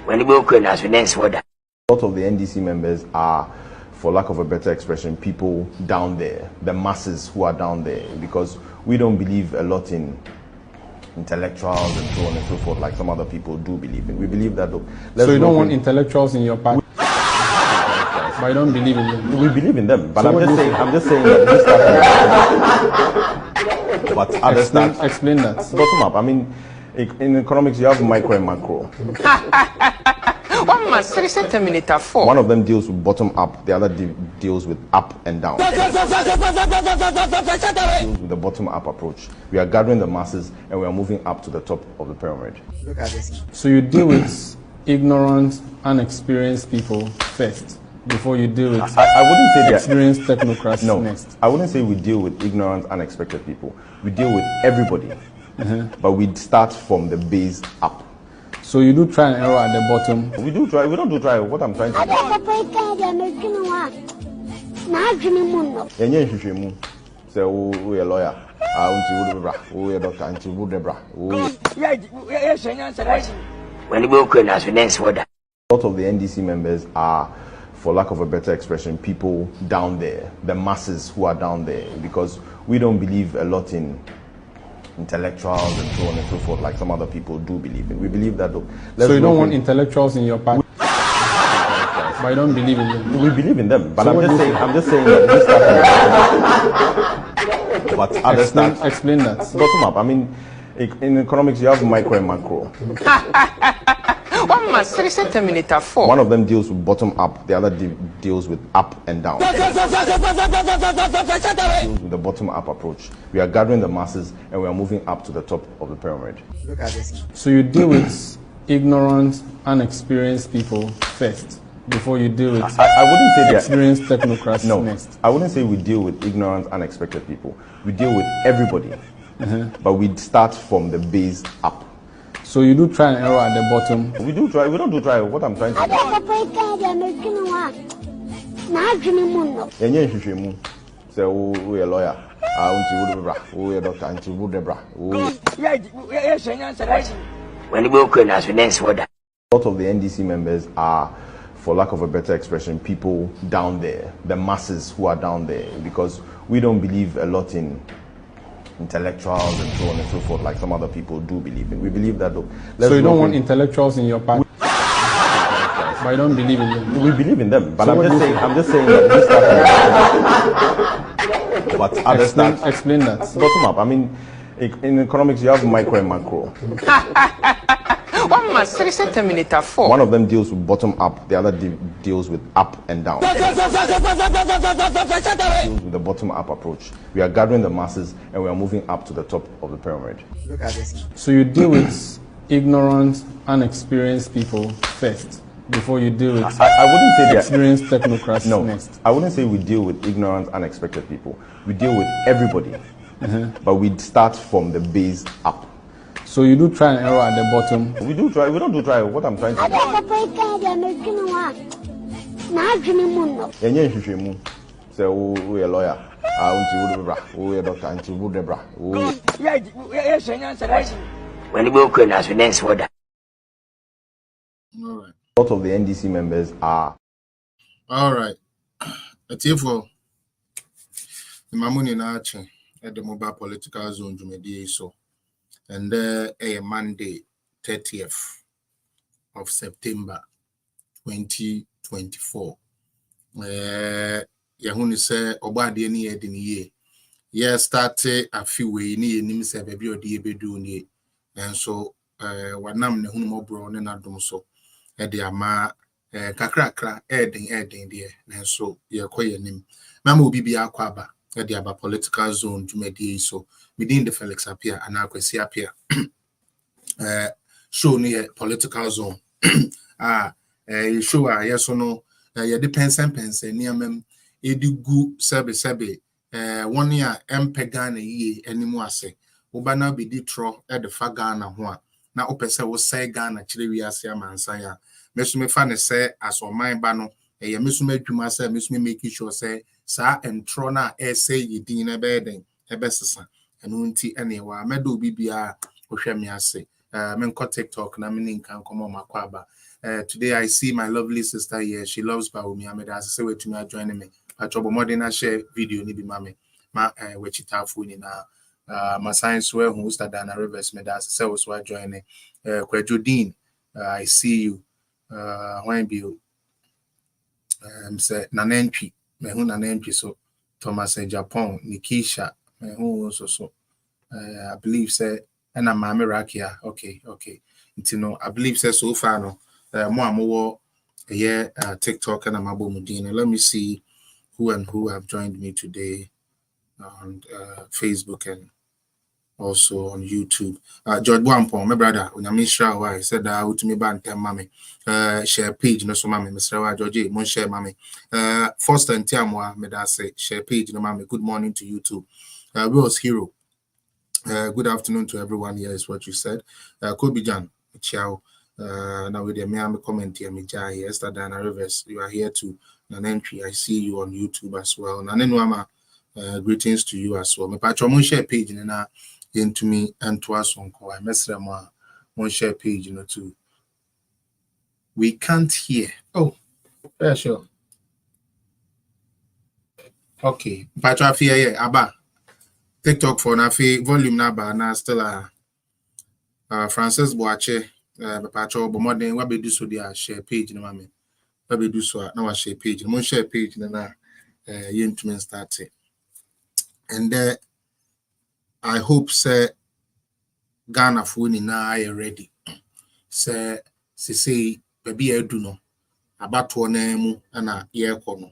When you go in as next order. A lot of the NDC members are, for lack of a better expression, people down there, the masses who are down there, because we don't believe a lot in intellectuals and so on and so forth, like some other people do believe in. We believe that. So you don't want intellectuals in your party? But I don't believe in them. We believe in them, but so I'm just saying that we start. But other stuff. Explain that. Bottom up. I mean, in economics, you have micro and macro. One of them deals with bottom up, the other deals with up and down. Deals with the bottom up approach. We are gathering the masses and we are moving up to the top of the pyramid. Look at this. So you deal with ignorant, unexperienced people first, before you deal with I wouldn't say experienced technocrats next. I wouldn't say we deal with ignorant, unexpected people. We deal with everybody, but we start from the base up. So you do try and error at the bottom? We do try. We don't do try. What I'm trying to do. Say, we a lawyer. We a doctor. When you go in as next order. A lot of the NDC members are, for lack of a better expression, people down there, the masses who are down there, because we don't believe a lot in intellectuals and so on and so forth, like some other people do believe in. We believe that. So you don't want intellectuals in your party? But I don't believe in them. We believe in them, but so I'm just saying that we start. But other stuff. Explain that. Bottom up. I mean, in economics, you have micro and macro. One of them deals with bottom up, the other deals with up and down. Deals with the bottom up approach. We are gathering the masses and we are moving up to the top of the pyramid. Look at this. So you deal with ignorant, unexperienced people first, before you deal with I wouldn't say experienced technocrats next. I wouldn't say we deal with ignorant, unexpected people. We deal with everybody, but we start from the base up. So you do try and error at the bottom? We do try. We don't do try. What I'm trying to do. Say, we a lawyer. We a doctor. When you go in as next order. A lot of the NDC members are, for lack of a better expression, people down there, the masses who are down there, because we don't believe a lot in intellectuals and so on and so forth, like some other people do believe in. We believe that. So you don't want intellectuals in your party? But I don't believe in them. We believe in them, but so I'm just saying that we start. But other stuff. Explain that. Bottom up. I mean, in economics, you have micro and macro. One of them deals with bottom up, the other deals with up and down. Deals with the bottom up approach. We are gathering the masses and we are moving up to the top of the pyramid. Look at this. So you deal with ignorant, unexperienced people first, before you deal with I wouldn't say experienced technocrats next. I wouldn't say we deal with ignorant, unexpected people. We deal with everybody, but we start from the base up. So you do try and error at the bottom? We do try. We don't do try. What I'm trying to do. Say, we a lawyer. We a doctor. When you go in as next order. All right. A lot of the NDC members are. All right. That's it for the Mamuni Nachi at the mobile political zone. So. And a Monday, 30th of September, 2024. Yahuni say Obadi ni edini ye. Ye started a few way ni nim se baby or die bedu ni. And so wanam ne hunu mo bro ne na dum so. E de ama kakra edin die. And so ye koye nim. Mama obi bia kwaba. E de aba political zone jumedi so. Within the Felix appear and I see appear show near political zone. Show yes or no, ya depends near mem edigu sebe 1 year Ghana ye anymore say Ubana be ditro at the Fagana one. Now opesa was say Ghana chile we are mansaya. Messume fan say as on my bano, a missume to myself, miss me making sure say, sa and trona say ye dinner bedding, a best son. And unti anyway, medo bibia, Oshamiase, menko TikTok na mini kan komo makwaba. Today I see my lovely sister here. She loves BAWUMIA. Me da say wait to me join me. Achobo more than share video ni bi mame. Ma wechita phone na my science where who start down rivers me da say was why join me. Kwejudin, I see you. When be you say nanentwi me hu nanentwi so Thomas Japan Nikisha me hu so I believe say and I'm Rakia. Okay. I believe say so far no more TikTok and I'm Mudina. Let me see who and who have joined me today on Facebook and also on YouTube. George Wampon, my brother, when I miss I said that to me ban tell mommy. Share page no so mommy, Mr. George, mon share mommy. First and Tiamwa, me da say share page no mommy. Good morning to you too. We was hero. Good afternoon to everyone here is what you said. Kobe Jan, ciao. Now with the Miami comment here, Mijai, Esther Dana Rivers, you are here too. Nanentry, I see you on YouTube as well. Nanenwama, greetings to you as well. My patron share page into me and to us on call. I mess one share page, too. We can't hear. Oh, yeah, sure. Okay, patron fear, Abba. TikTok for Nafi volume number na still Francis Boache patro but more than what be do so their share page no mame what be do so na share page no share page na you start it. And I hope say Ghana for ni na are ready say baby edu no abato na mu na ye kɔ no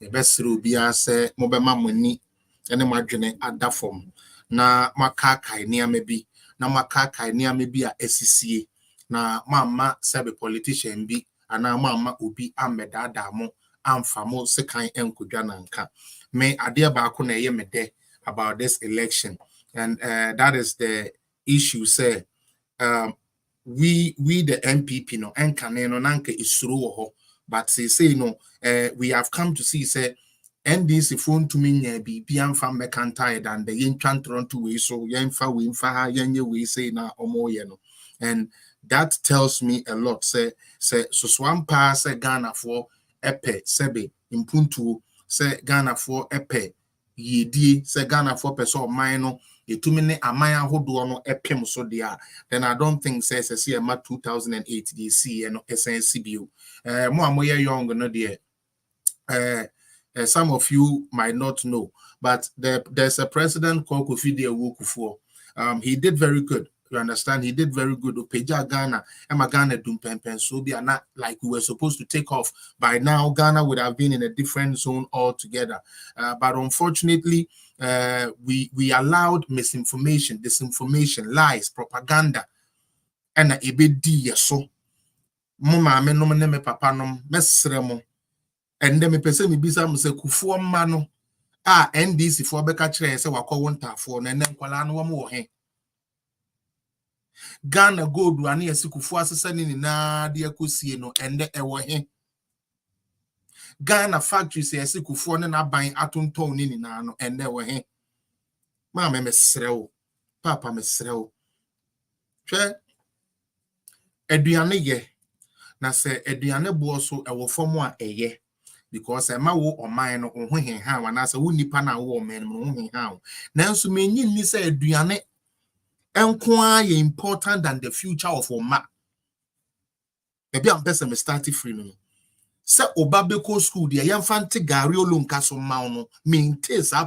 e besere obi a say mo be ma mani ene madwene ada form na makakai niame bi na makakai niame bi a esisie na mama sebe politician bi ana mama obi amedada mo amfa mo sekan enkodwa nanka me ade ba ko na ye mede about this election. And that is the issue say we the MPP no enkane no nanka isuru wo ho, but say no we have come to see say NDC phone to me be am mekantai than the yen chantron to we so yen fa we fa yen we say na omo ye no. And that tells me a lot. Say so swam pass say Ghana for epe sebe impuntu say Ghana for epe yedi say Ghana for person mine the 2 minute amaya hodo no epem so dia. Then I don't think say 2008 DC and SNCBO mo amoye young no there. Some of you might not know, but there's a president called Kofi Kufuor. He did very good. You understand? He did very good. Opeja Ghana, Emma Ghana Dumpen so they are not like we were supposed to take off. By now, Ghana would have been in a different zone altogether. But unfortunately, we allowed misinformation, disinformation, lies, propaganda, and a bit so. Mama me papa nom mesremo. And then me pese me bisa mo se Kufuor ma no NDC for beka kire se wakọ wontafo na ne nkwala no wo he Ghana gold ane yesi Kufuor asesa ni na de akosie no ende ewo he Ghana factories yesi Kufuor ne na ban atonton ni na no ende ewo he ma me mesrewo papa mesrewo hwe aduane ye na se aduane bo so ewo fom a eye because ema wo oman no ho hen ha wana se wo nipa na wo oman no ho hen ha nanso menyi ni se aduane enko a ye important than the future of oma ebi am pese me start free no se obabeko school de yemfante gari olunka so ma no maintain sa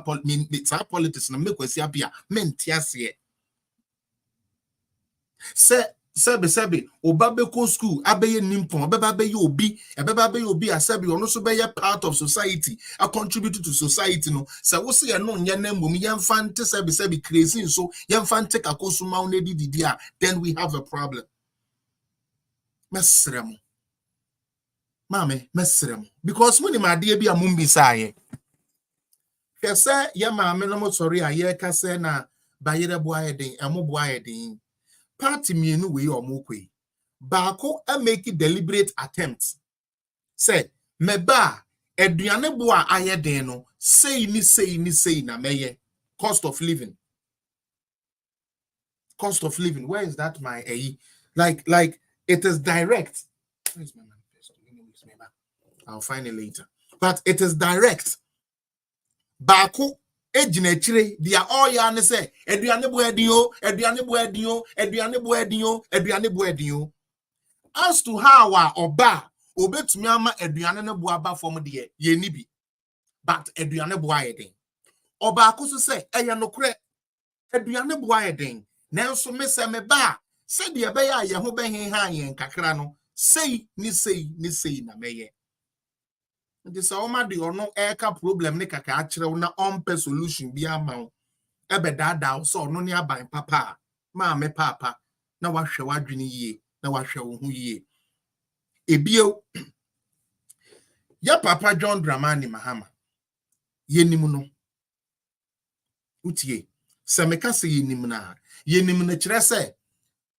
politics na mekwasi apia mentiase se Sebe obabeko school abeye nimpon abebe obi asebi ono so beye part of society a contribute to society no se wo se ye no nya na mbom yemfante sebe crazy so yemfante kakosuma one didi a then we have a problem. Mesremo mame mesremo because money ma de bi amumbisa ye kese ye mame no mo sori aye kase na bayere bo ayeden emobo ayeden party mienu we omokwe baako make deliberate attempts say meba aduane bo a ayeden no say ni na meye cost of living cost of living. Where is that my like it is direct. Where's my manifesto? I'll find it later. But it is direct. Baku ejinechire dia all ya ne say eduane bo edin eduane bo edin eduane bo edin eduane bo edin. As to how oba obetumi ama eduane ne bo aba from de ye ni bi, but eduane bo ayeden oba ko so say eye nokre eduane bo ayeden nanso me se me ba se de be ya ye ho be hen ha yen kakra no sei ni na meye. This oma de ono eka problem ne kaka akire na ompe solution bi ama ebe dada so ono ne aban papa ma me papa na wahwe wadwene yie na wahwe wo hu yie ebio ya papa John Dramani Mahama yenim no utie se meka se yenim na kire se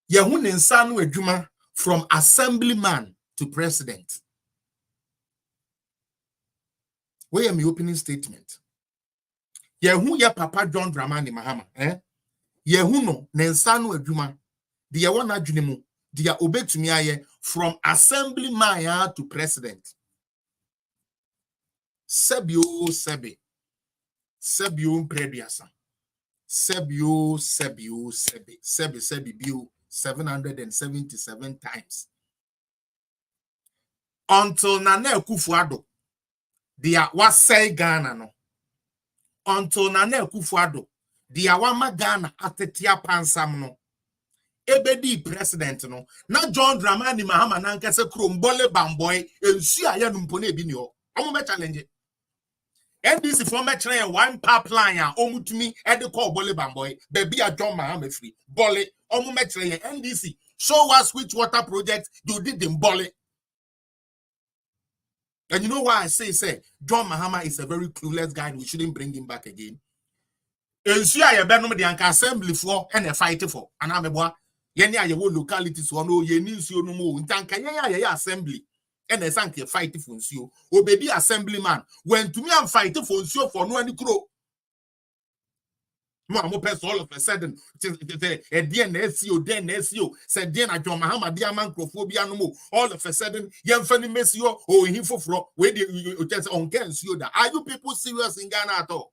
ye hu ne nsa no adwuma from assemblyman to president. Where am I opening statement? Yehu ya papa John Dramani Mahama, Yehu no nensano adwuma. Dia wana adwene dia obetumi aye from assemblyman to president. Sebio mprediasa. Sebio bio 777 times. Until Nana Akufo-Addo dia wasai Ghana no. Until Nana Akufo-Addo dia wama Ghana atetia pansam no. Ebedi president no. Na John Dramani Mahama na nkese krombole bamboy ensu aya numpo na ebi ni ho. Omo be challenge. NDC for me train one pipeline ya omutumi e de call bole bamboy. Baby a John Mahama free. Bole omo me train NDC. Show us which water project you did in Bole. And you know why I say John Mahama is a very clueless guy. We shouldn't bring him back again. Ensia ye benom de anka assembly for and a fight for. And I'm a yeni aye wo localities one o ye nsuo no mo ntanka ye assembly and a sank fight for nsuo. O baby assemblyman when to me am fight for nsuo for no any crow. Mo person all of a sudden a DNSO said then John Mahama dia mancrophobia no mo all of a sudden yemfani mesio o hifofro we just on kensuo da. Are you people serious in Ghana at all?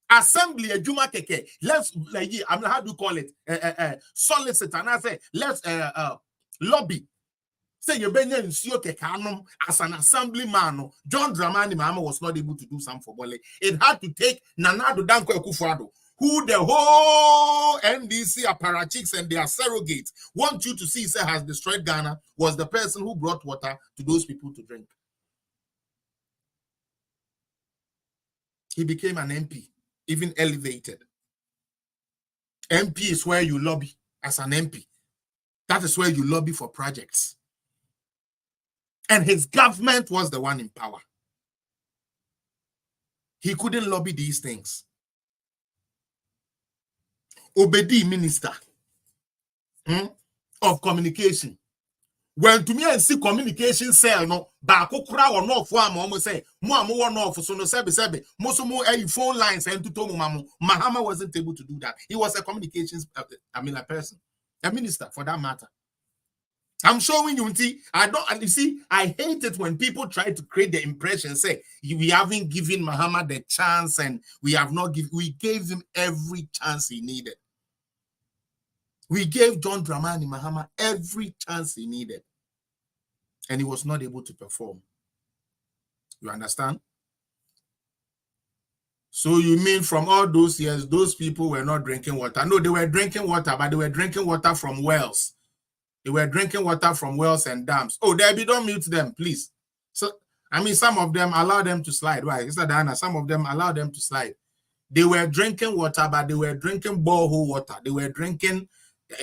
Assembly Juma keke let's like I mean how do you call it solicit and I say let's lobby. Say you benye nsuo kekanom as an assemblyman. John Dramani Mahama was not able to do something for Bole. It had to take Nana Danko Akufo-Addo, who the whole NDC apparatchiks and their surrogates want you to see say has destroyed Ghana, was the person who brought water to those people to drink. He became an MP, even elevated. MP is where you lobby as an MP. That is where you lobby for projects. And his government was the one in power. He couldn't lobby these things. Obedi minister of communication. When to me and see communication cell no baako kura or no for am say mo am one off so no sebe mo so mo phone lines and to tomu mamu. Mahama wasn't able to do that. He was a communications a person, a minister for that matter. I'm showing you, I hate it when people try to create the impression, say, we haven't given Mahama the chance and we gave him every chance he needed. We gave John Dramani Mahama every chance he needed. And he was not able to perform. You understand? So you mean from all those years, those people were not drinking water? No, they were drinking water, but they were drinking water from wells. They were drinking water from wells and dams. Oh, Debbie, don't mute them, please. So, I mean, some of them allow them to slide. Right, Mr. Diana, some of them allow them to slide. They were drinking water, but they were drinking borehole water. They were drinking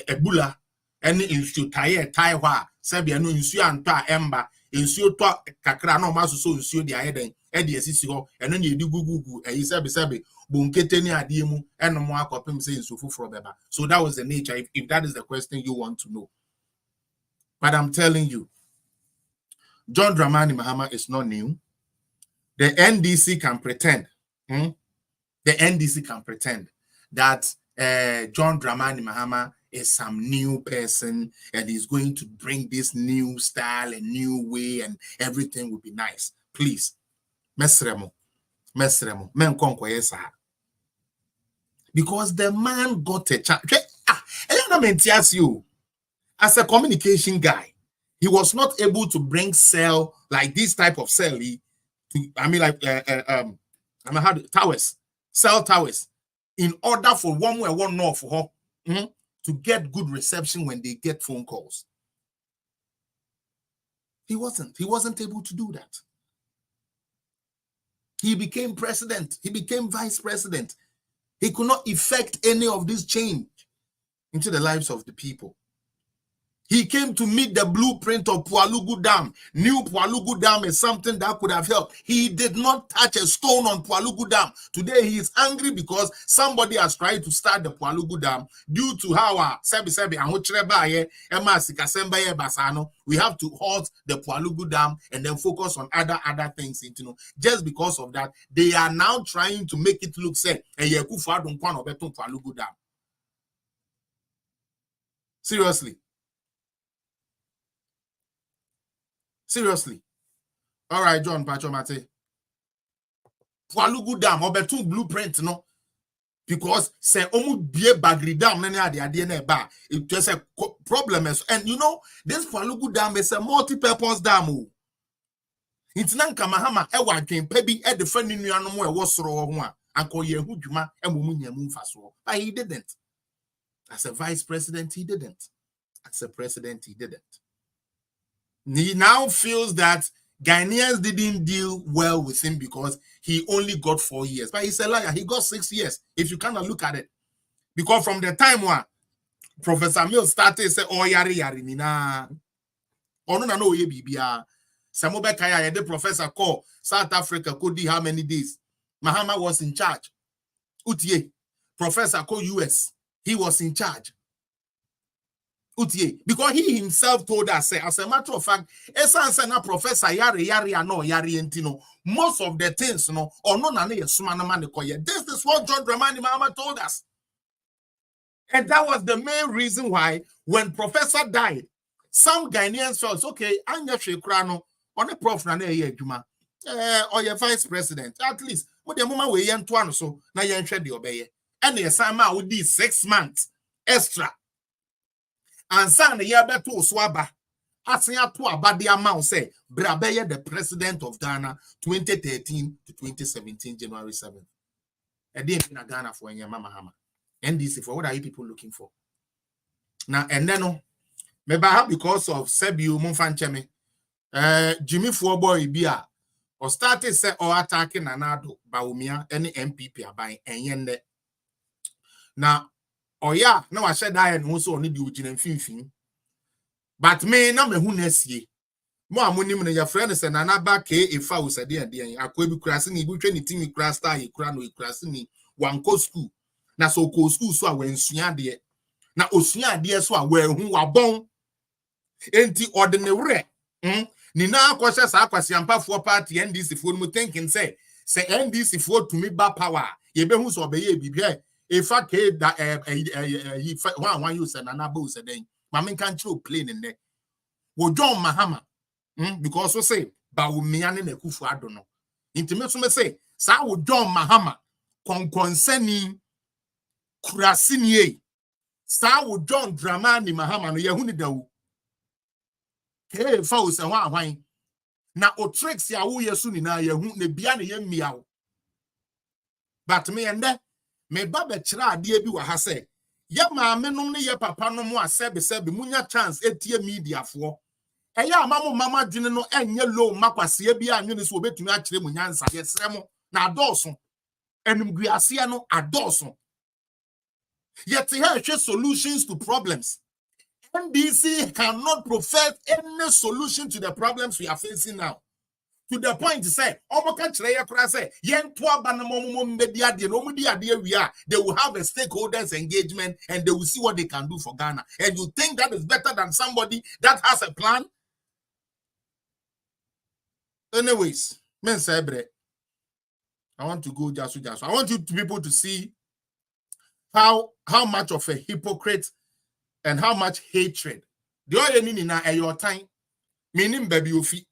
Ebola. And insu taiwa. Sebi no insu anta emba. Insu to kakra no maso so insu di ayeden. Edi esisi ho. Eno ni edi gugugu. Sebi. Bunkete ni adiemu. Eno mo akopem say insu fufuro beba. So that was the nature. If that is the question you want to know. But I'm telling you, John Dramani Mahama is not new. The NDC can pretend. The NDC can pretend that John Dramani Mahama is some new person and he's going to bring this new style and new way and everything will be nice. Please, mesremo, men konkoyesa. Because the man got a chance. You, as a communication guy, he was not able to bring cell like this type of cell. Towers, cell towers, in order for one way or one north for her to get good reception when they get phone calls. He wasn't able to do that. He became president. He became vice president. He could not effect any of this change into the lives of the people. He came to meet the blueprint of Pualugu Dam. New Pualugu Dam is something that could have helped. He did not touch a stone on Pualugu Dam. Today he is angry because somebody has tried to start the Pualugu Dam due to how we have to halt the Pualugu Dam and then focus on other things. Just because of that, they are now trying to make it look say Pualugu Dam. Seriously. All right, John Pachomate. Pualugu Dam, obetu blueprint, no? Because say omu bie bagri dam nene ade na ba. It just a problem. And you know, this Pualugu Dam is a multi-purpose dam. It's nanka Mahama ewa dwen pebi e de fa nuanu mo e wo soro ho a anko ye hu dwuma e mo munya mu mfaso. But he didn't. As a vice president, he didn't. As a president, he didn't. He now feels that Ghanaians didn't deal well with him because he only got 4 years. But he's a liar. He got 6 years, if you kind of look at it. Because from the time when Professor Mills started, say, oh, yari, nina. Oh, no, ye bibia. Samobe Kaya, the professor called South Africa, could do how many days? Mahama was in charge. Utie, professor called US, he was in charge. Because he himself told us, say, as a matter of fact, Professor Yari, most of the things, or no, this is what John Dramani Mahama told us. And that was the main reason why, when Professor died, some Ghanaians felt, okay, I'm not sure, on a prof, or your vice president, at least, what the moment we yan to so, now you should be obey. And the assignment would be 6 months extra. And son year beto swaba asia to abadi amount say Brabeye the president of Ghana 2013 to 2017 January 7th. A day in Ghana for Mahama. NDC for what are you people looking for? Now and then maybe because of Sebiu Mumfancheme Jimmy Fourboy Bia or started say or attacking Anado Bawumia any MPP abai and yende. Now oh yeah, no, I said I and also only do fin. But me na me hu nesie. Mo amonim na your friend say na na ba ke efa wo sade ade an akwa bi krase ni bi twa ni timi krase ta ye kra no krase ni wanko school. Na so ko school so a wansua ade. Na osua ade so a wahu wabon. Enti ordinary ni na akwose sa akwase ampafo party NDC fo no thinking say NDC fo to me ba power. Ye be hu so obeye bibia. If I can he one you said and about said then Mamin can't you plain in there. Well, John Mahama, because we say Bawumia ne kufu adono. Intimate me say, sa wo John Mahama concerning Kurasinie. Sa wo John Dramani Mahama no yehuni dawu. Ke fa wo se hwan na o tricks ya wo yesu ni na yehu ne bia ne yemia. But me and there me baba chira ade bi wa ha se ya maame nom ne ya papa nom a sebe munya chance etie media fo eya mama dwene no enye low makwase bi anwene so obetumi a kire munya nsa yesre mo na adoso enumguase no adoso yet here share solutions to problems. NDC cannot provide any solution to the problems we are facing now. To the point to say, they will have a stakeholders engagement and they will see what they can do for Ghana. And you think that is better than somebody that has a plan? Anyways, I want to go Jasu. I want you people to see how much of a hypocrite and how much hatred. The only na your time, meaning baby ufi.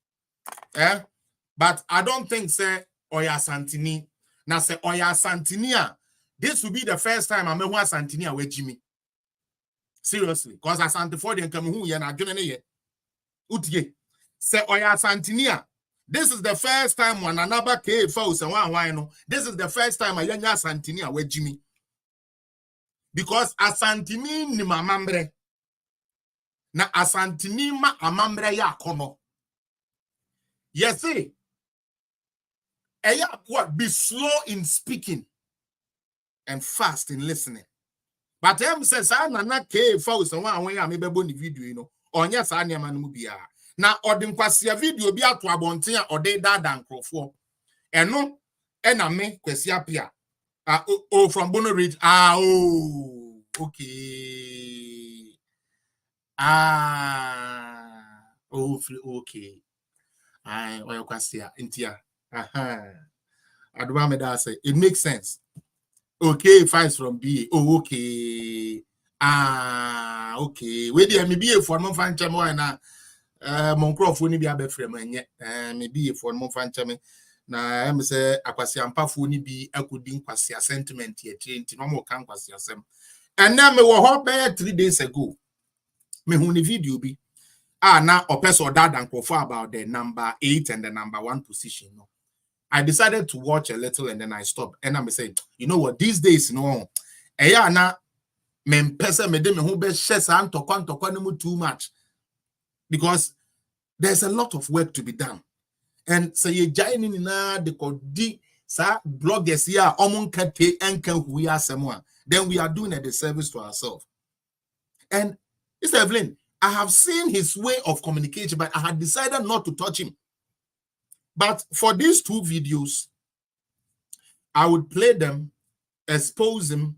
But I don't think say Oya Santini. Now say Oya Santinia. This will be the first time I'm a Santinia with Jimmy. Seriously, because I Santi for the come who you're not doing it. Utie. Say Oya Santinia. This is the first time when another cave falls and one. This is the first time I young Santinia with Jimmy. Because Asantini ni mamambre. Na Asantini ma amambre ya kono. Yes, see. What? Be slow in speaking and fast in listening. But him says, I na cave falls and one way I may be boni video, you know. Or yes, I near man mubia. Now, or the kwasia video be out to abontia or they dad and crofo. And no, and I me kwasia pia. From Bono Ridge. Okay. Okay. Kwasia intia. Adwameda say it makes sense. Okay, files from B. Oh, okay. Okay. Wait there, maybe for no fan chamo na Moncroft ni bi abefrem enye. Maybe for no fan chame na em say akwasi ampafo ni bi akodi nkwasi sentiment ye nti no mo kan kwasi asem. And na me wo ho be 3 days ago. Me hu ni video bi. Na opeso dad and crofo about the number 8 and the number 1 position. No. I decided to watch a little and then I stopped. And I'm saying, you know what, these days, no, na men pesa me de me hu be share and tokwa too much. Because there's a lot of work to be done. And so you joining na the kodi sa bloggers here omunkate enkan we are someone. Then we are doing a disservice to ourselves. And Mr. Evelyn, I have seen his way of communication, but I had decided not to touch him. But for these 2 videos, I would play them, expose him,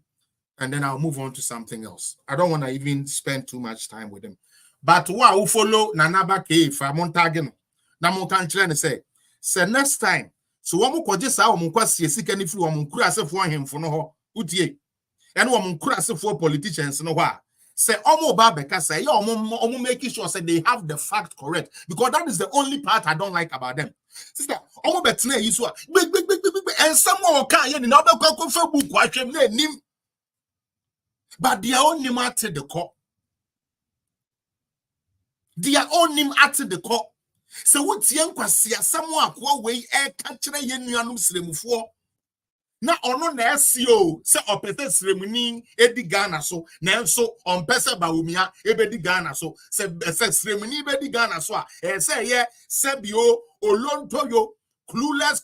and then I'll move on to something else. I don't want to even spend too much time with him. But what I follow Nanaba Cave, I'm on target. Now, I'm trying to say next time, so one more just how Munkwasi seek any few Munkrasa for him for no utie, and one Munkrasa for politicians no wa. Say Omo Babeka say Omo making sure say they have the fact correct, because that is the only part I don't like about them. Sister, Omo Betne you saw and someone can in another book watch him name, but their own name at the court. Their own name at the court. So what's young Kwasia someone who way air catcher yen slim for. Na ono na SEO se opete sremuni edi Ghana so na so on pesa bawumia ebedi Ghana so se sremuni ebedi Ghana so say ye sebio olontoyo clueless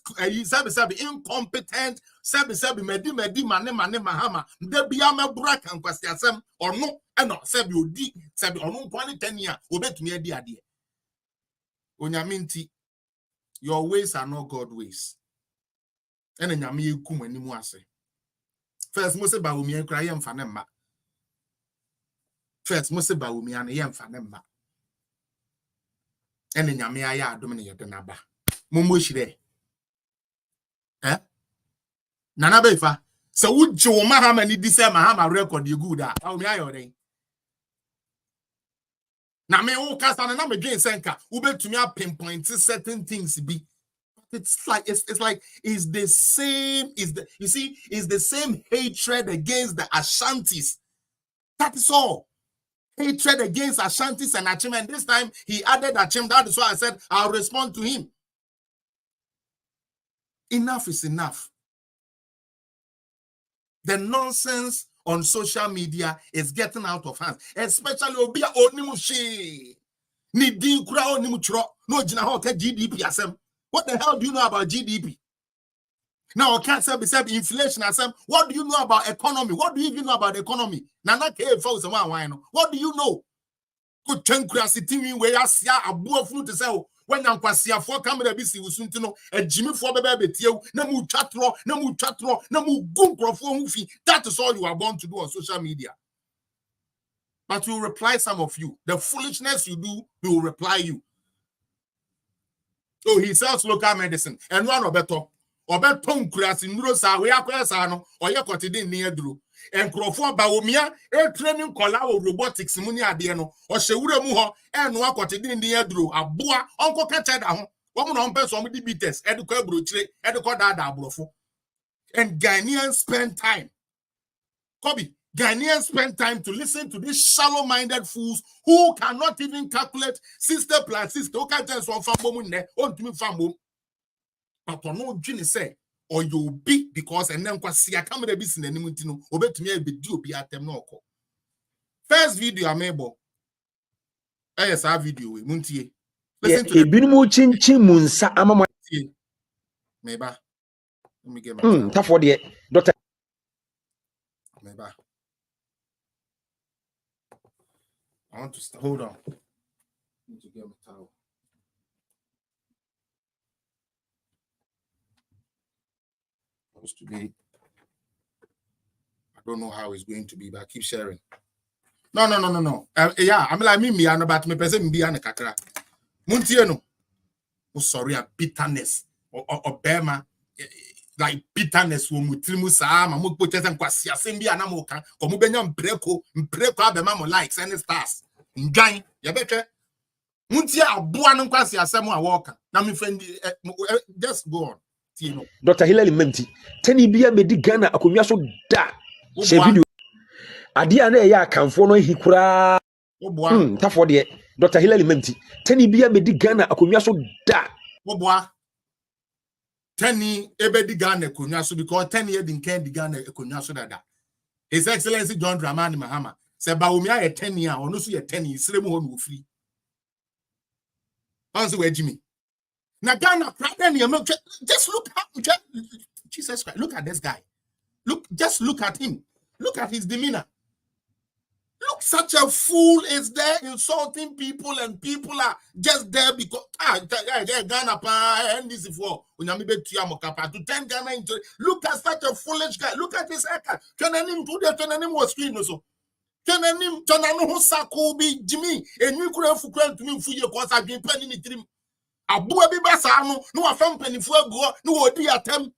sabi incompetent sabi medi mane Mahama de bia mebura kan kwasi asem ono eno sabi odi sabi ono kwani 10 years obetumi adi ade onyaminti your ways are not God ways. And then you come when you say. First, Mose Bawumia cry and fanemma. First, Mose Bawumia and yam fanemma. And then Yamia dominate the naba. Mumushire. Nana Befa. So would Joe Mahama need this Mahama record you good at? How may I order? Now, me who cast on another again, Senka, who bet to me up pinpoint certain things be. It's like it's the same is the same hatred against the Ashantis. That is all. Hatred against Ashantis and Achim, and this time he added Achim. That is why I said I'll respond to him. Enough is enough. The nonsense on social media is getting out of hand, especially Obia Onimushi. Nidin Kura Onimuchro, no Jinahote GDP asem. What the hell do you know about GDP? Now, I can't say inflation. What do you know about economy? What do you even know about economy? What do you know? Good curiosity where I see a boy fruit to say when I'm quasi for camera busy with Suntino, a Jimmy for baby tio, no chatro, no good profi. That is all you are born to do on social media. But you reply some of you. The foolishness you do, we will reply you. So he sells local medicine and one or better. Or better tongue crass in Rosa, we are no or your cotton near Drew. and Crawford Bawumia, a training call robotics muni adiano, or Shewura Muho, and Wakoti in the Edru, a boa, Uncle Catchada, woman on person with the beaters, Educa Brutre, Educa Dada Brofo. And Ghanaians spend time. Kobe, Ghanaians spend time to listen to these shallow-minded fools who cannot even calculate sister plus sister. Who can't tell one family there, on to me family. But no Jimmy say, or you'll be because and then see a camera business in the Nimutino, obey to me a bit do be at them no. First video I'm able. Yes, our video with Muntie. Listen to Binumu chin chin munsa amama. Maybe. Let me get my tough for the doctor. Maybe. I want to hold on. I need to get my towel. Supposed to be. I don't know how it's going to be, but I keep sharing. No. Yeah, I'm like me, I know about me person be an kakra. Muntieno. Oh, sorry, a bitterness or Bema. Like bitterness wo mutrimu saa ma mo poche sem kwasi asem bia na mo kan ko mo benya mpreko abema mo likes and stars ndwan ye betwe muntia aboa no kwasi asem a wo kan na me friend just go on tino Dr. Hilary Memti tani bia medi Ghana akonwa so da she video ade a na ya akanfo no hikura oboa tafo de Dr. Hilary Memti tani bia medi Ghana akonwa so da oboa Teni ebedi Ghana konwa so because 10 years in Candy Ghana konwa so dada. His Excellency John Dramani Mahama say BAWUMIA ye 10 years ono so ye 10 years sremu ho no free. Answer we Jimmy. Na Ghana problem just look at Jesus Christ. Look at this guy. Just look at him. Look at his demeanor. Look, such a fool is there insulting people, and people are just there because Ghana and this is for to 10 Ghana into. Look at such a foolish guy. Look at his haircut. Can him to the Tonanim was screen also. Can him Tonano Sakobi Jimmy and you could have to me for your cause I've been penning it. Abu Abibasano, no a fan penny for go, no dear attempt.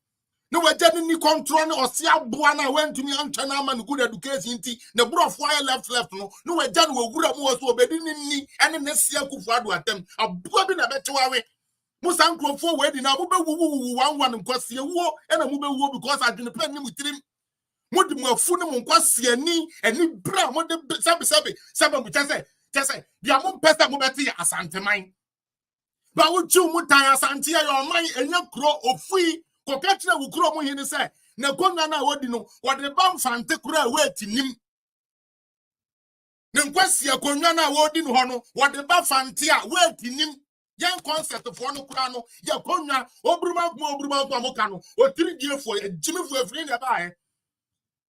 No, we're getting the control or see how Buana went to me on China and good education. The bro of wire left. No, we're done with good more so bedin ni and in this year could at them. A bobbin a better way. Musan Crow for wedding. I will be one and cross your war and a move because I didn't pen him with him. What the more funum cross your knee and you brown what the seven which I say, the amount pesta mobati as antimine. But would you mutaya santia your mind and your crow of free? Kokachira wukuro mu hini say na konga na wodi no wode bam fante kura wait nim ne nkwasi akonwa na wodi no ho no wode ba fante a wait nim yan concept for no kura no ya konwa obruma kwa moka no otiri diefo ejimi fu afiri ne ba he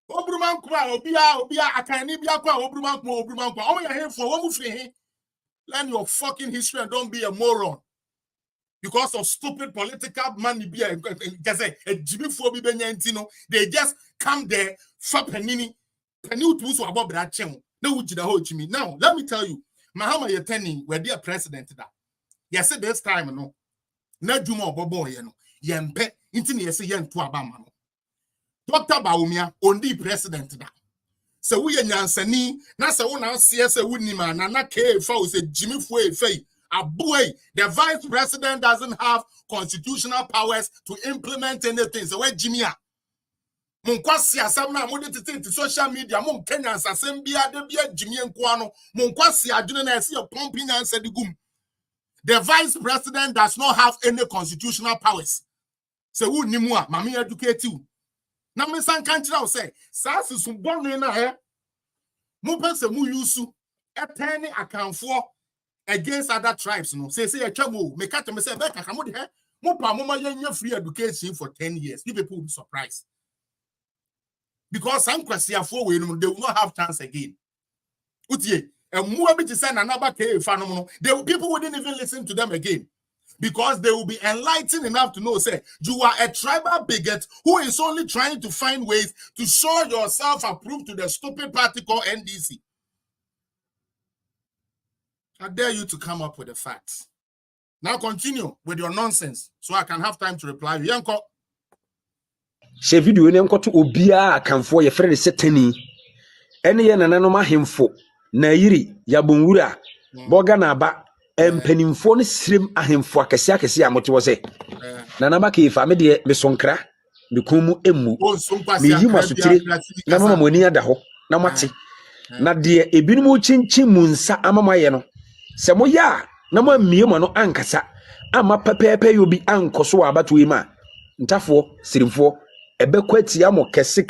obruma kwa obia akani bia kwa obruma kwa o ya he for wo mu firi he. Learn your fucking history and don't be a moron. Because of stupid political money, they just come there, penny to above that channel. Now, let me tell you, Mahama Yeteni, we're dear president. Yes, this time, no, not do more bobo, yempe, intimacy, yen to Abama. Dr. BAWUMIA, only president. So we are Yansani, Nasa one CS a Woodnima, Nana K. Faux, Jimmy Fue Fay. Boy, the vice president doesn't have constitutional powers to implement anything. So where Jimmy? Munkwasi asamna modetete to social media. Mun Kenya asembia de bia Jimmy nkwano. Munkwasi adwene na ese pumping answer the gum. The vice president does not have any constitutional powers. So who nimu a mami educate you. Na me san kanchira say, sa susum bonu na he. Mu pense mu yusu eteni akanfo against other tribes, no. Say a trouble, make cut me say back. I come with her. More free education for 10 years. You people will be surprised. Because some questions they will not have chance again. And more to send another people wouldn't even listen to them again. Because they will be enlightened enough to know, say, you are a tribal bigot who is only trying to find ways to show yourself approved to the stupid party called NDC. I dare you to come up with the facts. Now continue with your nonsense so I can have time to reply. Yanko. share video ne nkoto obia kanfo ye frɛ ne setani ene ye nananom ahemfo na yiri yabonwura boga na aba empanimfo ne sirem ahemfo akese amote wo se nanaba ke fa me de me sonkra me komu emu me yi masotire na mama moni ada ho na mate na de ebinum chinchin mu nsa amamaye no se mo ya na mo miema no ankasa ama pepepe yobi ankoso abatoe ma ntafo sirimfo ebekwa tia mo kese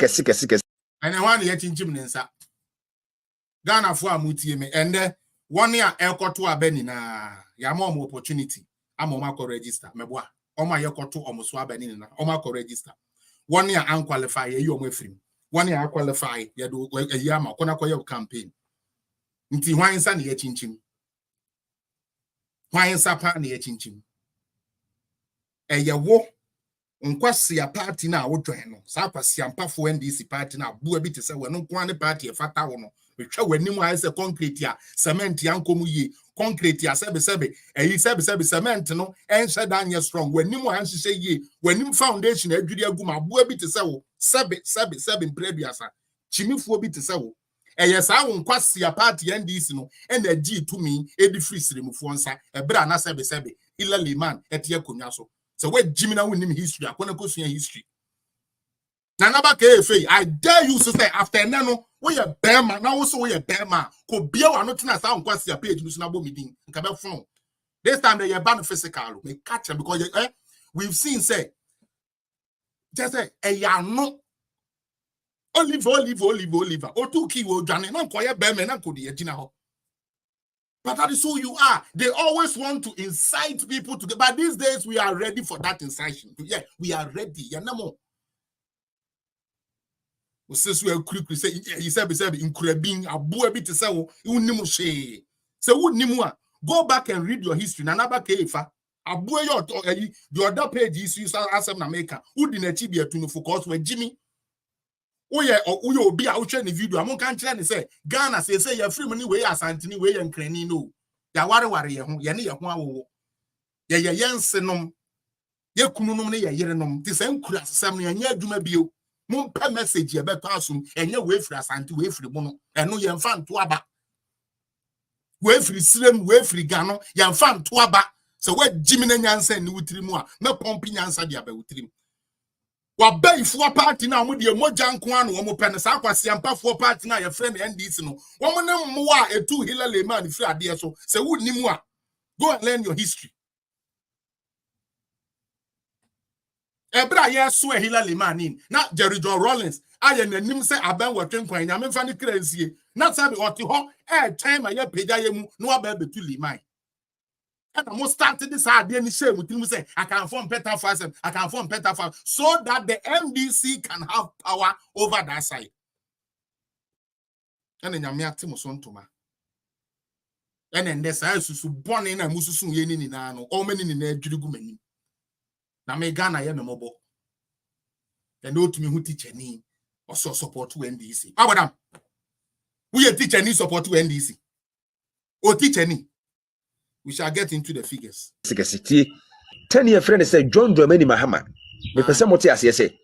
ene wan ye chinchin ne nsa Ghana fo amutie me ende one ya ekoto abani na ya mo opportunity ama ko register meboa oma ye koto omuso abani na oma ko register one ya unqualify ye yo afrim one ya qualify ye do ye ama kona ko ye campaign nti hwan sa na ye chinchin hwan sa pa na ye chinchin eye wo nkwasi party na wo join no sa kwasi ampafo NDC party na bua bi te se we no kwan party e fata wo no betwa w'anim a se concrete a cement yankomu yi concrete a sebe eyi sebe cement no enhye dan ye strong w'anim a nhye yi w'anim foundation adwiri aguma bua bi te se wo sebe mpreduasa chimifuo bi te se wo eye sa wo nkwasi party NDC no na agi tumi edi free sirimufuo nsa ebra na sebe ila liman etie konwa so so we jimina wonim history akona kosua history nanaba KFA I dare you to say after nano we ye bema na wo so we ye bema ko bia wa no tena sa nkwasi page no so na bo midin nka be phone this time they ban physical me catch them because we've seen say just say ya no Oliver otuki wo dwane na nko ye bema na ko de ye gina ho. But that is who you are. They always want to incite people to get. But these days, we are ready for that incitation. Yeah, we are ready. Yeah, no more. Since we are quick, say he said, in Kurabing, Abu a bit to say, Unimu she. So, Unimua, go back and read your history. Nanaba Kefa, Abu, your other page is you saw as an American. Who didn't achieve your tune for cause with Jimmy? Oh yeah, or you be out in the video. I'm going to say Ghana say you're free money way as Anthony way and Cranny no. Ya worry yani ya hwa ya yensenom ya kununum ne ya yerenom ti se nkura asem ne anya adwuma bio mo pa message ya beto asum enya we free asante we free mo no eno ye mfa nto aba we free sirem we free gano ya mfa nto aba se we jimina nyansa ni wutirimu a me pompi nyansa dia ba wutirimu wa bayfo party na mo de moja nko anu wo mo pene sa kwase ampafo party na ye friend NDC no wo mo ne mo a etu Hillary man free ade so se wo nimu a go and learn your history. Ebra ye so Hillary man in na Jerry John Rollins aye nanim se aban watwen kwan nya memfa ne kransie na sabe oti ho time aye pagya ye mu no aba betu liman. And I must start this idea and say, I can form better fast, I can form better fast, so that the MDC can have power over that side. And then you have to ma. And then there's also born in a mususun yeni na no, all many in a judgment. Now, me Ghana ye mobile. And know to me who teach any also support to NDC. How about them? We a teach any support to NDC. Or teach any. We shall get into the figures. 10-year friend said John Dramani Mahama. Me pese moti ase say.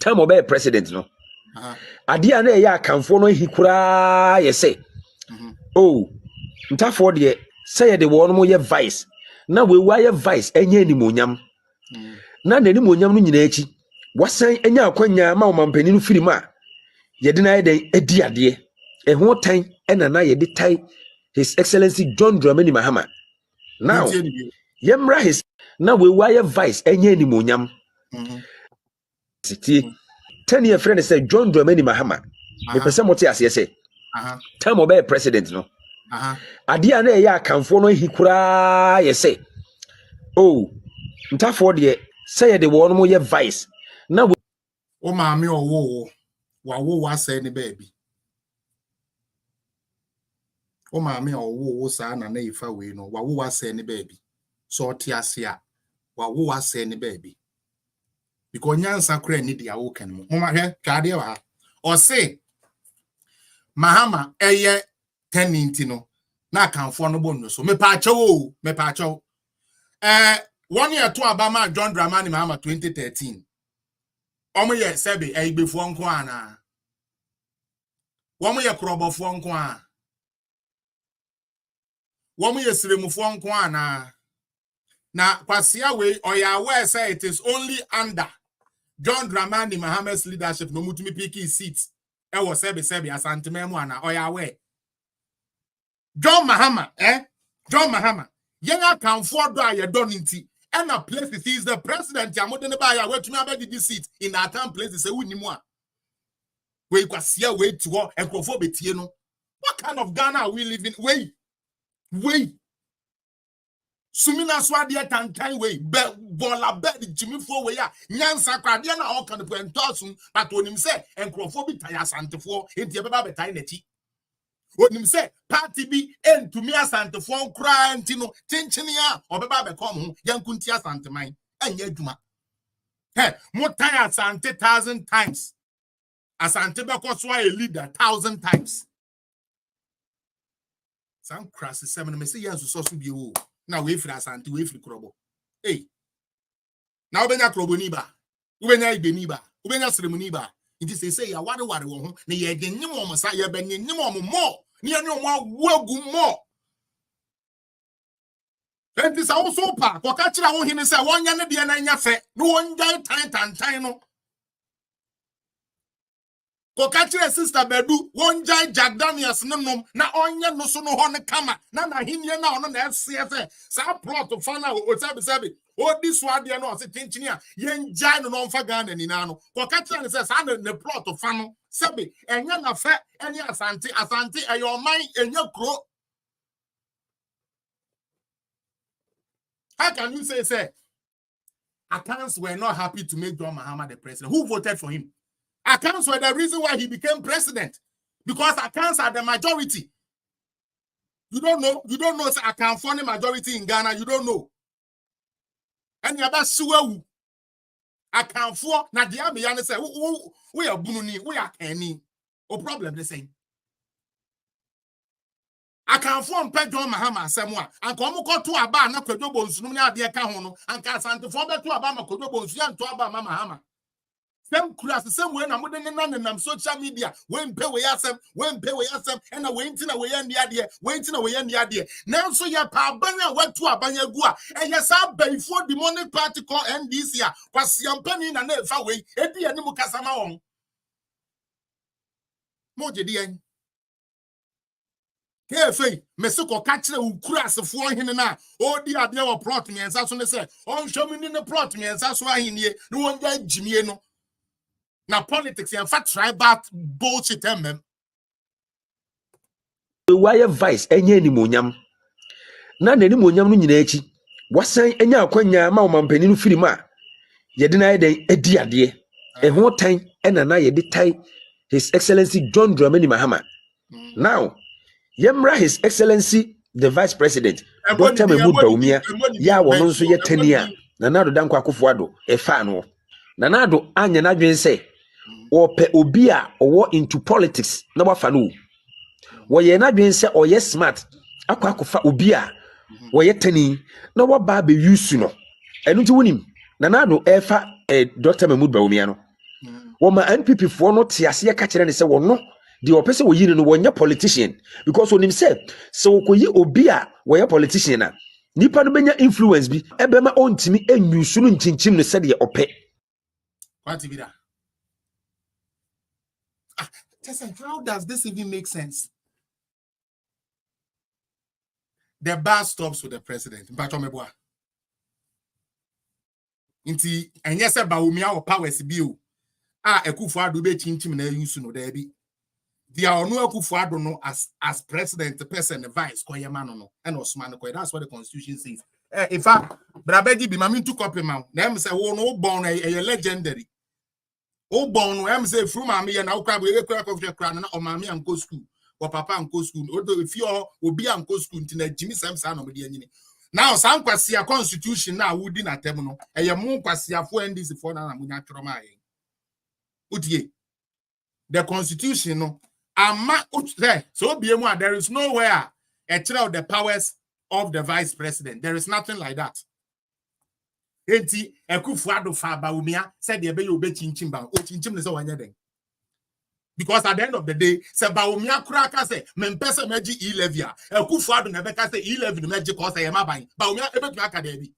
Time obey president no. Adia na ya kanfo no hikura ye say. Oh, ntafo de say de wo no ye vice. Na we wa ye vice enye animonyam. Na animonyam no nyina echi. Wasan enya akwanya ma omampani no firi ma. Ye de na ye den edi ade. Eho tan ena na ye de tai His Excellency John Dramani Mahama. Now, Yemra his now we wire vice any animonyam. 10-year friend said John Dramani Mahama. Me person what as say. Time obey president no. Adia na ya kanfo no hikura ye say. Oh, ntafo de say the one mo ye vice. Now we o maami owo wa say ni baby. O maami owo sa na ifa we no wa say ni baby. So tiasia wa say ni baby. Because nyansa kra ni dia wo kan mo. Mama hwe twade wa. O say Mahama eye teninti no na kanfo no bonu so me pa acho. 1 year to Obama John Dramani Mahama 2013. Omo ye sebe e before nko ana. Womo ye krobofo nko a. Womo ye siremufo nko ana. Na kwasia we oya aware say it is only under John Dramani Mahama's leadership no mutumi piki seat. E was sebe asante memu ana oya aware. John Mahama, John Mahama. Yenga can afford do aye don nti. And a place it is the president ya modern ba ya wetumi abedi this seat in that time place say wuni mu a. We kwasia we to enkrofo betie no. What kind of Ghana are we living? Wait. Sumina swadi tantan we bola bed Jimmy for we ya nyansa kwade na all kan pentosun but onim say enkrofo bi taya santefo enti e beba betai nachi. Onim say party bi entumi asantefo nkra enti no chenchene ya obeba be kom ho yankunti asanteman anya adwuma. Hey, mo taya asante 1,000 times. Asante be so a leader 1,000 times. Some crasses 7 me say yes so bi o. Na we free asante we free krobo. Hey. Na obenya krobo ni ba. Ubenya ibeni ba. Ubenya seremoni ba. Nti say ya ware wo ho na ye genyim o sa ye benyim o mo. Ni ane o wagu mo. Enti sa wo so pa ko ka kira wo hini say wonya ne de na nya fe. No wonja tan no. Ko ka kira sister Bedu wonja Jack Daniels nom na onye no so no ho ne kama na hinye na ono na FCF sa plot to fana o sabi o this one there no se tinchini a yenja no mfa Ghana ni na no ko ka kira ne say sa ne plot to fano sabi enye na fe enye asante eyo man enye kro. How can you say Akans were not happy to make John Mahama the president? Who voted for him? Akans were the reason why he became president. Because Akans are the majority. You don't know Akans for the majority in Ghana. You don't know. And you're about Suwu. Akans for na the army and say, we are Bununi, we are Kenny. No problem the same. Akans for John Mahama Samoa. And come to Aba na Kodo Bonsu na de ka ho no. And ka sante for be to Aba ma Kodo Bonsu ya to Aba Mahama. Same class, the same way na mo de nam social media. When pay we asem, and na we ntina we yan dia. Now so ya pa banya went to abanya gua. And yes, I before the money party call NDC ya. Kwasi yampani na ne fa we. Edi ya ni mu kasama on. Mo je di en. Kefe, mesiko kachire ukura asefo hene na. Odi ade wa plot me ensa so ne se. On show me ni ne plot me ensa so ahenie. No wonja jimie no. Now politics and fact try about bullshit them. Why vice enye ni monyam. Na ni monyam no nyina echi. Wasan enya akwanya ma omampani no firi ma. Yede na yede edi ade. Ho tan ena na yede tai His Excellency John Dramani Mahama. Now, yemra His Excellency the Vice President Dr. BAWUMIA ya wono nso ye tania na nado danko akufo efa no. Na nado anya na dwen se ope obi a owo into politics na wafa no wo ye na dwen se oye smart akwakofa obi a wo ye tani na waba be use no enu ti wonim na nado efa Dr. BAWUMIA no wo ma NPP fo no te ase ka kire ne se wo no the opese wo yiri no wonya politician because onim se so koyi obi a wo ye politician na nipa no benya influence bi ebema ontimi enyusu no nchinchim no se de ope what be that. How does this even make sense? The bar stops with the president. Inti enyese BAWUMIA or powers bill. Ekufuado be chinchim na use no there be. They are no Ekufuado no as president, the person, the vice, koyemano no, and Osman koy. That's what the constitution says. In fact, Brabedi be mamin to copy man. Them say no born a legendary. O born no say from mami na ukra we kra na o mami an go school or papa an go school o if you obi an go school ntina Jimmy Samson no me de anyini now san kwase constitution na wudi na tem no eye mo kwase afo NDC for na munya tworo ma yen utie the constitution no ama so be mu there is nowhere a tell the powers of the vice president. There is nothing like that. enti Ekufuado fa Bawumia said the be obe chinchim ba o chinchim ne so wanya den. Because at the end of the day, se Bawumia kraka say mempese meji e-levy a Ekufuado na beka say e-levy no meji cause e maban. Bawumia ebetu aka debi.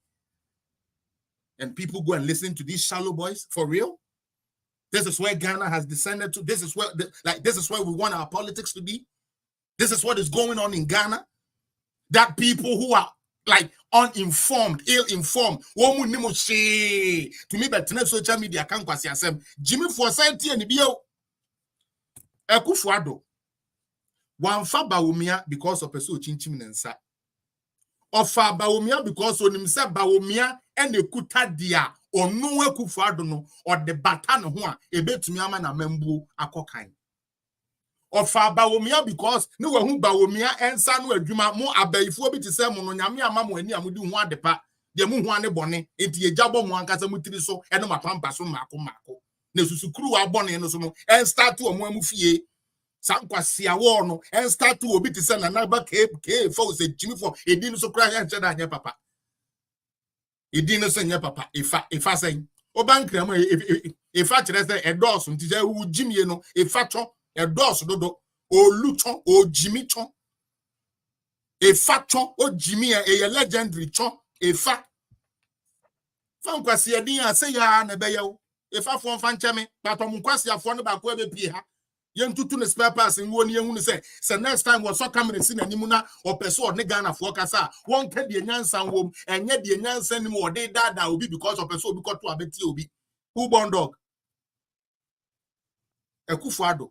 And people go and listen to these shallow boys for real. This is where Ghana has descended to. This is where this is where we want our politics to be. This is what is going on in Ghana. That people who are like uninformed, ill-informed, to me, but social media can't quasi asem. Jimmy for senti and bio Ekufuado. One fa Bawumia because of person chinchim nensa. Ofa Bawumia because on himself Bawumia and the kuta dia or no Ekufuado no or the batano ho a ebetumi ama na membu akokan. Ofa Bawumia because no who Bawumia and san no adwuma mo abayifo bi te se mo no nyame ama mo ani amudi ho adepa de mo ho ane bone enti ye jabo mo ankasa mutiri so eno mapampa so mako na susukuru wa bone no so no en start o mo amufie sankwasi awo no en start o bi te se na naba ke fo se Jimmy for edin so kra ya nche da anya papa edin so nya papa ifa sen obankra mo ifa kire se edos nti je wu Jimmy no ifa cho edos dodo o luchon o Jimmy chon ifa chon o Jimmy e legendary chon ifa fankwasi edin ase ya na be yawo ifa fon fancheme batom kwasi afo no ba ko be pie ha yentutu ne spare parts nwo ne yehunu se next time wo so camera si nanimu na opeso o ne Ghana fo kasa won ka de nyansa wom enye de nyansa ni mo de dada obi because opeso obi koto abeti obi who born dog Ekufuado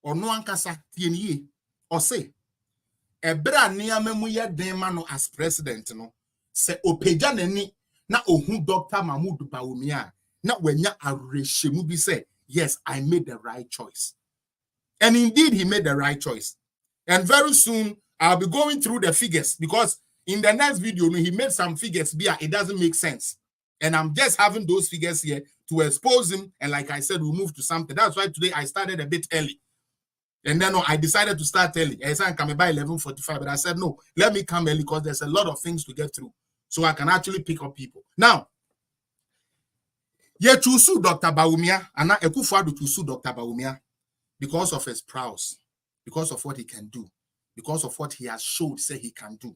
ono ankasa tie niye o se ebra niamemu ye den ma no as president no se opeja nani na ohun Dr. Mahmoud Bawumia na wanya arehemu bi say yes, I made the right choice. And indeed, he made the right choice. And very soon, I'll be going through the figures because in the next video, he made some figures, it doesn't make sense. And I'm just having those figures here to expose him. And like I said, we'll move to something. That's why today I started a bit early. And then I decided to start early. I said I'm coming by 11:45, but I said, no, let me come early because there's a lot of things to get through. So I can actually pick up people. Now, ye choose Dr. Bawumia, and Ekufuado choose Dr. Bawumia. Because of his prowess, because of what he can do, because of what he has showed, say he can do.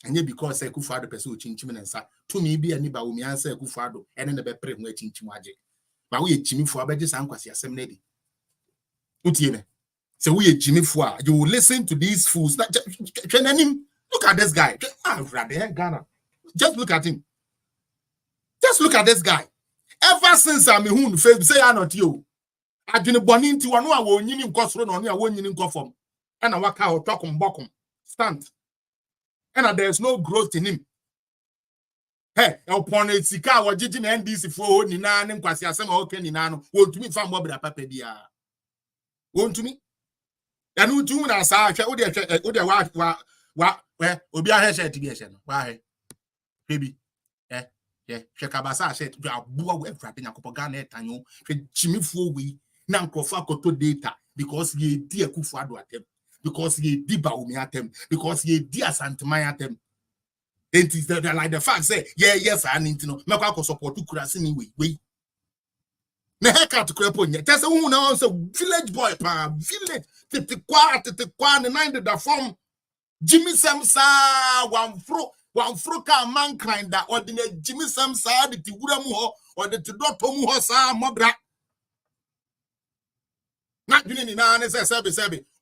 And yet because Ekufuado person chinchim and sa to me be any Bawumia say Ekufuado and then the be pray we chinchim waje. But we Jimmy for abeji sankwasi asem na di. Utiene. So we Jimmy for you will listen to these fools. Look at this guy. Ghana. Just look at him. Just look at this guy. Ever since I'm who say I not you. Adwene boni nti wano a wonyini nkosoro na ono a wonyini nkofom na waka otokum bokum stand and there's no growth in him. Hey, upon it sika wajiji na NDC fo ni na ne nkwasi asem a oke ni na no wontumi fa mbobra papa bia wontumi ya no tumi na sa hwe wo de wa obi ahye ti bi ehye no wa he baby hwe kabasa hye abuwa we frade nyakopo Ghana etanyo hwe Jimmy fo we na nkrofo akoto data because ye di Ekufuado atem because ye di Bawumia atem because ye di Asanteman atem. It is like the fact say yes I need to know me kwa support kurase ni we na heka to krepo nya tese hu na on say village boy pa village tete kwa ne nine da form Jimmy Samsa one fro ka man kind that ordinary Jimmy Samsa de ti wura mu ho or de ti dotto mu ho sa mobra. Not doing it now, say,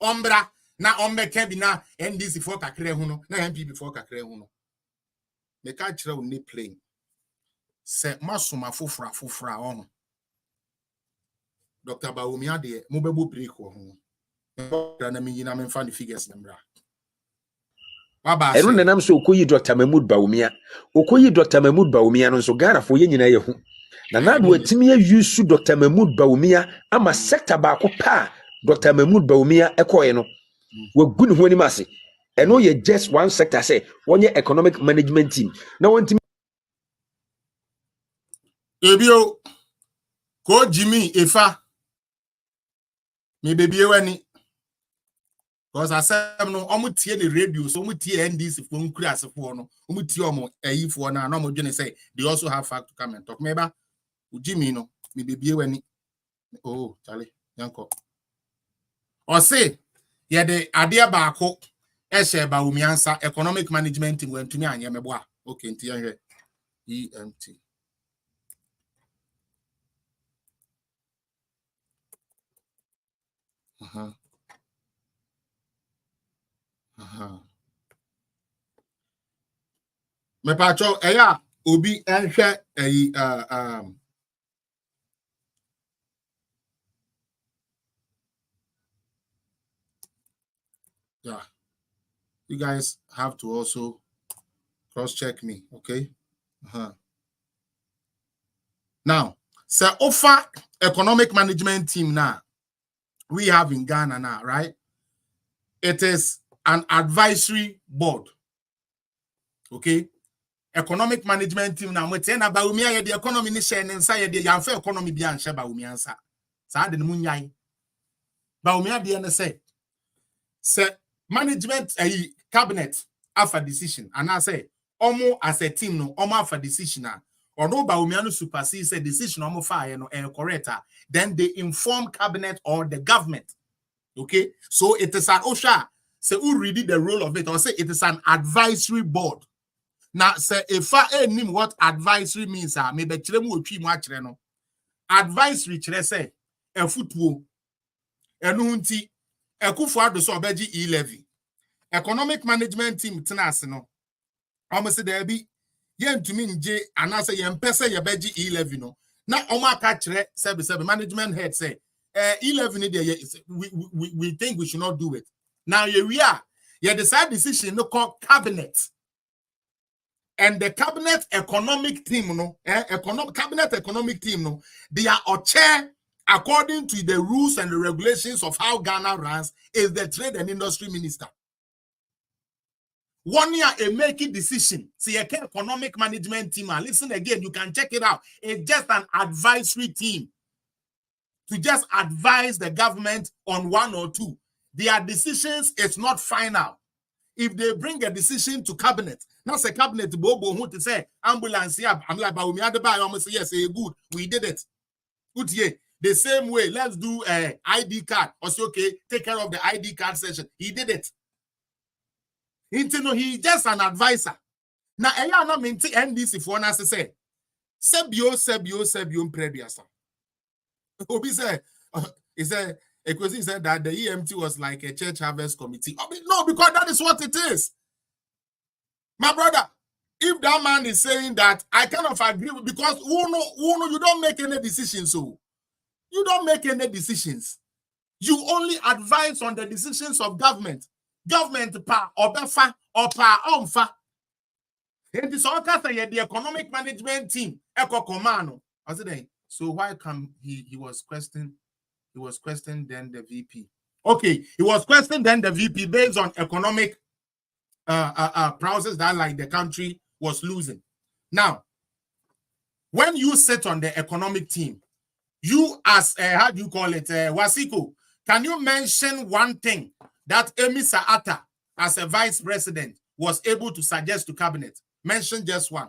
Ombra, na ombe can na NDC for kakre huno, na MPP for kakre huno. The catcher will need playing. Say, Masuma fufra on. Dr. Bawumia de Mubebu break or home. Then I mean, I'm find the figures number. Ero nenam so okoyi Dr. Mahmoud Bawumia. Okoyi Dr. Mahmoud Bawumia no so Ghana fo ye nyina ye hu. Na nadu atimi use Dr. Mahmoud Bawumia ama sector ba ko pa Dr. Mahmoud Bawumia ekoye no wagu ne ho ani mase eno ye just one sector say wonye economic management team na wonti ebio ko Jimmy efa me baby wani Because I said no, omutie the radio, so omutie NDC for unkras for no, omutie omo for na no mo say they also have fact to come and talk. Meba Ujimi no, me be when oh Charlie, yanko. Or say, yeah, the idea baako BAWUMIA economic management team went to me and yameboa. Okay, ntia here. EMT. Me pacho eya obi enhwe yeah, you guys have to also cross-check me, okay? Now, so offer economic management team now we have in Ghana now, right? It is an advisory board, okay? Economic management team now. We tell BAWUMIA the economy ni share inside the yanfa economy bi anhye BAWUMIA nsa. Sa de mu nyai. BAWUMIA de na say management cabinet after decision and I say omo as a team no omo after decision although BAWUMIA no supersede say decision omo fa no correct then they inform cabinet or the government. Okay, so it is an OSHA say who read the role of it or say it is an advisory board. Now say if I name what advisory means maybe chire mu otwi mu akire no advisory chire say efutuo enu nti Ekufuado so obeji e-levy. Economic management team tenase no. Almost there be yentumi nje anase yempese yebeji e-levy no. Na omo aka kire sebe management head say e-levy ni there we think we should not do it. Now here we are. You decide decision no called cabinet. And the cabinet economic team no cabinet economic team no they are a chair according to the rules and the regulations of how Ghana runs, is the trade and industry minister. 1 year a making decision. See a economic management team. And listen again, you can check it out. It's just an advisory team to just advise the government on one or two. Their decisions is not final. If they bring a decision to cabinet, now say cabinet bobo who to say ambulance here, I'm like BAWUMIA the buy almost say yes, good, we did it. Good yeah. The same way, let's do a ID card. Also, okay, take care of the ID card session. He did it. He's just an advisor. Now, I am not maintain NDC for us to say, Sebio Mprediasa. Obi said, he said that the EMT was like a church harvest committee. No, because that is what it is. My brother, if that man is saying that, I kind of agree with, because you don't make any decisions, so. You don't make any decisions. You only advise on the decisions of government. Government pa obefa or pa omfa. And this all the economic management team, eco command. So why come he was questioned? He was questioned then the VP. Okay, he was questioned then the VP based on economic process that like the country was losing. Now, when you sit on the economic team, you as how do you call it, Wasiko? Can you mention one thing that Emisa Atta, as a vice president, was able to suggest to cabinet? Mention just one.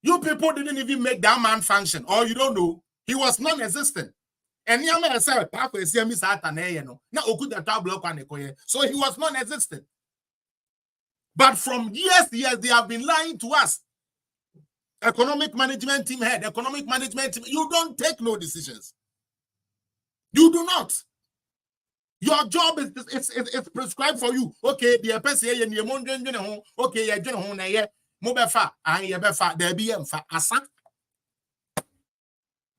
You people didn't even make that man function, or you don't know. He was non-existent. And so he was non-existent. But from years, they have been lying to us. Economic management team head, economic management team, you don't take no decisions. You do not. Your job is it's prescribed for you. Okay, the person okay, you're mobefa and yebefa there be emfa asa.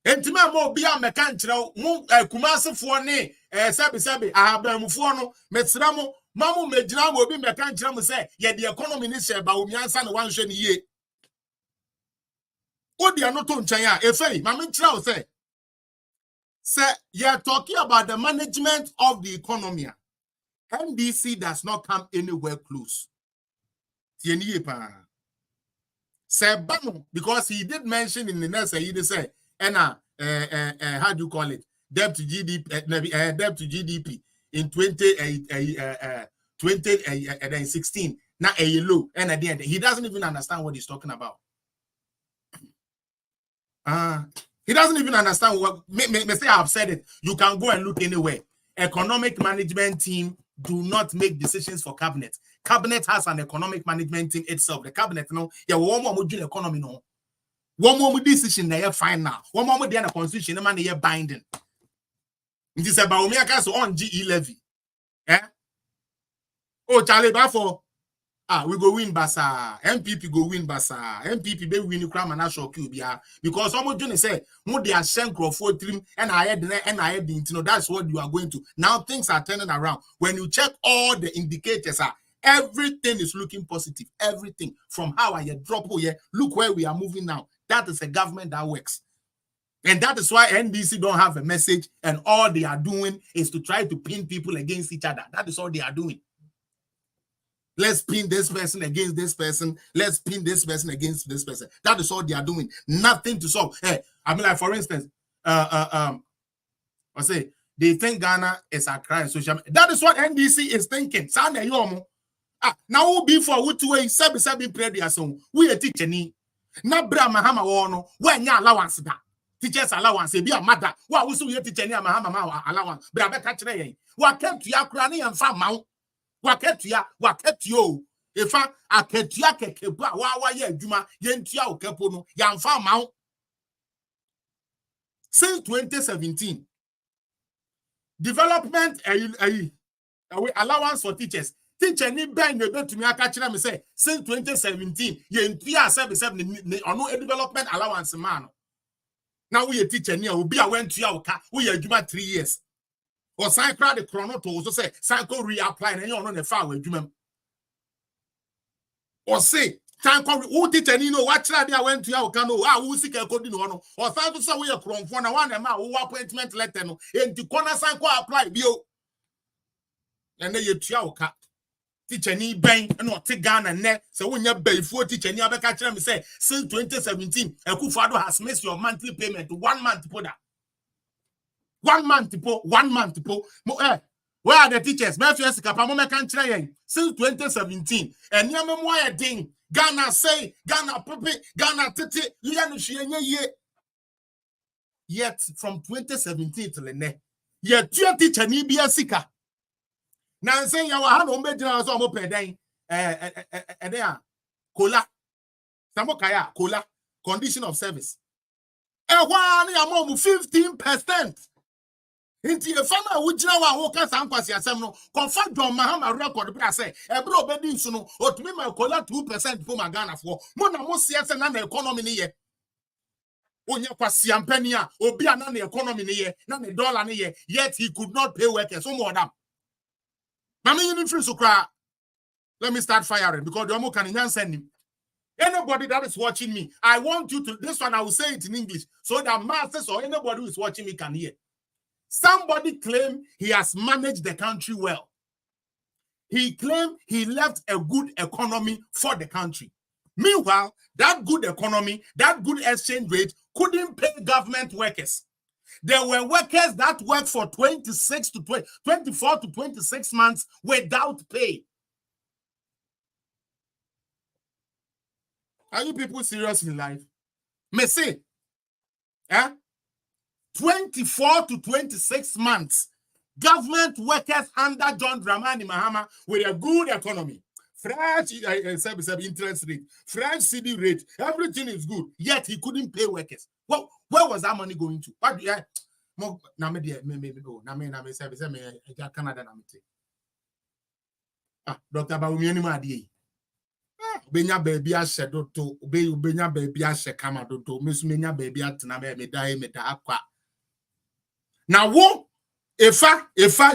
Entima mo bia meka nkyerɛ mo kumasefo ne sɛbe ahabamfo no mesra mo mamu megyina mo obi meka nkyerɛ mo sɛ ye the economy ni hyɛ BAWUMIA nsa ne wanhwɛ ne yie. Odi ano to nkyɛn a efei ma me nkyerɛ wo sɛ you're talking about the management of the economy. NDC does not come anywhere close. Tieniye pa. Because he did mention in the next he did say how do you call it, debt to GDP, debt to GDP. in 2016. Now a low, and at the end, he doesn't even understand what he's talking about. He doesn't even understand what. May say I've said it. You can go and look anywhere. Economic management team do not make decisions for cabinet. Cabinet has an economic management team itself. The cabinet, yeah, one more module economy, no. One more decision they are fine now. One more the constitution, the man they are binding. It is about BAWUMIA so on GE levy. Eh? Oh, Charlie Bafo. We go win Basa. MPP go win Basa. MPP be win Ukram and National Cubia. Because someone just say, "Mo they are shank for trim and I had the that's what you are going to. Now things are turning around. When you check all the indicators, everything is looking positive. Everything from how I drop here. Look where we are moving now. That is a government that works. And that is why NDC don't have a message, and all they are doing is to try to pin people against each other. That is all they are doing. Let's pin this person against this person. Let's pin this person against this person. That is all they are doing. Nothing to solve. Hey, I mean, like for instance, I say they think Ghana is a crime social media. That is what NDC is thinking. Now before we two way seven prayer song. We a teacher ni. Na bra Mahama wono. When ya allowance da. Teachers allowance be a mother. Wa we so ye teacher ni Mahama allowance. Bra be catch na yen. Wa kem to ya kura ni yemfa mawo. Waketua efa aketua kekebua wa ye adwuma ye ntua okepo no yamfa mawo. Since 2017 development allowance for teachers teacher ni ben no betumi aka kire me say since 2017 ye ntua 77 ono development allowance man no. Now we a teacher ni obi a wentua oka we adwuma 3 years. Or sign crowd the chrono to also say Sanko reapply and you're on the file with you. Or say Sanko who teacher you know what tried I went to your canoe, who seek a code no or Sanko say we are from one and who appointment letter no and to corner Sanko apply bio. And then you cat teacher need bang and not take gun and net. So when you're bay for teacher near the catcher me say since 2017 a Kufado has missed your monthly payment to 1 month to put that. 1 month to put 1 month to put. Where are the teachers? Since 2017, and Yamamoya ding Ghana say Ghana Puppy Ghana Titi yet from 2017 to the next, yet your teacher need be a seeker. Now saying you have no better as I'm open day. Cola Samokaya Cola condition of service. And 15%. Inti e fama wujina wa wo kan san kwasi asem no confirm John Mahama record bra say e bro obedi nsu no otumi ma kola 2% for Ghana for mo na mo siase na na economy ni ye onye kwasi ampani a obi ana na economy ni ye na na dollar ni ye yet he could not pay workers so more than mama you free so cry. Let me start firing because the omo can send him. Anybody that is watching me, I want you to this one I will say it in English so that masters or anybody who is watching me can hear. Somebody claimed he has managed the country well. He claimed he left a good economy for the country. Meanwhile, that good economy, that good exchange rate couldn't pay government workers. There were workers that worked for 24 to 26 months without pay. Are you people serious in life? Me say, 24 to 26 months. Government workers under John Dramani Mahama with a good economy. Fresh interest rate, fresh CD rate, everything is good. Yet he couldn't pay workers. Well, where was that money going to? What do you Dr. BAWUMIA Benya baby a shadow to obey Benya baby a shakamado to Miss Menya baby at Nameda Meta Aqua. Now, wo efa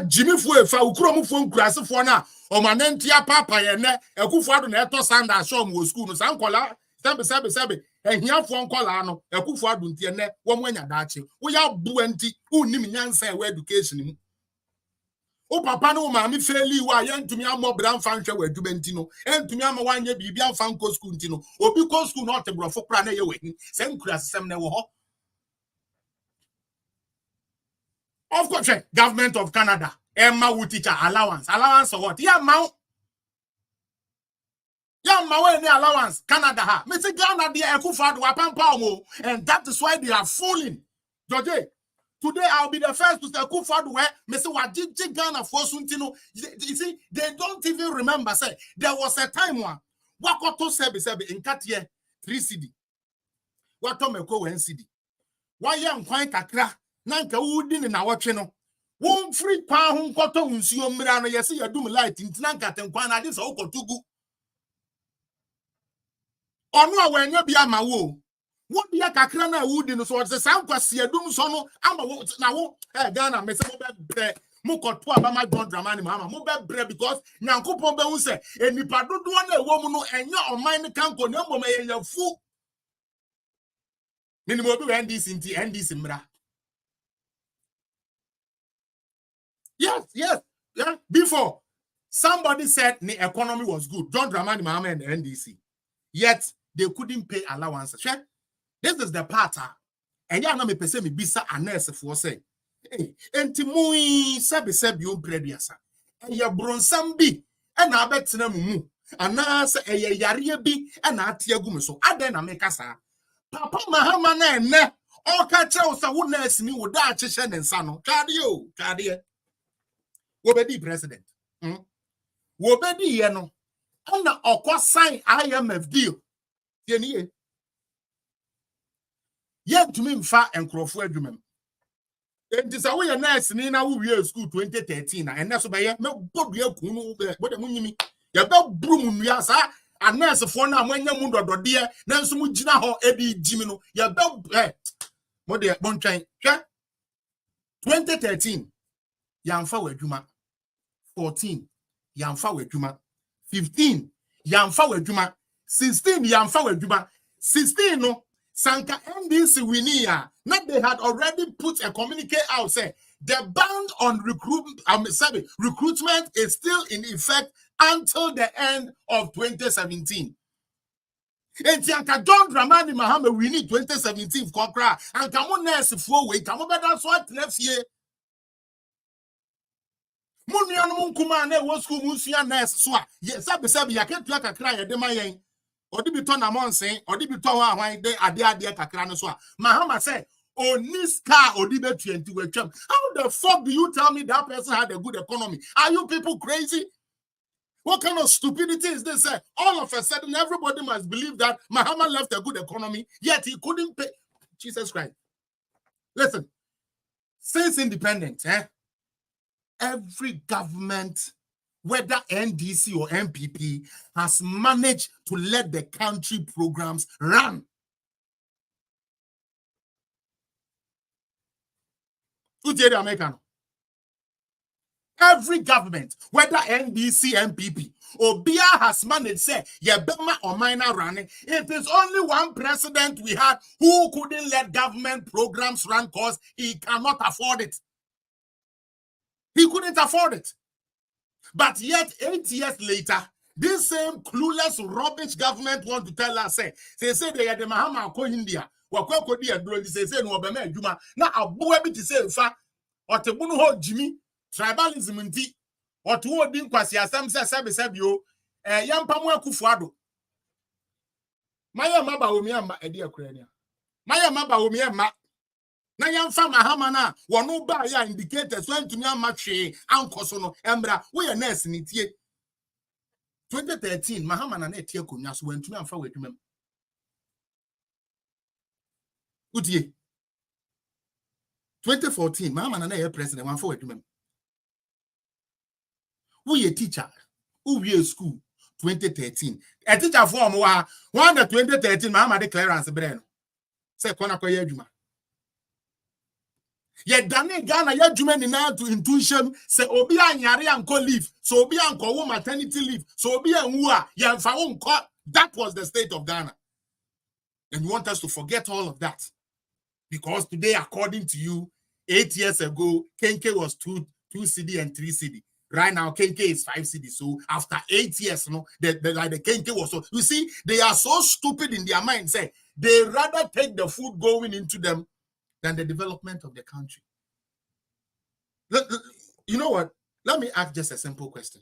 Jimmy fu efa ukromu fu nkurase fu na o manentia papa ye ne ekufo na eto sanda show mo school no sankola sebe ehia fu nkola no ekufo adu ntie ne wo mo anya daache wo ya bu anti unim nyansa e education mu o papa no ma mi feli wa ye ntumi amo bran fan hwe waduma nti no entumi ama wanye bibia fan ko school nti no obi ko school no otebrofo kra na ye wehi se nkurase sem ne wo ho. Of course, government of Canada, Emma will teacher allowance. Allowance or what? Yeah, ma. Yeah, ma, any allowance. Canada ha. Mr. Ghana, the Ekufad Wapan Palmo. And that is why they are falling. George, today I'll be the first to say Ekufad where Mr. Wajiji Ghana for Suntino. You see, they don't even remember. Say, there was a time one. Wakoto Sebi in Katia 3 CD. Watomeko 1 CD. Why young quite kakra? Nanka woodin in our channel. Won't free pound cotton, you mirana, yes, you do light in Nanka and Kwana, this oko to go. Or no, when you be a mawo. What be a kakrana woodin, so the sound was see a doom sono. I'm a wood now. Ghana, Miss Bread, Moko to about my John Dramani, Mama, Mobile Bread because Nanko Pombe say, and if I don't want a woman and your mind can't go no more in your fool. Minimum NDC in NDC Mra. Yes. Yeah. Before somebody said the economy was good, John Dramani Mahama and the NDC. Yet they couldn't pay allowances. Sure? This is the part. And ya na me pese me bisa anes for say. Hey, enti mui sabi you prediasa. And ya bronsam bi and na betina mumu. Ana se eye yare bi and na atiagu me so. Aden na make sa. Papa Mahama na ene. O ka che sa wo na asini wo da achehye ne nsa no. Kade. Wobedi president. Wobedi ye no. Ana okwa sign IMF deal. Yeniye. Ye tumi mfa enkrofo adwumam. Enti sa wo ye nurse ni na wo wie school 2013 na enne so be ye me bodu akunu be bode munyimi. Ye be brum nua sa a nurse fo na amanya mu dodode na nso mu gina ho edi jimi no. Ye be mo de bontwan. Hwe 2013 yamfa wadwuma. 14 yamfa wadwuma. 15 yamfa wadwuma. 16 yamfa wadwuma. 16 no Sanka NDC Winia. Now they had already put a communique out saying the ban on recruitment is still in effect until the end of 2017. And Tianka John Dramani Mahama we need 2017 Kokra and come on nurse for way come better so at left year. Munian Munkumane was who Musia nurse swa. Yes, Sabi I can't like a cry at the mayan. Or did be ton among saying, or did be ton why they are there Kakrano swa. Mahama said, oh, this car or did be 20 were jump. How the fuck do you tell me that person had a good economy? Are you people crazy? What kind of stupidity is this? All of a sudden, everybody must believe that Mahama left a good economy, yet he couldn't pay. Jesus Christ. Listen, since independence, every government, whether NDC or MPP, has managed to let the country programs run. Every government, whether NDC, MPP, Obia has managed, say, Yebema or minor running. It is only one president we had who couldn't let government programs run because he cannot afford it. He couldn't afford it. But yet, 8 years later, this same clueless rubbish government want to tell us, say they are the Mahama ko India. Wakoko di adro say no obema adwuma. Na aboa bi ti say fa otebunu ho Jimmy tribalism nti oto odi nkwasi asam se bio yampa mu akufuado. Maya BAWUMIA ma edi akurania. Maya BAWUMIA ma na yamfa Mahama na wono ba ya indicators when to me amatwe ankoso no embra wo ye nurse ni tie 2013 Mahama na tie konwa so wantumi amfa wadwumam utie 2014 Mahama na ye president amfa wadwumam wo ye teacher wo wie school 2013 a teacher for mo wa 2013 Mahama de clearance bre no say kona kwa ye adwuma. Ye dane Ghana ya juma ni na to intuition say obi anyare anko leave so obi anko wo maternity leave so obi anwu a ye mfa wo nko. That was the state of Ghana. And you want us to forget all of that because today, according to you, 8 years ago Kenke was 2 CD and 3 CD. Right now Kenke is 5 CD. So after 8 years, the Kenke was so. You see, they are so stupid in their mind. Say they rather take the food going into them than the development of the country. You know what? Let me ask just a simple question.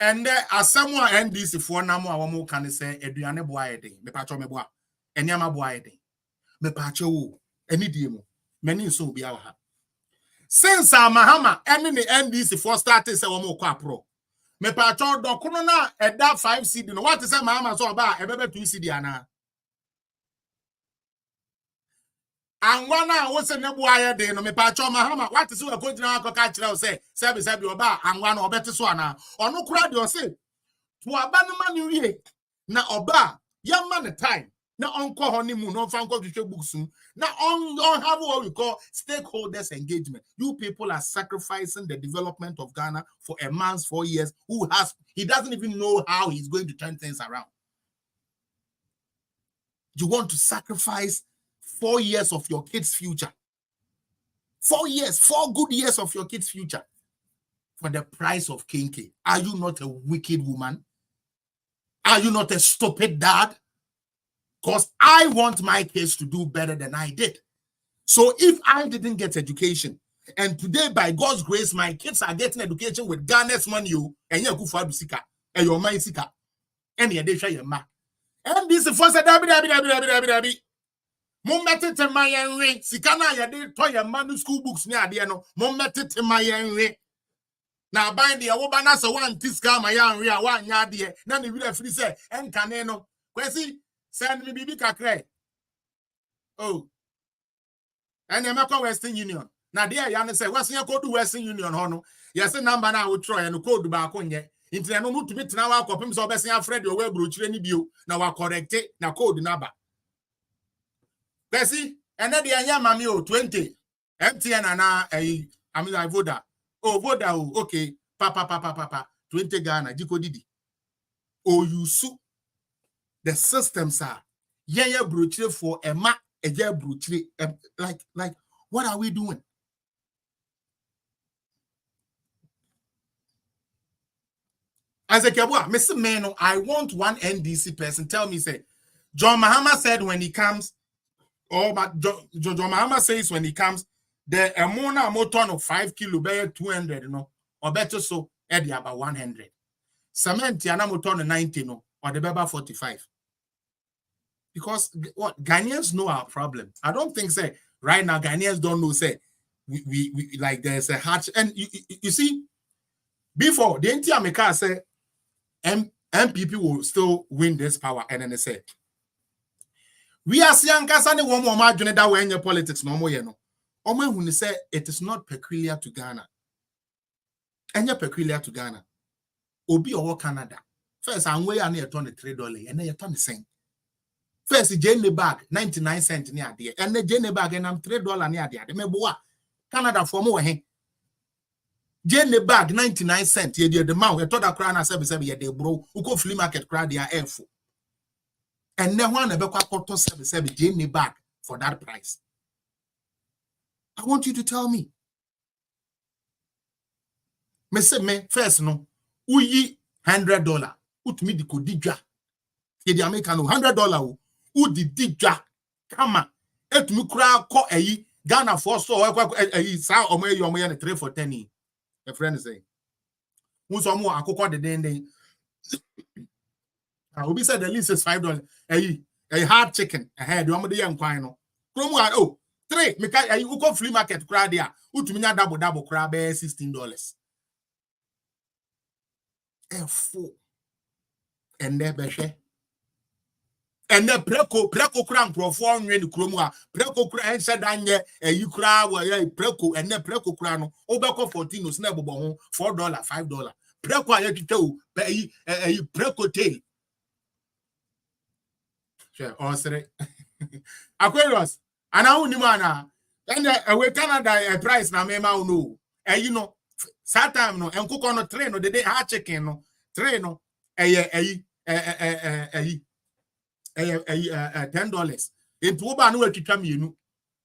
And as someone NDC for namu awamu can say eduane boa eden me pacho me boa eniama boa eden me pacho wo eni diemu many so be our ha since Mahama any the NDC for started say wamu kwa pro me pacho dokuno na eda 5 CD no what say Mahama so ba ebebe 2 CD ana anwana wo se ne boa eden no me pacho Mahama what say we go jina akọ kire o say sebi oba anwana obete so ana onu kura de o say to abanuma ni wie na oba yamma the time na onko honeymoon no fan ko twetwe books na on have what we call stakeholders engagement. You people are sacrificing the development of Ghana for a man's 4 years he doesn't even know how he's going to turn things around. You want to sacrifice 4 years of your kids' future. 4 years, 4 good years of your kids' future for the price of kinky. Are you not a wicked woman? Are you not a stupid dad? Because I want my kids to do better than I did. So if I didn't get education, and today by God's grace, my kids are getting education with Ghana's money, and you're good for Sika, and your mind Sika, and you're there, your ma. And this is first Dabi. Mummete te mayenwe, Sikana ya de toya manu school books near the no, Mummete te mayenwe. Now bind the Awobana so one tiska my young rea 1 yard here. None of you free say, and caneno. Kwesi, send me bibi kakre. Oh. And you make Western Union. Now there you say, what's your code to Western Union? Hono. Yes, a number now will try and code back on ye. Into no to meet now our copies of Bessie Fred your web brooch any view. Now I correct it. Now code number. Kwesi, and then the Yamamio 20. MTN and I voda. Oh, voda, okay. Papa. 20 Ghana, Jiko Didi. Oh, you su. The systems are. Yeah, brutally for a ma, a year brutally. Like, what are we doing? As a Kabwa, Mr. Meno, I want one NDC person. Tell me, say, John Mahama said when he comes, but John Mahama says when he comes, the amount of 5 kilo bear 200, or better so, Eddie about 100. Cement yana moton 90, or the beba 45. Because what Ghanaians know our problem. I don't think say right now Ghanaians don't know say we like there's a hatch and you see before the America say MPP will still win this power and then they say we are seeing Kasani one more margin that way in your politics no more no. Omo when say it is not peculiar to Ghana. And you're peculiar to Ghana. Obi or Canada. First, I'm way on $3 and then you turn the same. First, Jenny bag 99 cents near there, and the Jenny bag and I'm $3 near there. The Meboa Canada for more. Jenny bag 99 cents. You the mouth. I thought that crown service every day, bro. Who go flea market crowd their air for. And then one about quarter service Jenny bag for that price. I want you to tell me. Me say me first no. Uyi $100. Ut me di kodija. Ye di American $100. U di dija. Kama. Et mi kura ko eyi. Ghana for so eyi sa omo eyi omo ye 3 for 10. A friend say. Unso mo akoko de den. Obi said the least is $5. Eyi hard chicken. Ahead omo de ye nkwan no. Kromu oh 3 me ka eyi uko flea market kura dia. Utumi nya double kura be $16. F4 and there beshe and the preko kran crofo nwe ni kromu a preko kran ense danye eyi kra wa preko and the preko kran no obeko 14 no na bobo ho $4 $5 preko aye twetwe o eyi preko tail sure osere Aquarius ana uni mana and we Canada a price na me ma no eyi no that time no enkoko no train no de hard chicken no train no $10 into oba no atwitwa mienu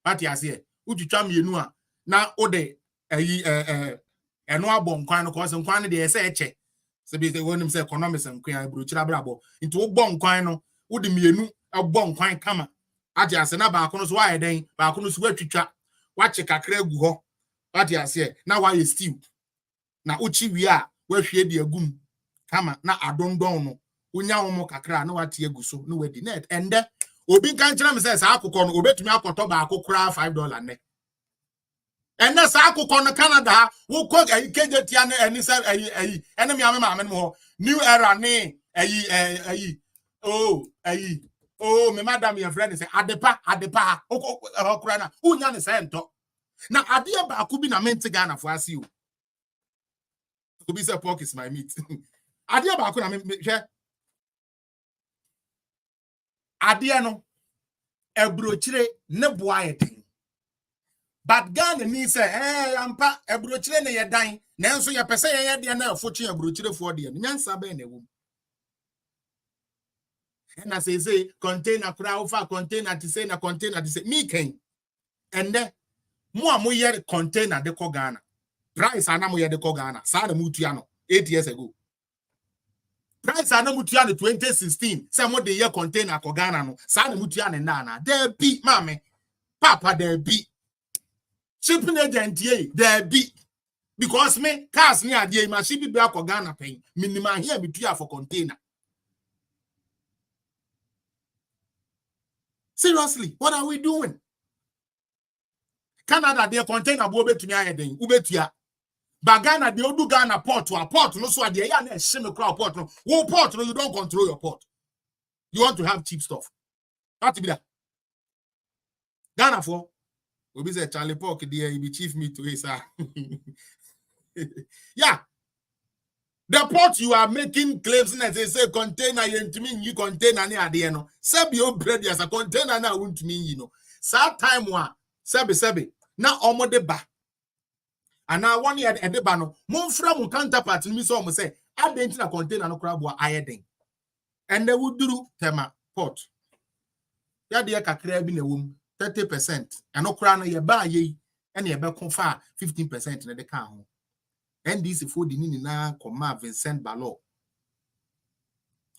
pati ase utwitwa mienu a na ode eno abom kwan no cause nkwan no de ese eche se bi wonim se economics nkwan brochira brabo into obom kwan no ode mienu abom kwan kama age ase na ba kono so wa eden ba kono so watwitwa wache kakra gu ho What you say? Now why is stew? Na uchi we are where she the agum. Kama na adondon no. Unya omo kakra na what ye guso no we di net. And then obi kan kyerɛ me sɛ saa akokɔ no obetumi akɔtɔ baako kora $5 ne. And that's saa akokɔ no Canada wo kɔ kejetia ne ani sɛ ene me ame mo new era ne oh me madam your friend say adepa okora na unya ne sɛ ntɔ. Na ade baako bi na mente Ghana for asi o. Obi say pork is my meat. Ade baako na me hwɛ ade no ebrochire ne boa yedin. But Ghana ni say ampa ebrochire ne yedan nanso ye pese ye de na afochi ebrochire fo de no nyansa ba na ewu. Na say container kura ofa container to say na container to say me ken ende mo a mo ye container de ko Ghana price ana mo ye de ko Ghana sa na mo tua no 8 years ago. Price ana mutua no 2016 say mo de ye container ko Ghana no sa na mutua ne na there be mame papa there be shipping agent ye there be because me cars ni ade ma ship bi akọ Ghana pen minimum here mutua for container. Seriously, what are we doing? Canada their container bo betumi ayeden ubetua. But Ghana, they do Ghana port to a port. No, so they are not shame crowd port. No, port. No, you don't control your port. You want to have cheap stuff. Not to be that. Ghana for we be say Charlie Pork there. He be chief meat to his yeah. The port you are making claims and they say container you to mean you container near the no. Seb your bread as a container now won't mean you know. Sad time one sebi now omo de ba. And now 1 year at the bano, mon from counterpart me so mo say, I didn't na container no crab wa ayeding. And they would do tema pot. Ya de kakra bi na wom 30%. And no crown ye ba ye and ye be confa 15% na de ka ho. And this for the nini na koma Vincent Balo.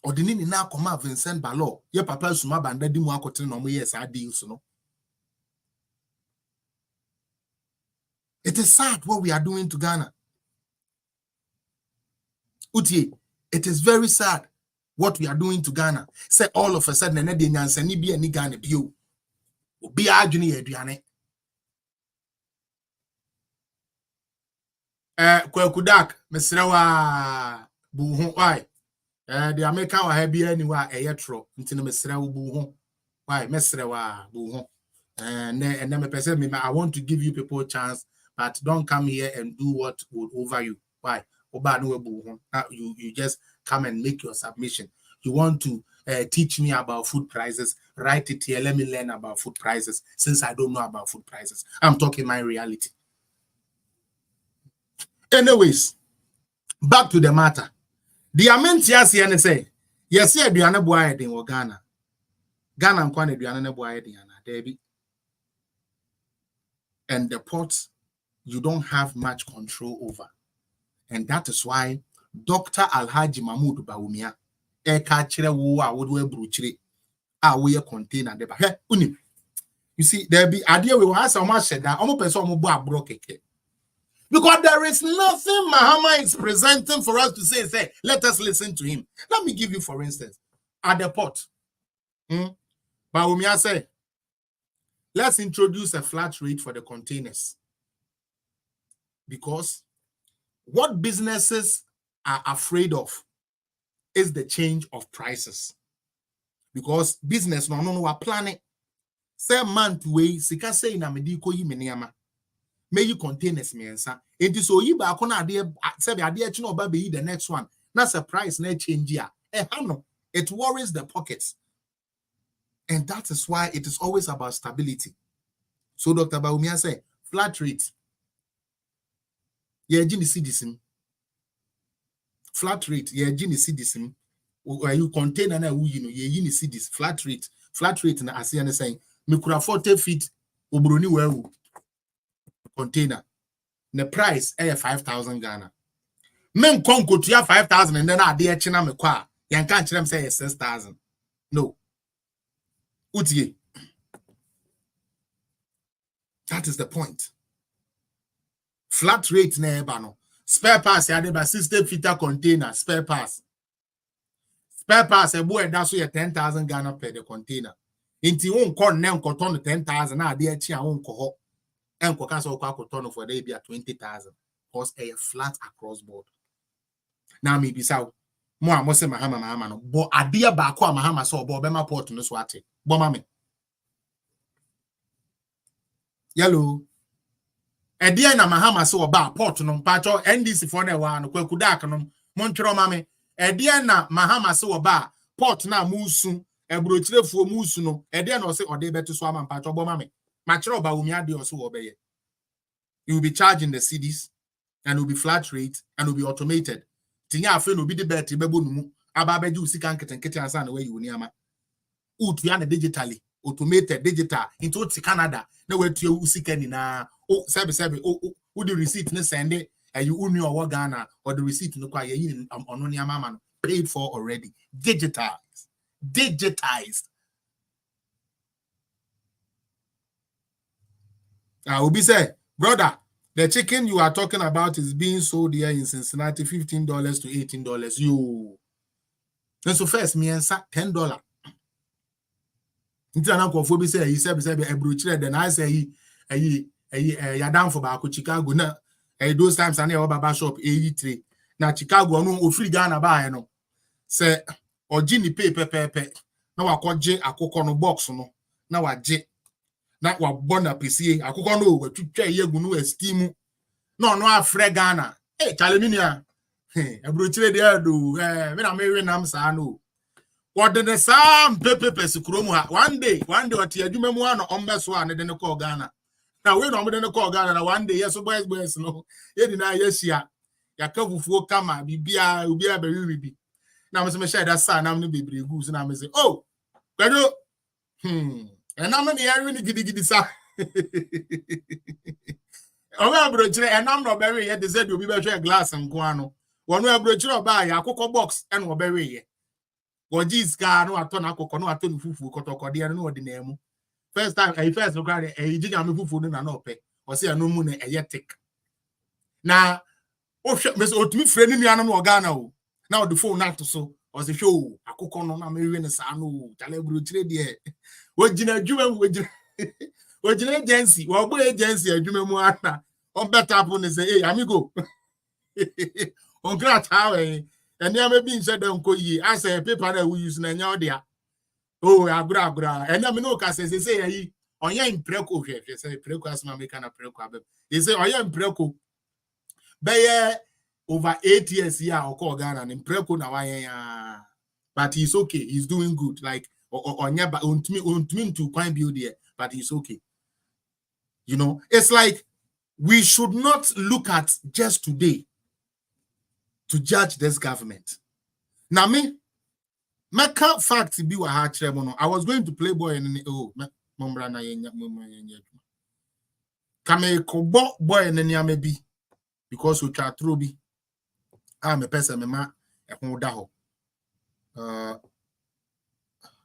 Or the nini na koma Vincent Balo. Ye papa suma banda di mu akote no mo yes deals no. It is sad what we are doing to Ghana. Utie, it is very sad what we are doing to Ghana. Say all of a sudden, and then Yansani be any Ghana bio. Be arguing Adriane. Kwekudak, Mesrawa Buhon. Why? The American will have be anywhere a yetro until Mesrawa Buhon. Why? Mesrawa Buhon. And then me person, I want to give you people a chance. But don't come here and do what would over you. Why? You just come and make your submission. You want to teach me about food prices. Write it here. Let me learn about food prices since I don't know about food prices. I'm talking my reality. Anyways, back to the matter. The amentias here say, yes, yeah, do you know boy in Ghana? Ghana and Kwane do you know boy in Debbie? And the ports you don't have much control over. And that is why Dr. Alhaji Mahmoud Bawumia kachire wo a wodo abruchire a wo ye container de ba he unim. You see there be ade we have some sheda omo person omo bo abro keke. Because there is nothing Mahama is presenting for us to say, let us listen to him. Let me give you, for instance, at the port. Bawumia say, let's introduce a flat rate for the containers. Because what businesses are afraid of is the change of prices. Because business no are planning. Say month way, sika say na mediko yi meniama. May you containers me answer. It is so you back on idea say the idea to know baby the next one. That's a price na change ya. It worries the pockets. And that is why it is always about stability. So Dr. Bawumia say flat rate. Yeah, Jimmy Citizen. Flat rate, yeah, Jimmy Citizen. You contain and you know, you see this flat rate. Flat rate, and I see and saying, me could afford 40 feet Obroni well container. The price 5,000 Ghana. Men come go to 5,000 and then I dare china me kwa. You can't them say 6,000. No. Utie. That is the point. Flat rate na eba no. Spare parts ya by 60-footer container, spare parts. Spare parts e boy da so ye 10,000 Ghana per the container. Inti won kon na nkoton 10,000 na ade achi a won ko enko ka so kwa koton for dey be at 20,000 because a flat across board. Now me bisa mo a mo se Mahama no bo ade ba ko a Mahama so bo be ma port no so ate. Bo ma me. Yellow Edia na Mahama so ba port no pacho NDC for na wa no kwaku dak no montwero ma me edia na Mahama so ba port na musu ebrochirefuo musu no edia na o se ode beto so ama pacho bo ma me machiro BAWUMIA de o so obeye. You will be charging the cities and will be flat rate and will be automated. Tinya afa no bi de bet bebo numu aba beji usika nkete ansa na we yi oni ama utua na digitally automated digital into Canada na we tu usika ni na o sebe o the receipt na send it you unu or Ghana or the receipt no kwa ye ono ni ama no paid for already digitized. Obi say, brother, the chicken you are talking about is being sold here in Cincinnati $15 to $18. You. And so first me answer $10. Until now, Kofobi say he said a brochure. Then I say you down for back Chicago. Now those times I never baba shop 83. Now Chicago no free Ghana buy no. Say or Ginny pepe. Now I call J akoko no box no. Now I J. Now wa bona PC akoko no we twitwa yegu no esteem. No afre Ghana. Hey Chaleminia. A brochure there do. Me na me nam sa no. What the sam pepe kuromu ha one day what ya adwuma mu ano ombeso a ne de call Ghana. Now we no me de call Ghana na one day yes boys no. Ye di na yesia. Ya kafufuo kama bibia obi a be wibi. Na me se me share that sa na me bebre gu so na me say oh. Kwado and I'm the area ni gidi sa. Oga brochure and I'm not bury yet they said you be share glass and guano. One we brochure buy ya akoko box and we bury ye. Gojis ka no ato na akoko no ato fufu kotoko de no de na mu. First time first look at jiga me fufu no na no pe. O se no mu na eyetic. Na o hwe me so otumi frɛ ni nua no Ghana o. Na o de phone na to so. O se hwe akoko no na me we ne sa no. Tale brochure de wojina adwuma wojina agency wo bo agency adwuma mu ata on better happen and say hey amigo on grat how and ya me bin said dem ko yi as a paper na we use na nya odia oh agra and ya me no ka say yi onya impreko hwe say preko as make na preko abem they say onya impreko be over 8 years here o call Ghana and impreko na wa ya but he's okay, he's doing good like or never untimi to quite build here, but it's okay. You know, it's like we should not look at just today to judge this government. Now me can't fact be what I was going to play boy and Kame boy and maybe because we try to be I'm a person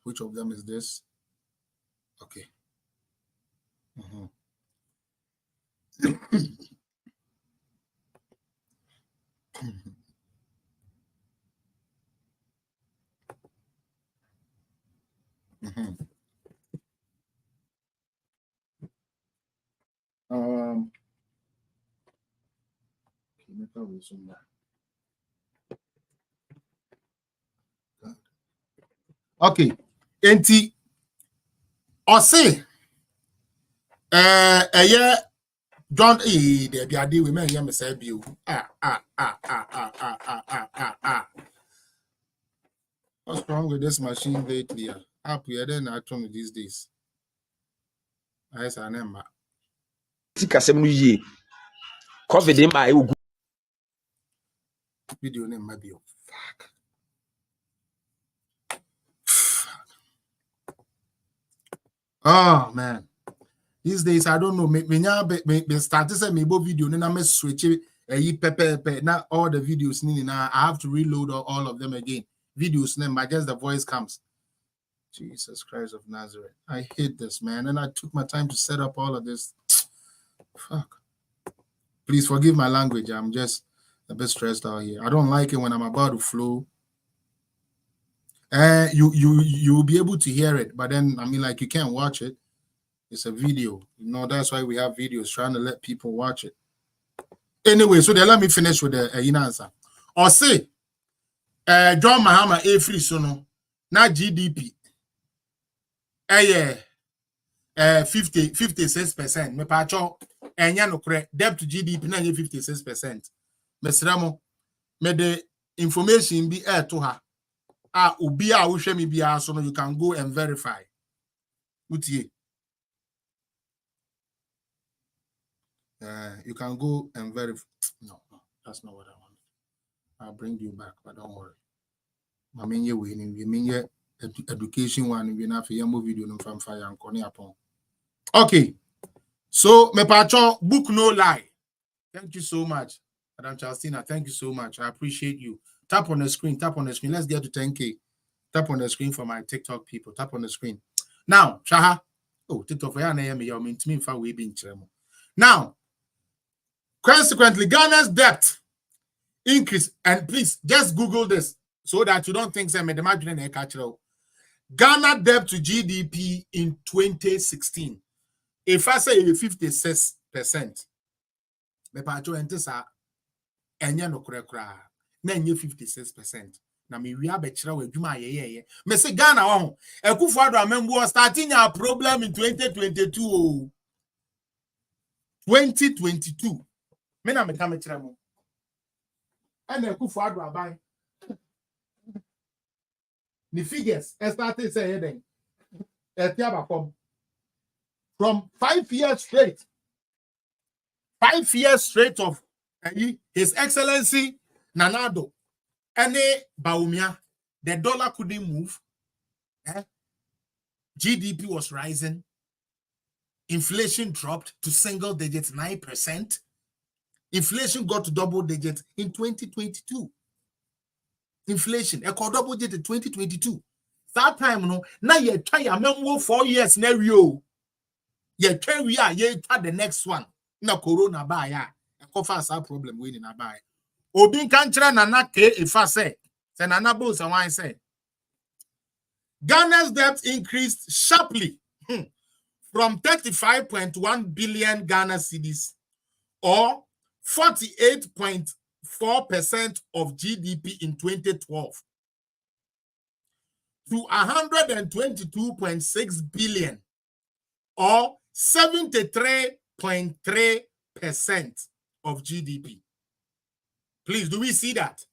which of them is this? Okay. Okay. Enti or say yeah John there be a deal with me yam say bi what's wrong with this machine lately? Up here then I turn these days. I say number Tikasem no yie. COVID in my video name maybe fuck. Oh man. These days I don't know. Me start to say me video na me switch pepe now all the videos now I have to reload all of them again. Videos name but just the voice comes. Jesus Christ of Nazareth. I hate this, man. And I took my time to set up all of this. Fuck. Please forgive my language. I'm just a bit stressed out here. I don't like it when I'm about to flow. You'll be able to hear it, but then I mean, like, you can't watch it. It's a video. That's why we have videos, trying to let people watch it. Anyway, so then let me finish with the answer. Or say, John Mahama free sono na GDP. 56%. Me pacho enya no kre debt to GDP na 56%. Mesramo me the information be to her. Obi a wo hwe me bia so no, you can go and verify. Utie. You can go and verify. No, that's not what I want. I'll bring you back, but don't worry. I mean, you winning. We mean education one. We not for your video no from fire and corny upon. Okay, so me pacho book no lie. Thank you so much, Madam Chastina. Thank you so much. I appreciate you. Tap on the screen. Tap on the screen. Let's get to 10K. Tap on the screen for my TikTok people. Tap on the screen. Now, Shaha. Oh, TikTok for you. Now, consequently, Ghana's debt increase. And please just Google this so that you don't think Ghana debt to GDP in 2016. If I say 56%, me pacho entesa enya no kura na enye 56%. Na me wi abechira wa adwuma ye. Me say Ghana ho Akufo-Addo amembo starting a problem in 2022. 2022. Me na me ka me kira mo. And Akufo-Addo aban. The figures started say then. From 5 years straight. 5 years straight of His Excellency Nanado and Bawumia, the dollar couldn't move. GDP was rising. Inflation dropped to single digits, 9%. Inflation got to double digits in 2022. Inflation, double digit in 2022. That time, now you try a member 4 years scenario. You try the next one. Na corona ba ya. Fast problem we in buy. Obi kanchra nana ke ifa say nana bo say say Ghana's debt increased sharply from 35.1 billion Ghana cedis or 48.4% of GDP in 2012 to 122.6 billion or 73.3% of GDP. Please, do we see that?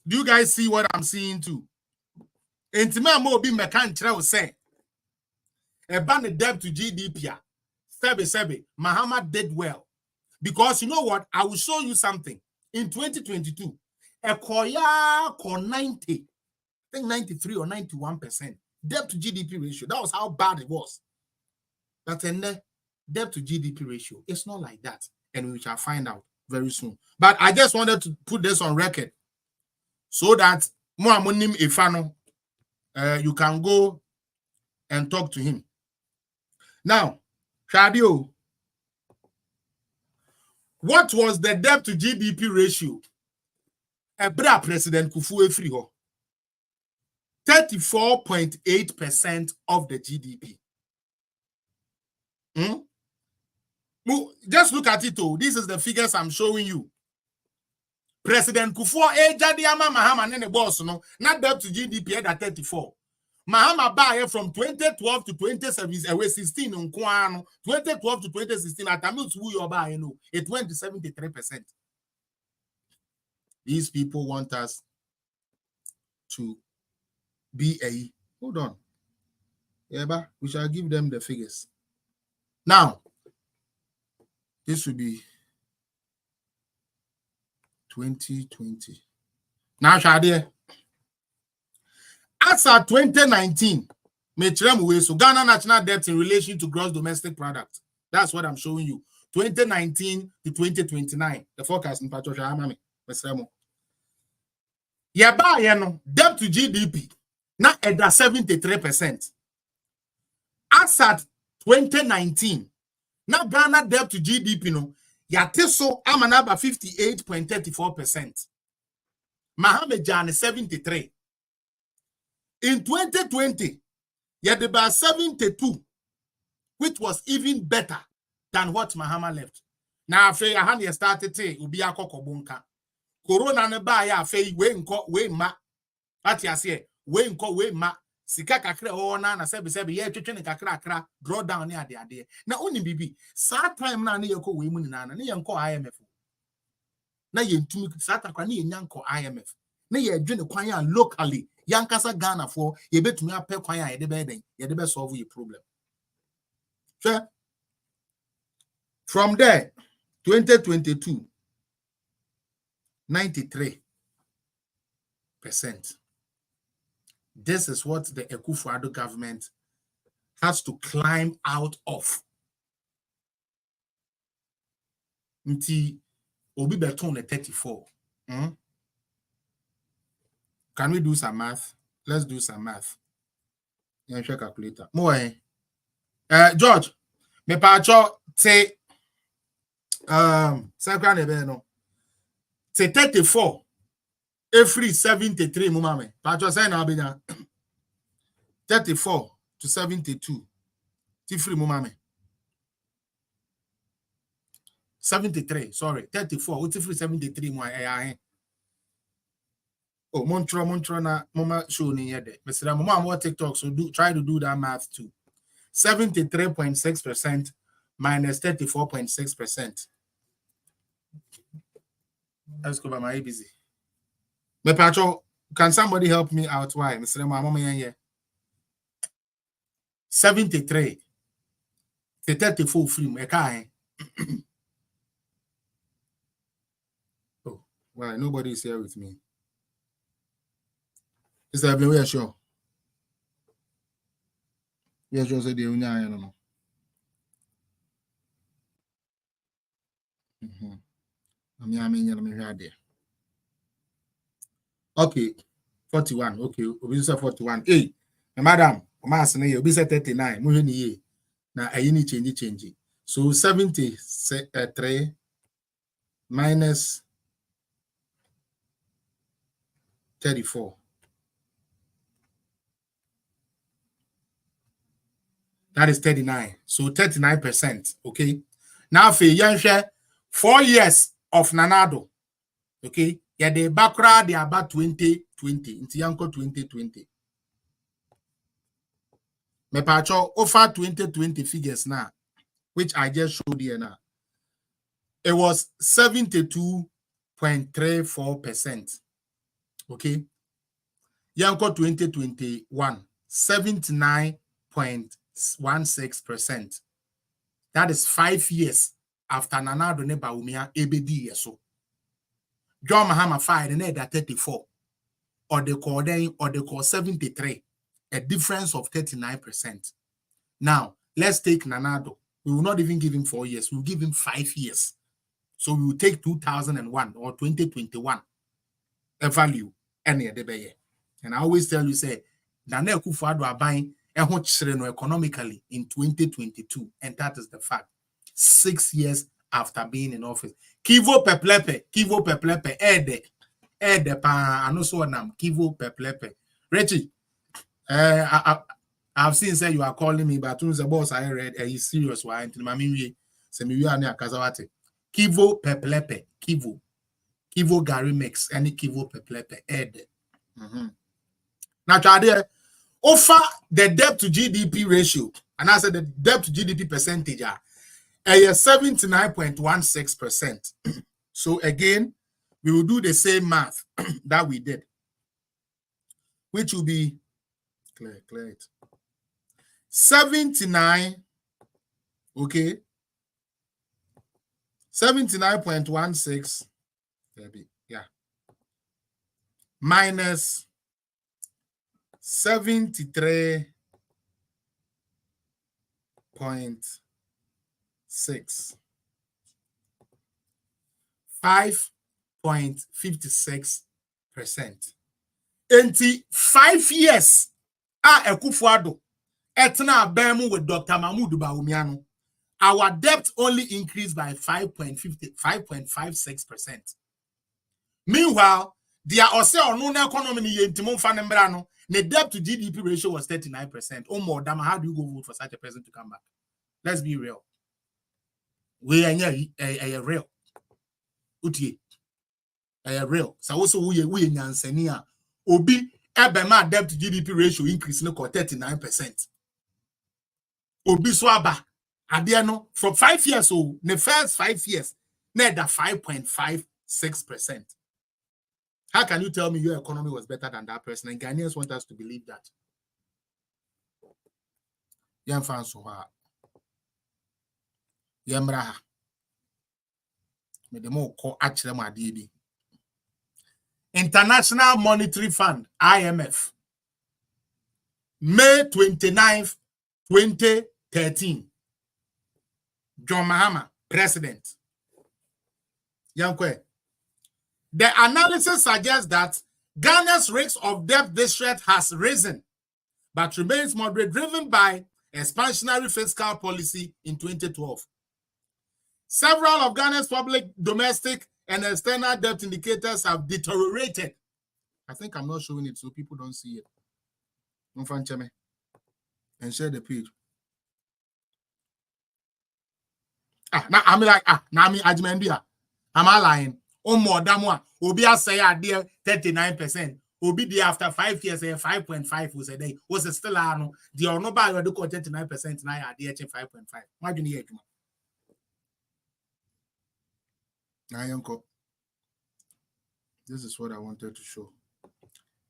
Do you guys see what I'm seeing too? Intima mo bi mekantra will say a ban debt to GDP. Sebe, Mahama did well. Because you know what? I will show you something. In 2022, a koya 90, I think 93 or 91% debt to GDP ratio. That was how bad it was. But in the debt to GDP ratio, it's not like that. And we shall find out very soon. But I just wanted to put this on record so that Muamunim Ifano, you can go and talk to him. Now, Shadio, what was the debt to GDP ratio? Ebra President Kufuor 34.8% of the GDP. Just look at it. This is the figures I'm showing you. President Kufuor Jadiama Mahama nene boss no not debt to GDP at 34. Mahama buy from 2012 to 2017 away 16 on 2012 to 2016 at Tamil who you buy it went to 73%. These people want us to be a hold on. Yeah, but we shall give them the figures. Now, this will be 2020. Now, Shadia, as at 2019, so Ghana national debt in relation to gross domestic product. That's what I'm showing you. 2019 to 2029. The forecast in Patricia Amami. Debt to GDP. Now at 73%. As at 2019, now Ghana debt to GDP Yatiso Amanaba 58.34%. Mahama Jan 73. In 2020, Yadeba 72, which was even better than what Mahama left. Now, Faye, I had started to Ubia Kokobunka. Corona neba ya Faye, we ma. At ya say, we ma. Sika kakra ona na sebi ye twetwe kakra draw down ne ade na oni bibi sa time na ne yeko we mu ni na ne yenko IMF na yentumi sa takra ne yenyanko IMF na ye dwene kwan ya locally yankasa Ghana for ye betumi apɛ kwan ya ye de be den ye de be solve your problem. So from there 2022 93%. This is what the Akufo-Addo government has to climb out of. Nti obi beton 34. Can we do some math? Let's do some math. Yeah, check calculator. More. George, me pacho say no. Say 34. Every 73 mumame. Pacho say na binya 34 to 72. Tifri mumame. 73, sorry. 34. Tifri 73 mo Oh, Montro na mama show ni yede. Mr. Mama more TikTok, so try to do that math too. 73.6% minus 34.6%. Let's go by my ABC. Me Pacho, can somebody help me out? Why? Mr. Mama here. 73. 34 free. Oh, why? Nobody is here with me. Is that very sure? Yes, sure. Say the I don't know. Okay, 41. Okay, we say 41. Hey, madam, I'm asking you, we say 39. Now, I need change. So 73 minus 34. That is 39. So 39%. Okay. Now, for Yansha, 4 years of Nanado. Okay. Yeah, the background, they are about 2020. Into Yanko 2020. Me pacho offer 2020 figures now, which I just showed you now. It was 72.34%. Okay. Yanko 2021, 79.16%. That is 5 years after Nanado DR.BAWUMIA ABD yeso. John Mahama fired in that 34, or they call 73, a difference of 39%. Now let's take Nanado. We will not even give him 4 years. We'll give him 5 years. So we will take 2001 or 2021 a value any day. And I always tell you, say, Nana Akufo-Addo are buying economically in 2022, and that is the fact. 6 years after being in office. Kivo peplepe, ede pa anoso nam Kivo peplepe. Richie, I've seen say you are calling me, but the boss I read he's serious. Why? Until mami se mi wi ani akazawate. Kivo peplepe, Kivo Gary mix, any Kivo peplepe ede. Now, try offer the debt to GDP ratio, and I said the debt to GDP percentage are 79.16%. So again, we will do the same math that we did, which will be clear it. 79, okay, 79.16, yeah, minus 73.6, 5.56%. 5 years Akufo-Addo etna abemu with Dr. Mahmoud Bawumia our debt only increased by 5.56%. Meanwhile, the economy the debt to GDP ratio was 39%. Oh, more damn, how do you go vote for such a person to come back? Let's be real. We are real. Uti. Real. So also we nyansenia. Obi ebema debt to GDP ratio increase no 39%. Obi swaba. Adiano from 5 years old, the first 5 years, net 5.56%. How can you tell me your economy was better than that person? And Ghanaians want us to believe that. Yam fan so ha. Yamraha. Me demo ko actually ma DB. International Monetary Fund, IMF. May 29th, 2013. John Mahama, president. Yankwe. The analysis suggests that Ghana's rates of debt this year has risen, but remains moderate, driven by expansionary fiscal policy in 2012. Several of Ghana's public, domestic, and external debt indicators have deteriorated. I think I'm not showing it so people don't see it. And share the page. Now I'm like, now I'm Ajmendia. Am I lying? More than one. Obi say I dear 39%. Obi the after 5 years 5.5 was a day. Was it still no? The or no buy do 39% now I dear 5.5. Why do you need it? This is what I wanted to show.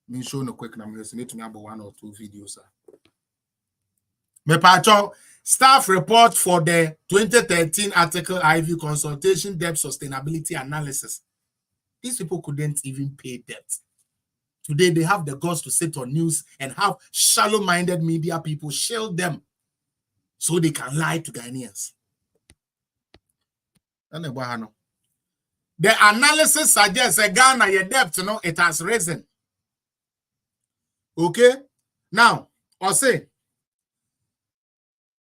Me show no quick number. You need to me about 1 or 2 videos. Me pacho staff report for the 2013 article IV consultation debt sustainability analysis. These people couldn't even pay debt. Today they have the guts to sit on news and have shallow-minded media people shield them so they can lie to Ghanaians. The analysis suggests that Ghana, your debt, it has risen. Okay? Now, I'll say,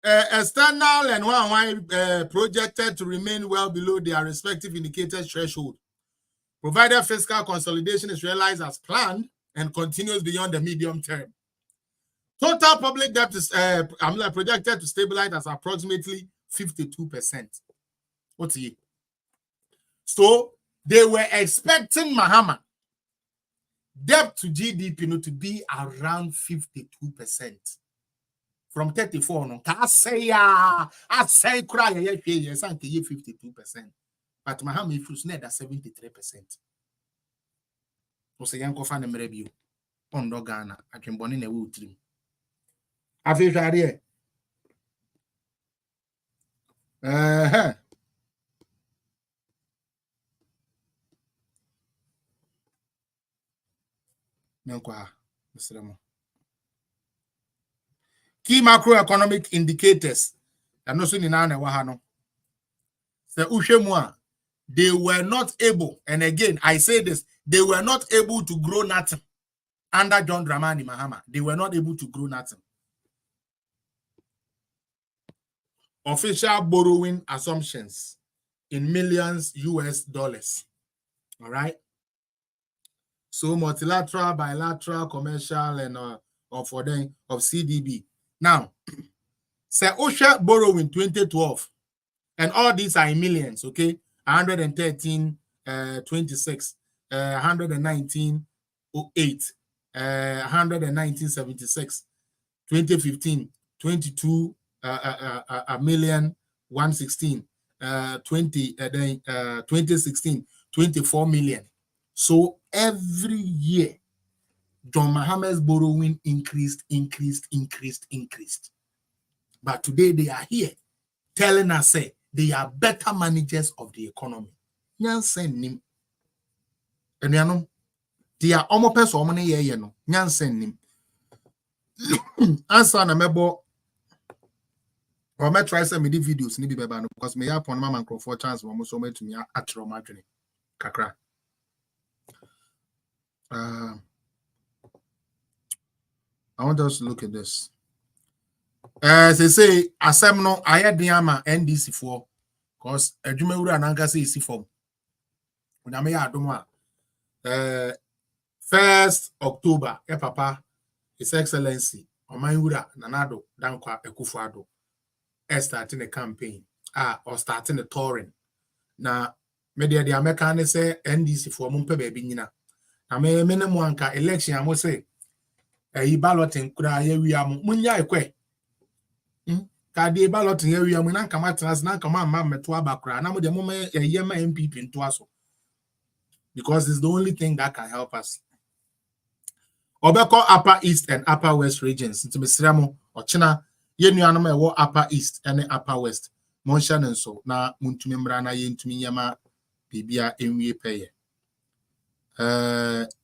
external and one projected to remain well below their respective indicators threshold, provided fiscal consolidation is realized as planned and continues beyond the medium term. Total public debt is projected to stabilize as approximately 52%. What's it? So they were expecting Mahama debt to GDP to be around 52%. From 34, no, I say, cry, yes, and 52%. But Mahama is net at 73%. Was a young fan of review on Ghana. I can born in a wood tree. I feel here. Key macroeconomic indicators. I'm not saying in Wahano. So Ushemwa, they were not able, and again I say this, they were not able to grow nothing under John Dramani Mahama. They were not able to grow nothing. Official borrowing assumptions in millions US dollars. All right. So multilateral, bilateral, commercial, and for them of CDB. Now, say OSHA borrowing 2012, and all these are in millions, okay? 113, 26, 119, 08, 119, 76, 2015, 22, a million, 116, 2016, 24 million. So every year, John Mahama's borrowing increased. But today they are here telling us, say, they are better managers of the economy. Nyansen nim. And you know, they are almost person money here, you know. Nyansen nim. Answer na mebo. Or me try some midi videos ni bi beba no because me upon my man for chance we so me to me atro madwene kakra. I want us to look at this. say asem no ayediama NDC for cause adwuma wura nanka say isi form onyame ya adom a 1st October papa His Excellency Oman wura Nanado Dankwa Ekufuado starting a campaign or starting a touring na media the American say NDC for mumpe baby nyina na me minimum anka election amo say balloting kura ye wiam munya ekwe ka de balloting ye wiam na nka matras na nka ma meto abakura na mo de mo ye ma MPP nto aso because it's the only thing that can help us. Obeko Upper East and Upper West regions nti mesramo ochina ye nuanom ewo Upper East and Upper West monsha nenso na muntumi mra na ye ntumi nyama bibia enwie peye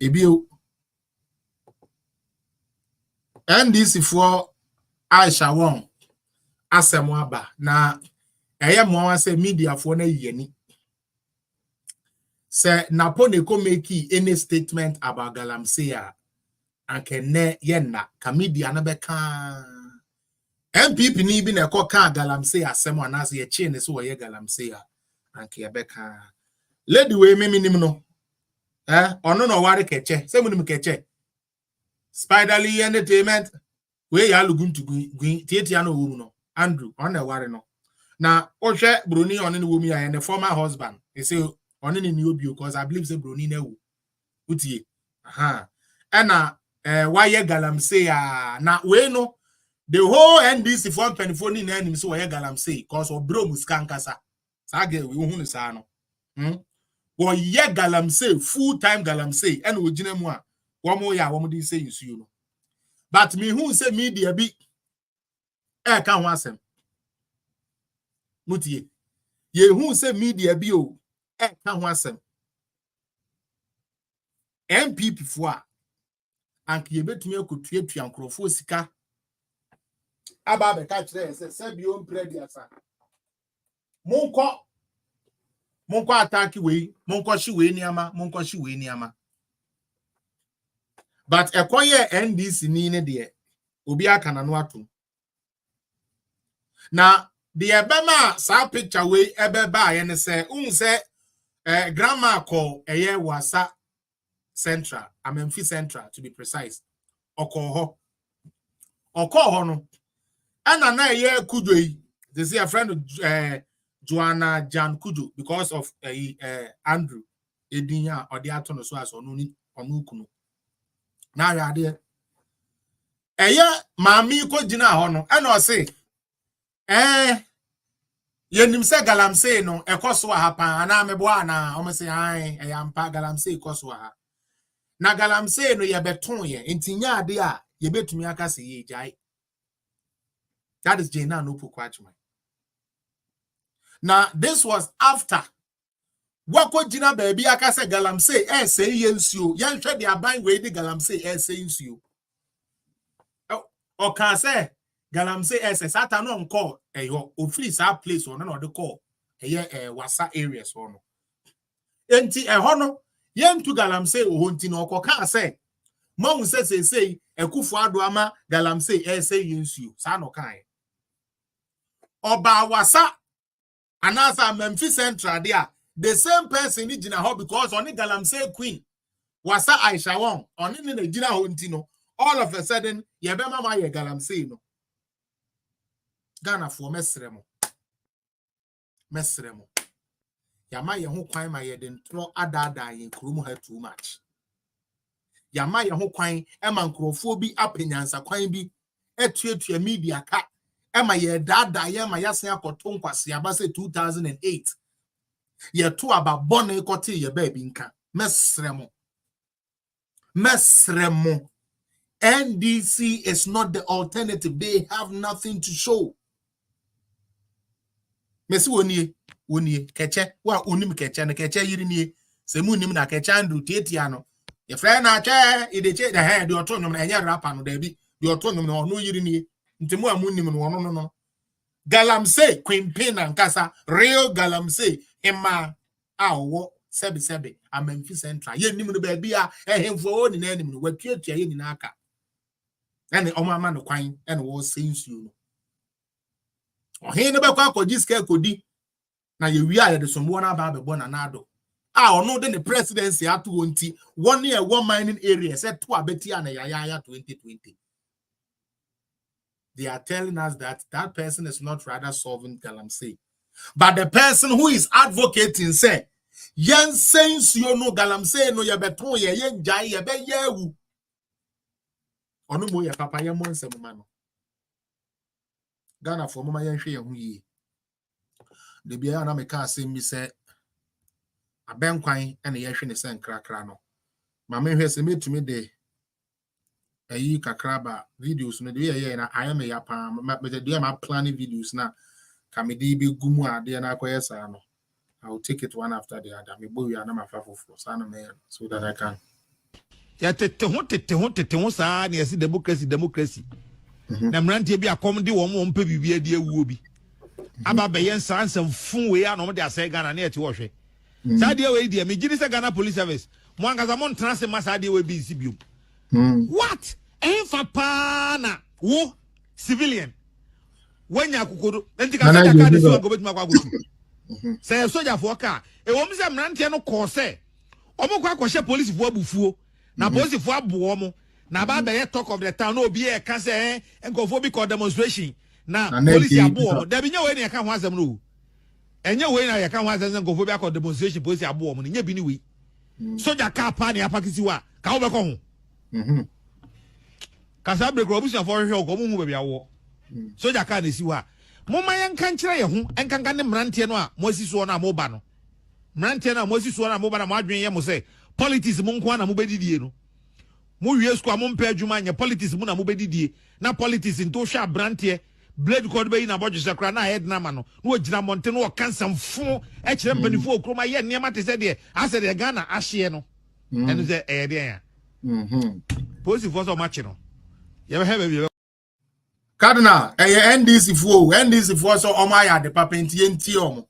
ebio NDC for Aisha won asemo aba na eye mo wan say media for na yeni say napone ko make any statement about galamsey anke ne yenna ka media na beka MPP ni bi na ko ka galamsey asem anase ye chi ne so ye galamsey anke beka lady we meminim no ono no ware keche se munim keche Spiderly Entertainment we ya lugun to green tietia no wo no Andrew on na ware no na ohwe broni on ne wo mi ya ne former husband he say on ne new bio because I believe say broni na wo utie na why ye galamsey na we no the whole NDC for 24 ni na nim so ye galamsey because of bro muska nkasa sage we hu ni sa no wo ye galamsey full time galamsey and we gina mu a wo mo ya wo mo di say you no but me who say media bi ka ho asem mutie ye who say media bi o ka ho asem MPP fo a anke ye betumi akotuatua nkrofo sika aba be ka kire se bi on prediasa monko attack we monko shi we ni ama but ekoye NDC ni ne de obi aka na no ato na the ebema sa picture we ebeba ye ne se unse grandma call eye wasa Central, Amemfi Central to be precise. Okoho no. And na ye Kudui. They say a friend of Joanna Jan Kudu because of Andrew Edinya or the Atono so as onukunu. Now ya there. Mami ko jina hono. And I say, yenim se galamsey no ekoso hapa ana meboa na o me say ampa galamsey ekoso ha. Na galamsey no ye beton ye ntinya ade a ye betumi aka se ye jai. That is Jena no Pukwachman. Now this was after wako jina baby aka se galamsey say yensuo yan hwe de aban we de galamsey say yensuo o kan say galamsey say satan no nko eyo o free sa place on no de call wasa areas no enti no yentu galamsey o honti no okoka say mawu say ekufo ado ama galamsey say yensuo sa no kan oba wasa anasa Memphis Central there the same person ni jina ho because oni galamsey queen wasa Aisha won oni ni jina ho nti no all of a sudden ye be mama ye galamsey no Ghana for mesremo yama ye ho kwan ma ye de ntro adada ye krumu ha too much yama ye ho kwan e ma nkrofo bi apenyansa kwan bi etuatua media ka e ma ye dada ye ma yasen akoto nkwase aba se 2008 ye to aba bone kote ye ba bi nka mesremo NDC is not the alternative. They have nothing to show. Mesi woni keche wa onim keche na keche yiri nie se mu nim na keche Andrew tietia no ye frɛ na che ideche the head the autonom na enya rapper no da bi the autonom no no yiri nie ntemu amunim no no galamsey queen na nkasa real galamsey emma awo sebi Amemfi Central ye nim no ba bia ehemfo oni na nim no watuatua ye ni na aka ene omama no kwan ene wo sense you no O he ne be kwa ko jiske kodi na ye wi a ye de sombo na ba be bo na nado. Ono de the presidency atu wonti 1 year 1 mining area said to abeti na yaya 2020. They are telling us that that person is not rather solving galamsey. But the person who is advocating say, yen sense you know galamsey no ye beton ye yen jai ye be yewu. Ono mo ye papa ye mon sem ma no. Ghana for mama yen hwe ye hu yi. De bia na me ka asem mi say abenkwan ene ye hwe ne sen krakra no. Ma me hwe se metumi de ayi kakraba videos no de ye na ayame ya pa me de ma planning videos na kamedi be gumu ade na akoye sa no. I will take it one after the other. Me boy ya na mafa foforo sa no me so that I can. Ya tete ho sa na yesi democracy. Na mrantie bi akom de wo mo mpa bibia de awuo bi. Aba be yen sansam fun we ya no de asai Ghana na eti wo hwe. Sa de we de me gini se Ghana police service. Mo angaza mo ntrase masa de we bi sibium. What? Enfa pa na wo civilian. Wanya kukodo. Enti ka sa ka de so go betima kwa gotu. Say soldier for car. E wo mse mrantie no ko se. Omo kwa kwahye police fo abufuo. Na police fo abo omo. Na ba be talk of the town no be e ka say enkofo bi ko demonstration. Na police abo omo. Da bi nya we ne ka ho asem no. Enye we na ye ka ho asem enkofo bi akọ demonstration police abo omo. Nya bi ni we. Soldier car pa ne apakisi wa. Ka wo be ko ho. Kasa break obusia for hwe ko mu hu be awo. Soldier car ne si wa. Moma yen kan kire ye ho enkanka ne mrantie no a mo asiso no a mo ba no mrantie no a mo asiso no a mo ba na mo adwen ye mo se politics mo nko na mo bedidie no mo wie school mo mpa adwuma nya politics mo na mo bedidie na politics nto hwa brantie blade code be na bodje sekra na head na ma no no ogina monte no kansam fo e kire mpanifo okroma ye niam te se de ase de Ghana ahye no enu se e de ya police force o match no ye be have Cardinal, NDC for so omaya de papenti enti omo.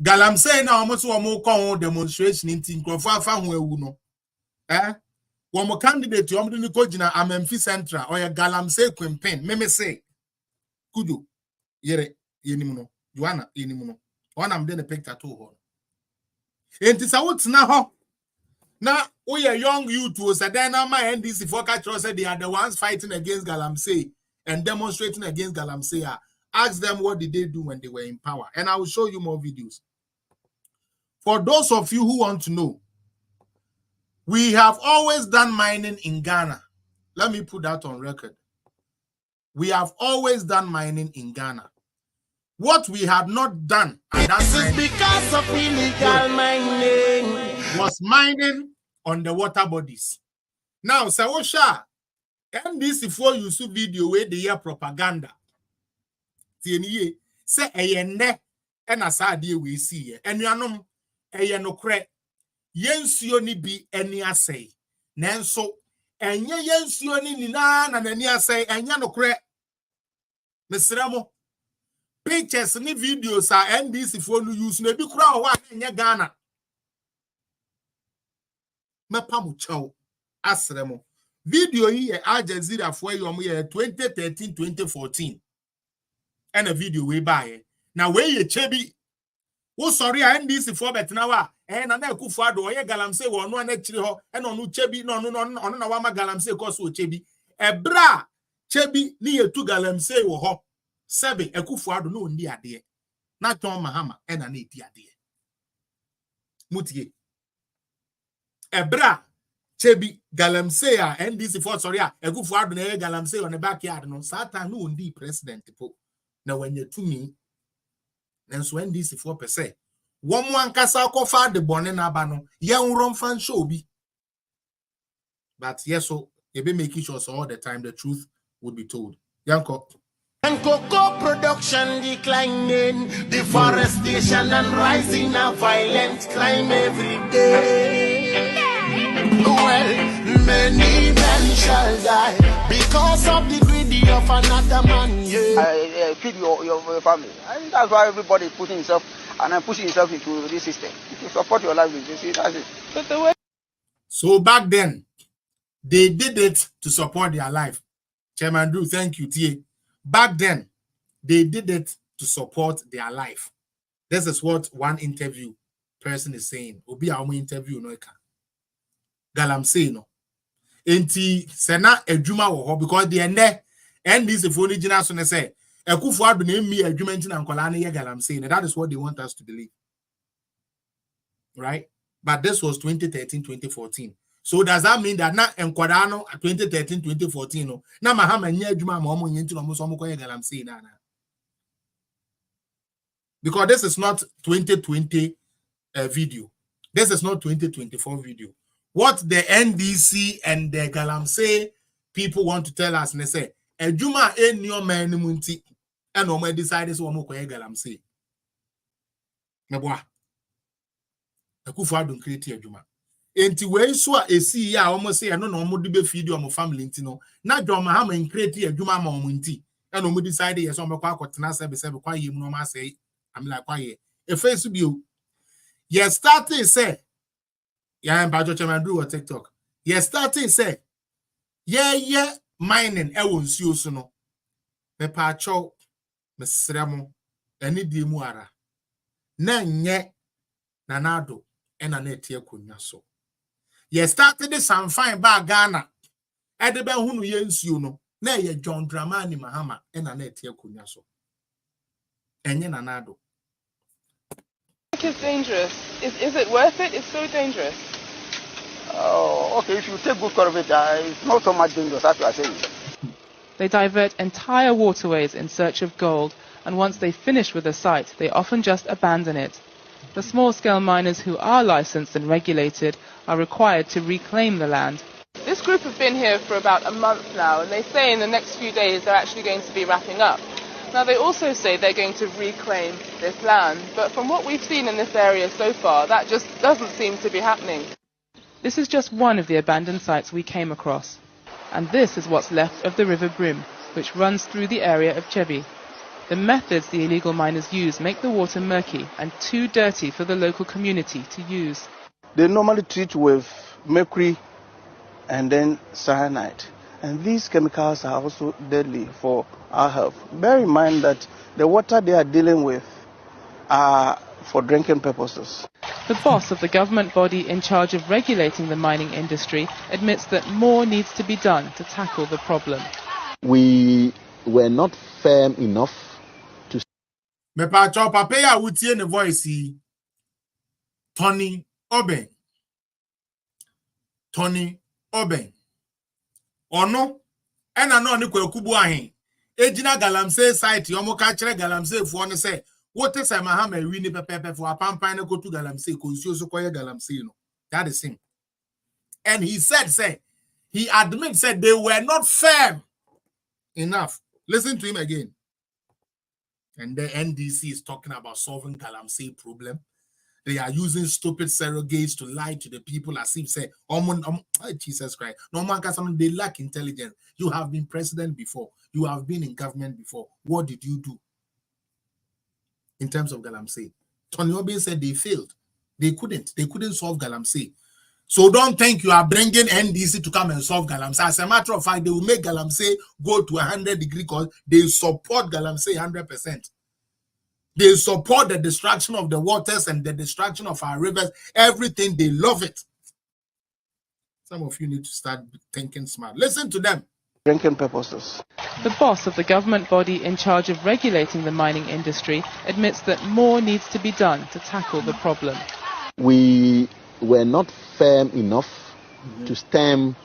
Galamsey na omo so omo kon demonstration inti nkrofo afa ho ewu no. Womo candidate omo ni ko gina Amemfi Central or Galamsey campaign. Meme say kudu yere yenimu no. Joanna yenimu no. Ona am de ne picture to ho. Enti sa wotna ho. Na we are young youth was then my NDC for catch said they are the ones fighting against Galamsey and demonstrating against galamsey. Ask them what did they do when they were in power. And I will show you more videos. For those of you who want to know, we have always done mining in Ghana. Let me put that on record. We have always done mining in Ghana. What we have not done at that time because of illegal mining was mining on the water bodies. Now, Sawosha, NDC for use video where they hear propaganda. Tieniye say eyende and asade we see and yanom eyeno kre yensuo ni bi eni asay nanso enye yensuo ni nina na nani asay enya no kre mesremo pictures ni videos a NDC for no use na bi kura ho a enye Ghana mepamu chaw asremo video yi Al Jazeera for yom ye 2013 2014 and a video we buy now where ye chebi wo sorry NDC for betina wa na na Akufo Addo ye galamsey wo no na chiri ho e no no chebi no na wa ma galamsey ko so chebi ebra chebi ni yetu galamsey wo ho sebe Akufo Addo no ndi ade na John Mahama na edi ade mutie ebra chebi galamsey NDC for sorry Akufo Addo na galamsey on the backyard no satan no ndi president po na when you to me then so NDC 4%. One ankasa kofa de bone na ba no yen rom fan show bi. But yes, so you be making sure so all the time the truth would be told. Yanko. and cocoa production declining, deforestation and rising a violent crime every day. Well, many men shall die because of the greedy of another man. Yeah. Feed your family. And that's why everybody is putting himself and pushing himself into this system. If you support your livelihood, you see, that's it. That's the way. So back then, they did it to support their life. Chairman Drew, thank you, T. Back then, they did it to support their life. This is what one interview person is saying. Obi a interview no eka. Galamsey no. Enti sena adwuma wo ho because the ende NDC for original so say Ekufu adu na emi adwuma nti na nkola na ye galamsey. That is what they want us to believe. Right? But this was 2013, 2014. So does that mean that now enkwada no 2013, 2014 no na Mahama nye adwuma ma omo nti no mo so mo koye galamsey na? Because this is not 2020 video. This is not 2024 video. What the NDC and the galamsey people want to tell us, they say, "Ejuma enyo mani munti," and no more decided so mo koye galamsey. Meboa. Ekufu adun create ejuma. Enti we so a esi ya omo say no no mo de be feed your family nti no. Na John Mahama in create ejuma ma omo nti. And no mo decide yes so mo kwa akotena sebe kwa yim no ma say I'm like why a face view. Yes, starting say, yeah, I'm about to do a TikTok. Yes, starting say, yeah, mining, I won't see you soon. Me pacho, me sremo, any dimuara. Nye, nanado, and a netia kunyaso. Yes, started this some fine bar Ghana. Edebe hunu yens you know, na ye John Dramani Mahama, and a netia kunyaso. Enye nanado. It's dangerous. Is it worth it? It's so dangerous. Oh, okay, if you take good care of it, it's not so much dangerous, as you are saying. They divert entire waterways in search of gold, and once they finish with a site, they often just abandon it. The small-scale miners who are licensed and regulated are required to reclaim the land. This group have been here for about a month now, and they say in the next few days they're actually going to be wrapping up. Now, they also say they're going to reclaim this land, but from what we've seen in this area so far, that just doesn't seem to be happening. This is just one of the abandoned sites we came across. And this is what's left of the River Brim, which runs through the area of Chebi. The methods the illegal miners use make the water murky and too dirty for the local community to use. They normally treat with mercury and then cyanide. And these chemicals are also deadly for our health. Bear in mind that the water they are dealing with are for drinking purposes. The boss of the government body in charge of regulating the mining industry admits that more needs to be done to tackle the problem. We were not firm enough to... Me pa chop papa ya wutie ne voice Tony Oben. Tony Oben. Ono ena no ni kwakubu ahin ejina galamsey site yomo ka kire galamsey fo no say what say Mahama wi ni pepepe fo apampan na go to galamsey konsuo so koye galamsey no. That is him. And he said he admits said they were not firm enough. Listen to him again. And the NDC is talking about solving galamsey problem. They are using stupid surrogates to lie to the people as if say, Jesus Christ. No man can say they lack intelligence. You have been president before. You have been in government before. What did you do in terms of galamsey? Tony Oben said they failed. They couldn't solve galamsey. So don't think you are bringing NDC to come and solve galamsey. As a matter of fact, they will make galamsey go to 100 degrees because they support galamsey 100%. They support the destruction of the waters and the destruction of our rivers. Everything, they love it. Some of you need to start thinking smart. Listen to them. Drinking purposes. The boss of the government body in charge of regulating the mining industry admits that more needs to be done to tackle the problem. We were not firm enough to stem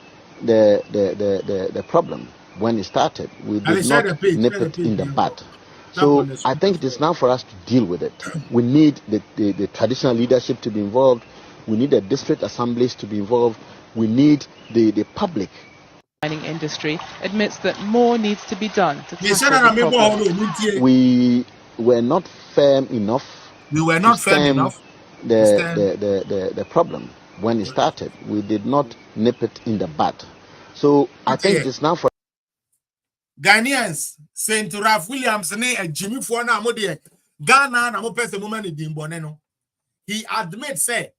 the problem when it started. We did not nip it in the bud. So I think it is now for us to deal with it. We need the traditional leadership to be involved. We need the district assemblies to be involved. We need the public. The mining industry admits that more needs to be done to tackle the problem. We were not firm enough. We were not firm enough. The problem when it started. We did not nip it in the bud. So I think it is now for Ghanaians, Saint Ralph Williams, and Jimmy Fuana Modi, Ghana, and Mopes the woman in Boneno. He admits, say,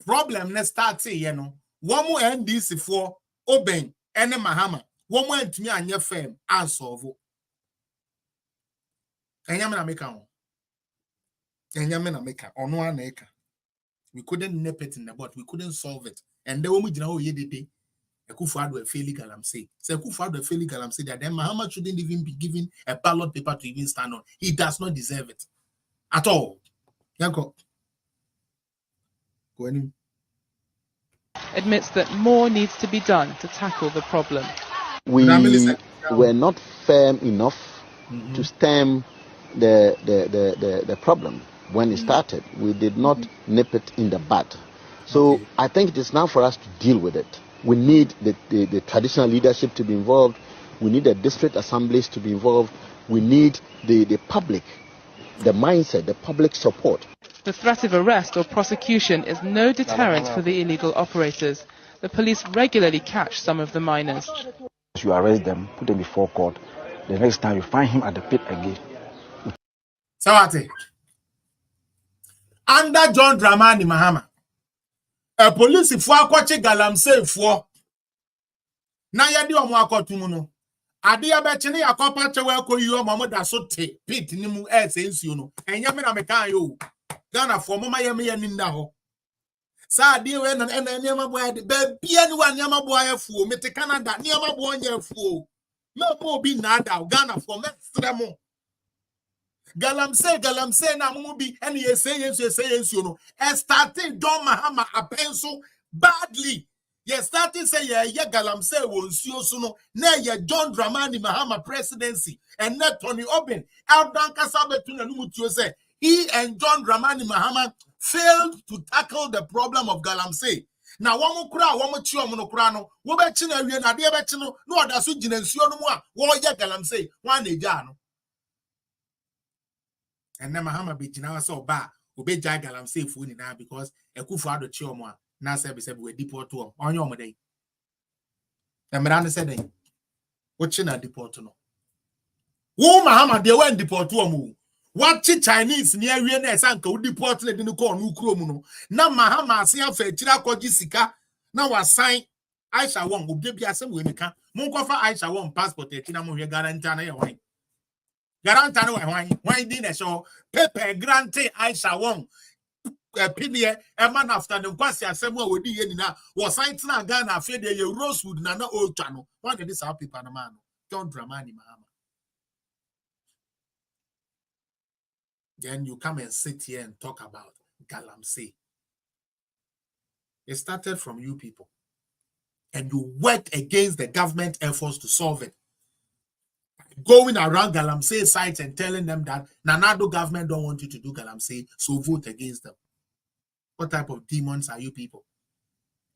problem ne start say, you know, one more NDC for Oben and Mahama, one more to me and your firm, and solve. Enyame na meka ono aneka. We couldn't nip it in the butt. We couldn't solve it. And the woman yedede Akufo-Addo fairly galamsey. So Akufo-Addo fairly galamsey that then Mahama shouldn't even be given a ballot paper to even stand on. He does not deserve it at all. Yanko. Go ahead. Admits that more needs to be done to tackle the problem. We were not firm enough to stem the problem when it started. We did not nip it in the bud. So I think it is now for us to deal with it. We need the traditional leadership to be involved. We need the district assemblies to be involved. We need the public, the mindset, the public support. The threat of arrest or prosecution is no deterrent for the illegal operators. The police regularly catch some of the miners. You arrest them, put them before court. The next time you find him at the pit again. Sawate. Under John Dramani Mahama, a police if wakwache galamsey for na yadi omo akotumu no ade abeche ne yakopa chewe akoyi omo da so te pit ni mu nsuo no enya me na mekan yo Ghana for mama yem ye ninda ho sa ade we na niam boy de ba bia ni wa niam boy afuo mete Canada niam boy nya afuo me bo bi na da Ghana for me stremo galamsey na mumu bi ene ye say yensu no e starting John Mahama apenso badly. Ye starting say ye galamsey wonsuo so no na ye John Dramani Mahama presidency and not Tony Oben Eldan Kasabetu na numutuo say he and John Dramani Mahama failed to tackle the problem of galamsey. Na womo chi omo no kura no wo be chi na wie na de be chi no no oda so gina nsuo no mu a wo ye galamsey wan na eja no. And then Mahama be jina so ba obe ja galamsey fu ni na because Akufo-Addo chi omo a na say be we deport to onye omo dey. Na me ran say den wo chi na deport no. Wo Mahama dey when deport to omo. What Chinese ni awie na esa nka wo deport le ni ko onu kuro mu no. Na Mahama ase afa chira kwaji sika na wasan Aisha won obi bia asem we meka. Mon kofa Aisha won passport e na mo hwe guarantee na ye wan. Guarantee na wan din na show paper guarantee Aisha won PDA a man after the kwasi asem a wodi ye ni na was sign na Ghana afi de ye Rosewood na old channel. Why did this happen na man? John Dramani Mahama. Then you come and sit here and talk about galamsey. It started from you people. And you worked against the government efforts to solve it. Going around galamsey sites and telling them that Nanado government don't want you to do galamsey, so vote against them. What type of demons are you people?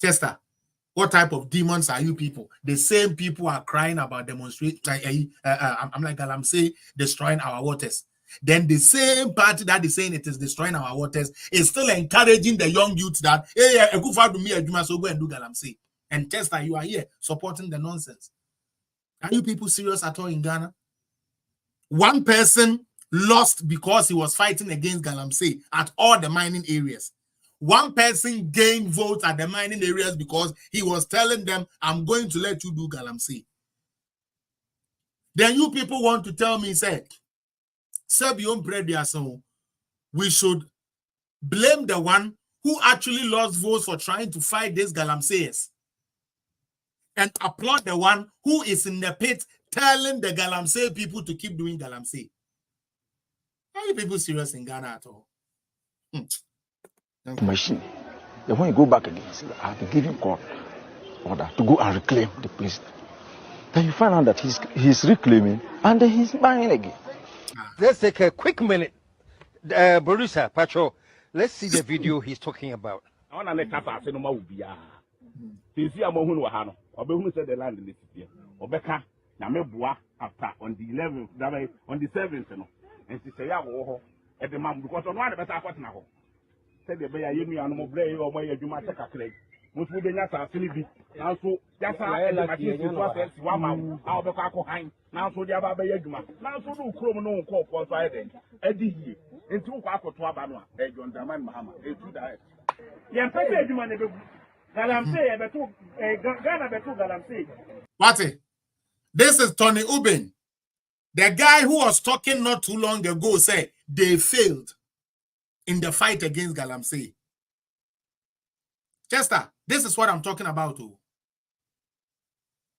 Chester, what type of demons are you people? The same people are crying about demonstrate. I'm like galamsey destroying our waters. Then the same party that is saying it is destroying our waters is still encouraging the young youth that hey, Akufo-Addo so go and do galamsey. And Chester, you are here supporting the nonsense. Are you people serious at all in Ghana? One person lost because he was fighting against galamsey at all the mining areas. One person gained votes at the mining areas because he was telling them, I'm going to let you do galamsey. Then you people want to tell me, say, we should blame the one who actually lost votes for trying to fight these galamseyers and applaud the one who is in the pit telling the galamsey people to keep doing galamsey. Are you people serious in Ghana at all? Machine. Then when you go back again, I have to give him court order to go and reclaim the place. Then you find out that he's reclaiming and then he's buying again. Let's take a quick minute. Producer, Pacho, let's see the video he's talking about. I want to let us know you see, I'm going to have the land in the city. Obeka, Namebua, after on the 11th, on the 7th, and she say, at the mom, because on one of the better now. Said the Bay, you know, no blame or where you might take a clay. Most would be not a silly. Also, that's how I like one man, I'll be behind. Now, so the other Bayaguma. Now, so do criminal call for Friday. Eddie here. And two quarter to Abana, John Daman Mahama, a two diet. Yeah, pay you money. Galamsey, Ghana, Galamsey. What? This is Tony Uben. The guy who was talking not too long ago said they failed in the fight against galamsey. Chester, this is what I'm talking about. Oh.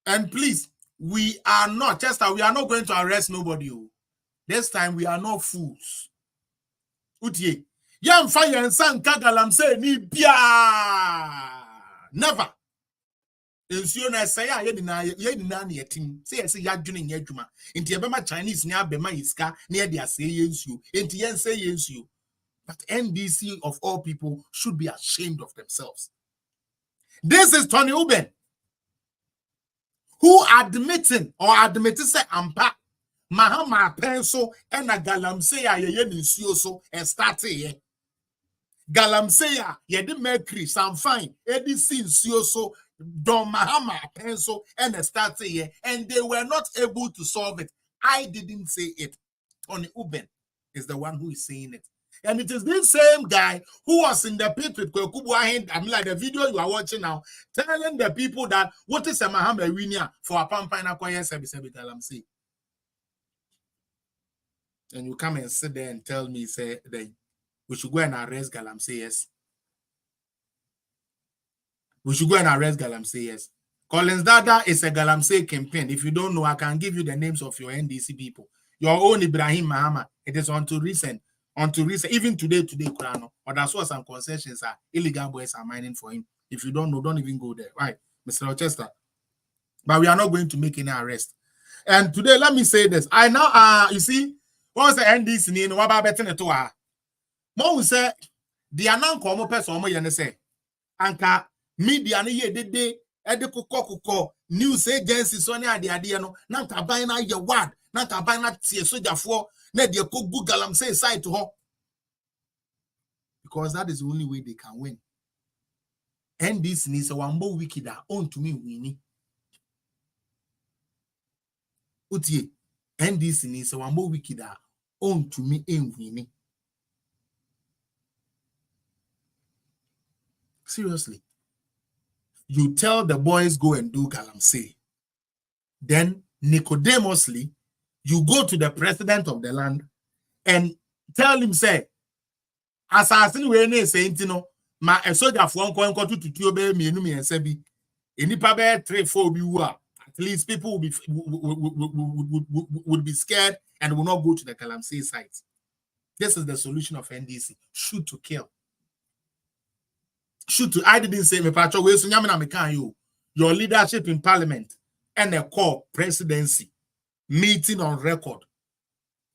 And please, we are not, Chester, we are not going to arrest nobody. Oh. This time we are not fools. Utie. Yam fire and san galamsey ni bia. Never. Ensure na say ya na ne team. Say ya dwene nya adwuma. Enti ebema Chinese ne abema iska ne ye dia say yensuo. Enti yen say yensuo. But NDC of all people should be ashamed of themselves. This is Tony Uben, who admitting say ampa Mahama penso and a galamsey a ye ninsuo so and start ye. Galamsey ye de mercury some fine edi sinsuo so Don Mahama penso and a start ye, and they were not able to solve it. I didn't say it. Tony Uben is the one who is saying it. And it is this same guy who was in the pit with Kwekubu. I mean, like the video you are watching now, telling the people that what is a Mahama winia for a pampina choir service galamsey. And you come and sit there and tell me, say, that we should go and arrest galamsey, yes. We should go and arrest galamsey, yes. Collins Dada is a galamsey campaign. If you don't know, I can give you the names of your NDC people. Your own Ibrahim Mahama. It is until recent. Even today, Kurano, or that's what some concessions are. Illegal boys are mining for him. If you don't know, don't even go there. Right, Mr. Rochester. But we are not going to make any arrest. And today, let me say this. I now, you see, what's the NDC in what about betting it to her? Mo say, the anan komo person mo yene say, anka media ni ye de kuko news agencies on the idea no, nanka buy na your word, nanka buy na tie soja for. Galamsey side to her. Because that is the only way they can win. And this needs a one more wicked that own to me winning. Utie. And this needs a one more wicked that own to me in winning. Seriously. You tell the boys go and do galamsey. Then Nicodemously, you go to the president of the land and tell him, say, assassin we ne say, ma a soldier for one to obey me and sebi. Any pabe 3-4 be at least people would be scared and will not go to the galamsey site. This is the solution of NDC. Shoot to kill. Shoot to, I didn't say me patcho we so nyame na me kan you. Your leadership in parliament and a core presidency. Meeting on record.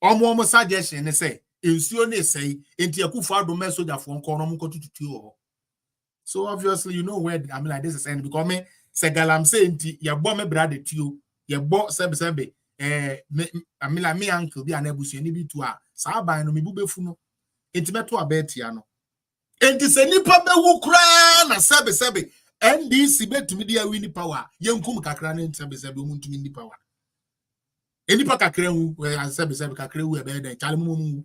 Omo suggestion ne say insuo ne say enti akufo ado message for nko no mko tututu. So obviously you know where I mean like this is end because me say galamsey enti ye bo me brother tio ye bo sebe I mean like me uncle bi anabusu ni bi to a sa ban no me bu befu no enti beto abetia no enti se nipa be wu kra na sebe NDC betumi dia win power yenkum kakra na sebe omuntumi ni power. Enipa kakrewu sebe kakrewu e be den chale mumu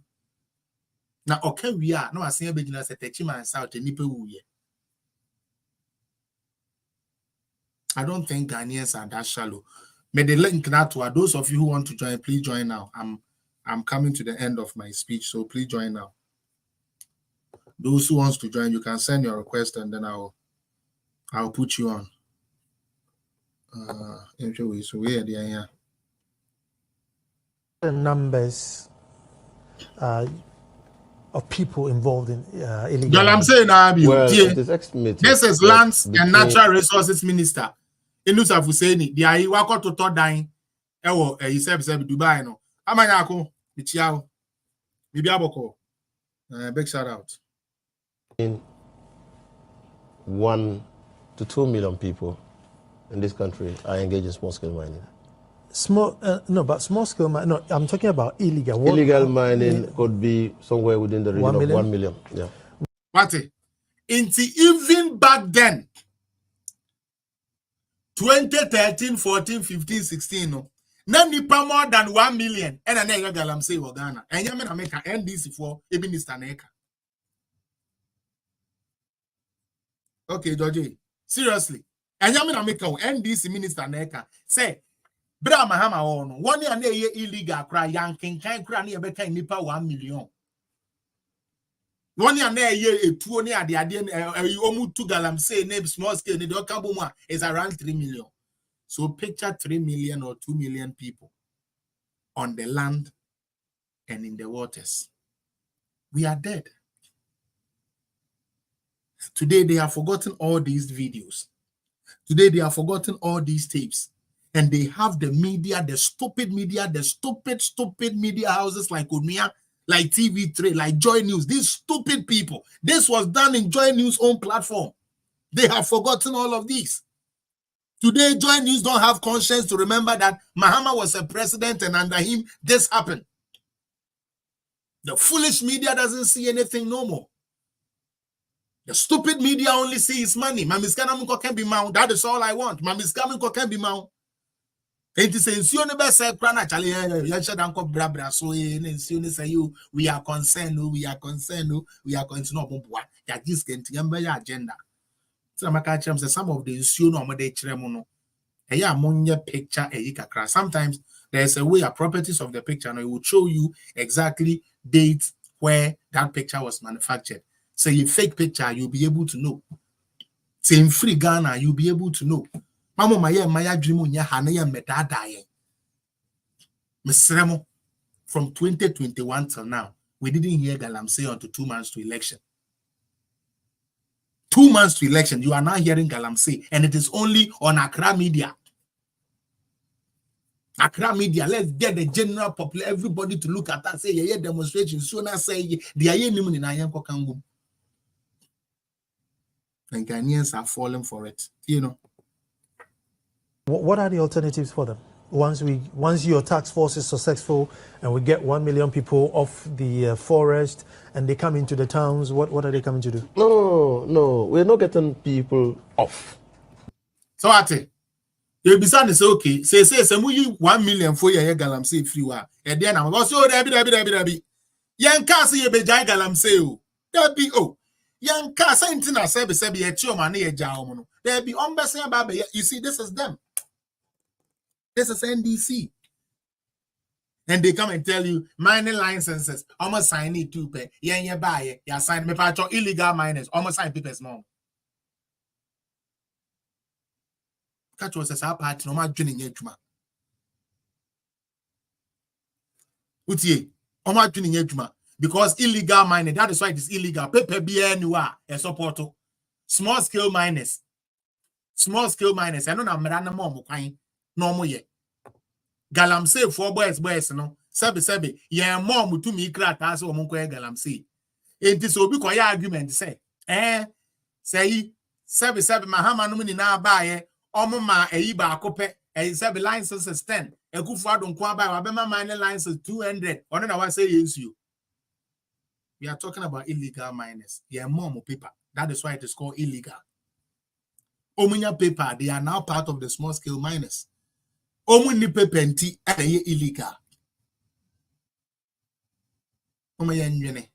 na okawi a na wasen abegina setechi man south enipa wuye. I don't think Ghanaians are that shallow. May the link that to those of you who want to join, please join now. I'm coming to the end of my speech, so please join now. Those who wants to join, you can send your request and then I'll put you on. So where they are here. The numbers of people involved in illegal. I'm saying now, well, it is estimated. This is Lands and Natural Resources Minister. Inusa Fuseni, the I wako to third dying. Ewo, he said Dubai no. Amanyako, Michiao, Bibiaboko. Big shout out. 1 to 2 million people in this country are engaged in small-scale mining. No, but small-scale mining. No, I'm talking about illegal. Illegal mining could be somewhere within the region of 1 million. Yeah. What? Even back then, 2013, 14, 15, 16, no. Now nipa more than 1 million. And I know galamsey in Ghana. And you make a NDC for even this Taneka. Okay, Georgie. Seriously. And you make a NDC minister Neka say Bra Mahama on one year na illegal cry yanking kind cry near better nipa 1 million. 1 year na a 2 near the idea omu to galamsey name small scale the Okabuma is around 3 million. So picture 3 million or 2 million people on the land and in the waters. We are dead. Today they have forgotten all these videos. Today they have forgotten all these tapes. And they have the media, the stupid media houses like Umia, like TV3, like Joy News. These stupid people. This was done in Joy News' own platform. They have forgotten all of these. Today, Joy News don't have conscience to remember that Mahama was a president and under him, this happened. The foolish media doesn't see anything no more. The stupid media only sees money. Mamiskana can be mount. That is all I want. Mamiskana can be mount. It is in the best crana Charlie. So we are concerned. We are concerned. We are concerned. That this can be your agenda. So some of the issue no more de picture sometimes there's a way of properties of the picture and it will show you exactly dates where that picture was manufactured. So a fake picture, you'll be able to know. Say in free Ghana, you'll be able to know. Mama Maya dream hanaya metadaye. Mesremo from 2021 till now, we didn't hear galamsey until 2 months to election. 2 months to election, you are now hearing galamsey, and it is only on Accra media. Accra media, let's get the general public, everybody to look at that, say, yeah, demonstration. So now say, the Ayen in Ayanko Kangu. And Ghanaians are falling for it, you know. What are the alternatives for them? Once your task force is successful and we get 1 million people off the forest and they come into the towns, what are they coming to do? No, we're not getting people off. So Ate, you'll be saying it's okay. Say, we 1 million for your galamsey free wa. And then I'm also Debbie. Yan Cassie ye be jai galamsey. Debbie Yan Casa intina sebi ye chio mani ye jaomono. Debbie ombese babe. You see, this is them. This is NDC. And they come and tell you mining licenses, almost sign it too. Yeah, buy it. Sign me for illegal miners, almost sign people's mom. Catch was a part no more joining yet. Utie, Oma joining yet. Because illegal mining, that is why it is illegal. Pepe BNUA, a support. Small scale miners. I don't know, Miranda Mom, no more yet. Galamsey 4 boys, no. Sebi, yeah, mom to me crack as a monk galamsey. It is so because argument say, say, Sebi, Mahama no na buy Omama a iba cope, a Sebi licenses 10, a good for don't qua by Abema mining license 200. Or no, I say is you. We are talking about illegal miners. Yeah, mom paper. That is why it is called illegal. Omunya paper, they are now part of the small scale miners. Omuni pepenti aye illegal. Omaya nwene.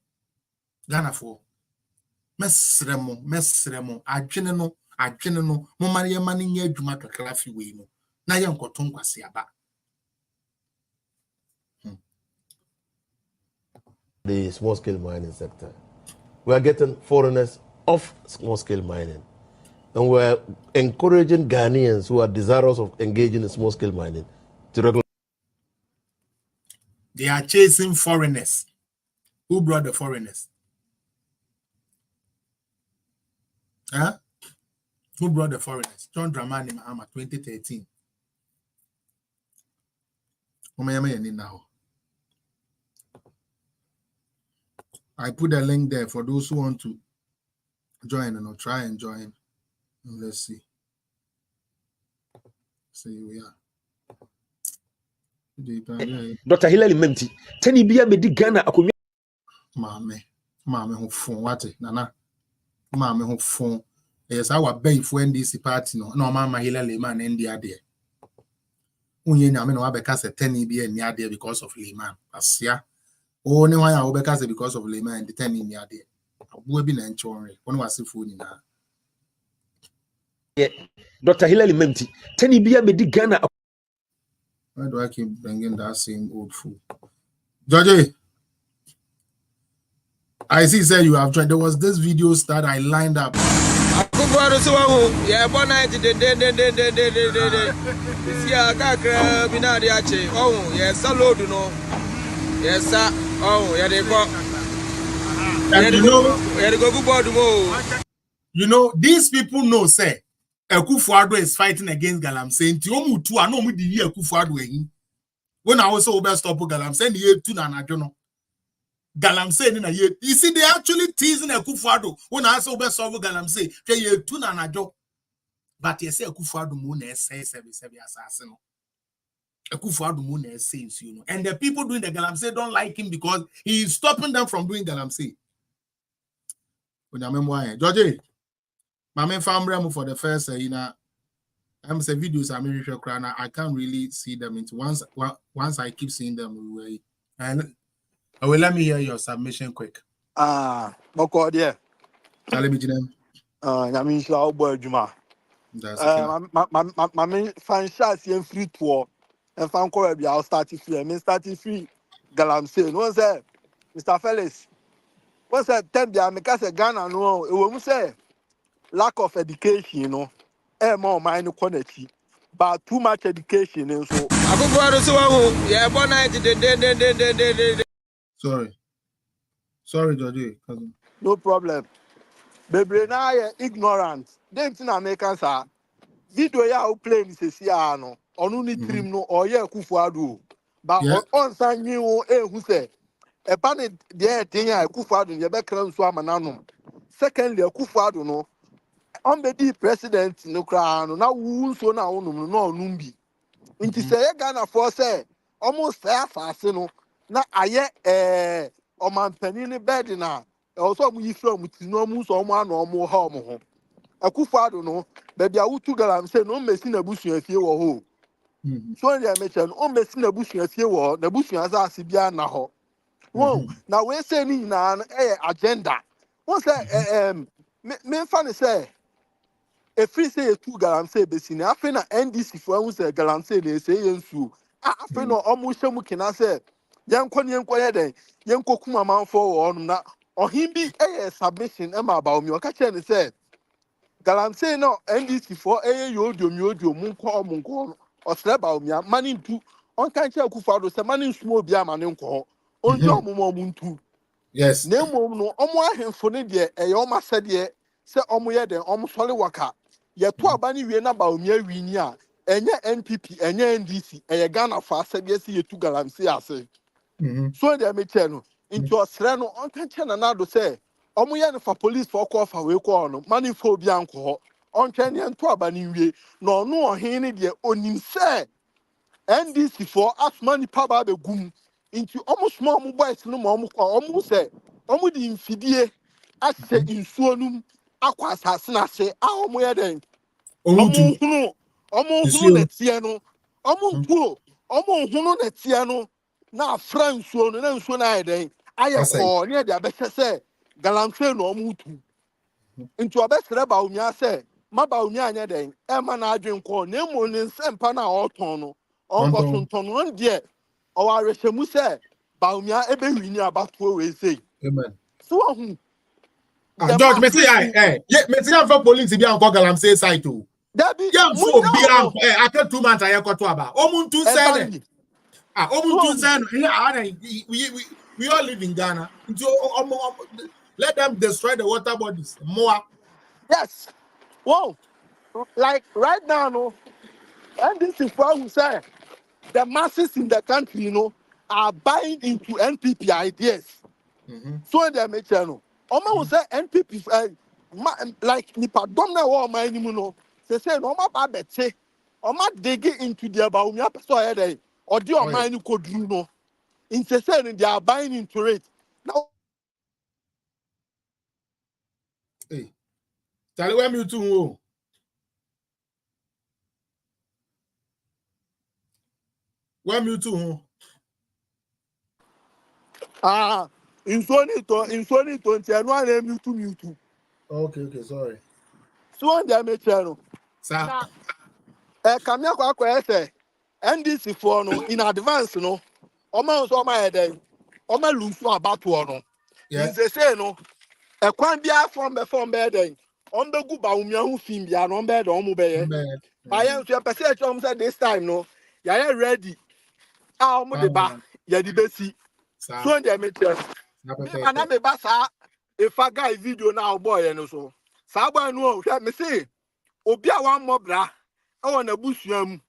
Ghana for. Mesremo. Adwene no. Mo mari mani nya adwuma kakra fi we mu. Na ye nkoto nkwase aba. The small scale mining sector. We are getting foreigners off small scale mining. And we're encouraging Ghanaians who are desirous of engaging in small scale mining to regulate. They are chasing foreigners. Who brought the foreigners? Huh? Who brought the foreigners? John Dramani Mahama, 2013. I put a link there for those who want to join and try and join. Let's see. See we are. Dr. Hilary Menti, Teni Bia Medi Ghana Akumi. Mame who phone what nana. Mame who phone. Yes, our bay for NDC party no Mama Hilary man NDA there. Unye na me no abeka se Teni Bia near there because of Lehman. Asia. Oh, no why I obeka because of Lehman and the Teni near there. Abu bi na nchonre. Ono wase phone na. Dr. Hilary Menti, Teni Bia Medi Ghana Why do I keep bringing that same old fool? Georgie, I see say you have joined. There was this videos that I lined up. Yeah, one night the yeah, Kakra Binadiache. Oh, yes, hello, do know. Yes, sir. Oh, yeah, they go. You know, these people know, say, Ekufuado is fighting against Galamsey. Nti omu tu ano omu di ye Ekufuado ehin. When I was over stop Galamsey, ye tu na najono. Galamsey ni na ye. You see, they actually teasing Ekufuado. When I was over stop Galamsey, ye tu na najo. But you say Ekufuado mo na say assassin. Ekufuado mo na say you know. And the people doing the Galamsey don't like him because he is stopping them from doing Galamsey. When I remember, Georgie. My main family for the first, I'm saying videos I'm in I can't really see them into once I keep seeing them. And let me hear your submission quick. Moko there. Tell me them. I mean, so Juma. My main fan shots in free tour and fan correct. I'll start free. I mean, starting free. Galamsey. No say, Mr. Fellis. What's that? Tell me, because Ghana no. It won't say. Lack of education, you know, more mind quality, but too much education, and so. Yeah, one night Sorry, Georgie. No problem. Baby, now you're ignorant. Them thing Americans are. Video ya who play this is no. Only trim no or yeah Kufuado. But on sign you who say a panel there thing ya Kufuado in your background so secondly, Kufuado no. On the president no crown now who so now no numbi. Inti say Ghana for say almost fair fast no na aye o man penini bed na also mu from no mu so mo na mo ha mo ho Akufado no baby awutu Galamsey no mesi na busua fie wo ho so dey mention o mesi na busua fie wo na busua za asibia na ho wo na we say ni na agenda won say me fa ne say if we say two Galamsey besini afi na NDC for who say Galamsey dey say yensu afi no omo hwemu kina say yenko ye den yenko kuma manfo wo no na ohimbi submission e ma BAWUMIA o ka che ne say Galamsey no NDC for yodio munko no o sre BAWUMIA mani ntu on kan che Akufado say mani nsumo obi amane nko on je omo ntu yes na mom no omo ahemfo ne de o ma se de se omo ye den omo sole waka ye to aba ni wie na BAWUMIA wi ni a enye NPP enye NDC Ghana fa asebe si ye tu Galamsey ase so dey me che no into osre no on kan che na do say omo ye no fa police for call fa we call no mani fo bi anko on twen ye to aba ni wie no no ohin ne de onim say NDC for asma ni pa ba be gum into omo small omo boys no mo omo say omo di mfidie ase insuo num akwa asase na se a omo ye den omo hunu na tie no omo ntuo omo hunu na tie no na afra nsuo no na nsuo na ye den aye ko ne de abehye se Galamsey no omo tu into obesere BAWUMIA se ma BAWUMIA anya den e ma na adwen ko na emo ne nsempa na oton no on ko sonton no de o wa rehemu se BAWUMIA ebe wi ni abato we say amen so hu George me say me say for police bi anko Galamsey site o Dabi so bi am after 2 months aye ko to aba omuntu say omuntu say we all live in Ghana let them destroy the water bodies more. Yes. Whoa. Like right now, no, and this is why we say the masses in the country, are buying into NPP ideas. So they make channel. Oma will say NPP, like Nipa Domna or my no. They say no ma bete. Oma dig into their BAWUMIA person or do your mind could do no. In saying they are buying into it. Now, hey, tell where me too. Where me too. Insonito, and one name you too. Okay, sorry. So on the channel. Sir. Kamia kwa say NDC for no in advance no. Oma so ma head. Oma lose no about no. Yeah. They say no. A kwan bia from bed then. On the go Bawumia who film bia no bed on mu be. I am to person chom say this time no. Ya ready. Ah omo de ba ya di besi. So dey me tell. Me na me ba sa if I guy video now boy no so. Sa boy no hwe me say obi a wan mobra e won abusuam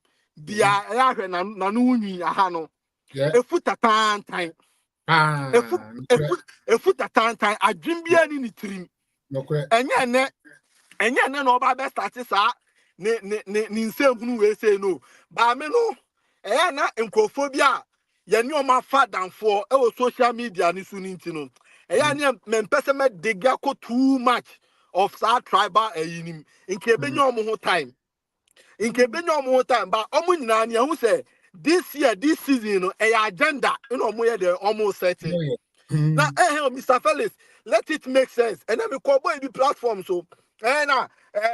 bia ya hwe na no nwi aha no. Efu tatan tan. Efu tatan tan adwin bia ni tirim. Enye ne no ba be start sa ni nsem hunu we say no. Ba me no na enkophobia ye ni o ma fa danfo e wo social media ni su ni ntino. Ne me mpese me diga ko too much of that tribal eyinim. Nke benyo omo ho time. Nke benyo omo ho time ba omo nyina ne hu say this year this season no agenda in omo ye the almost setting. Now Mr. Felix, let it make sense. And then we call boy the platform so na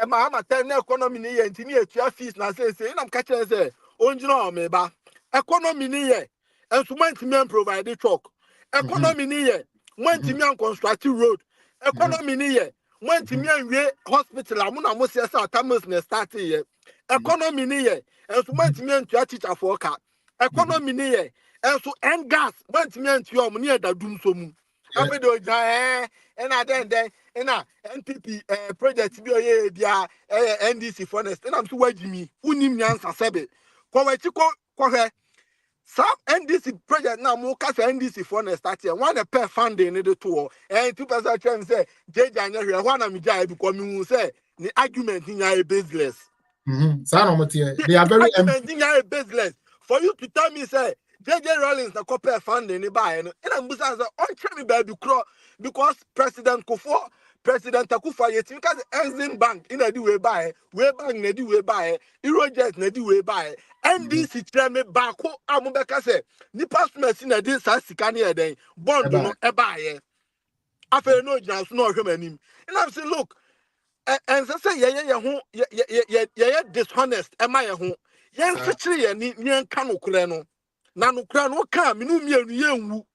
Mahama tell na economy ni ye ntini etua fees na say na catch say onjina o me ba economy ni ye ensumanti me provide the truck economy ni ye wanti me construct road economy ni ye wanti me anwie hospital amuna mo say tamus na start ye economy ni ye ensumanti me antua teacher for ka economy ni ye enso end gas wanti me antua mo ne da dum so mu abedo ja na then na NPP project bi oye bia NDC forest na am so wagimi unim nyansa sebe ko wachi ko he some NDC project na mo ka NDC forest start here one per funding ne de to 2% chance say jeje anya hwe ho na me jai because me hu say the argument nya baseless they are very argument baseless for you to tell me say JJ Rollins na copy funding ni buy no and I'm say on me baby crawl because President Akufa yet because Exim Bank in a way buy way bank na di way buy Erojet na di way buy NDC treme bako amubeka say nipa smesi na di sa sika na den bond no e buy afa no jans no hwemanim and I'm say look and say ye dishonest am I ho yen sekire ye ni nka no kure no na no kura no ka me no mienu yenwu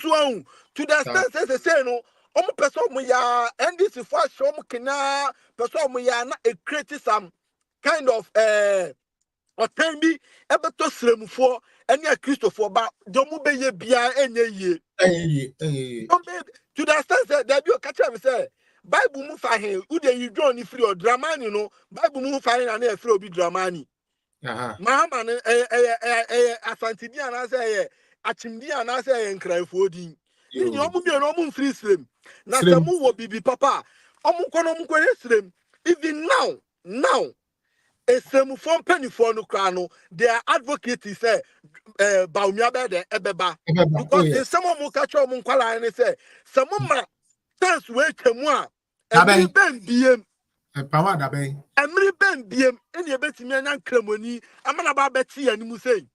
so to the extent say no omo person mo ya NDC for show mo kina person mo ya na e create some kind of otan bi ebeto sremufo ene a Christopher ba domo be ye bia enye ye to the extent that you catch me say Bible mu fa he u dey you join free or dramani no Bible mu fa he na na free obi dramani Mahama asantidi ana say achimdi ana say nkrafo din ni omu bi no omu free srem na samu wo bibi papa omu kono mu kwere srem even now esrem from penny for no kra no they are advocating say Bawumia be de ebeba because some omu ka cho omu kwala ni say some ma chance we twemu a ebi ben biem power da ben emri ben biem eni ebetimi anya nkramoni amana ba beti animu sei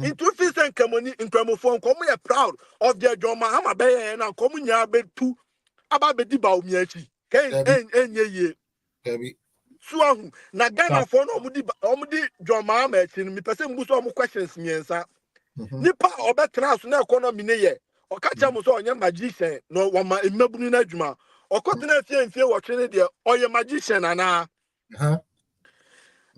into fisen nkramoni nkramofo nkomo ye proud of their John Mahama be na nkomo nya betu aba bedi Bawumia chi enye ye so na Ghana for no omudi John Mahama chi mi pese mbuso omo questions miensa nipa obetra so na economy ne ye okacha mo so onye magician no wama emabunu na adwuma okotena fie wo twene de oye magician ana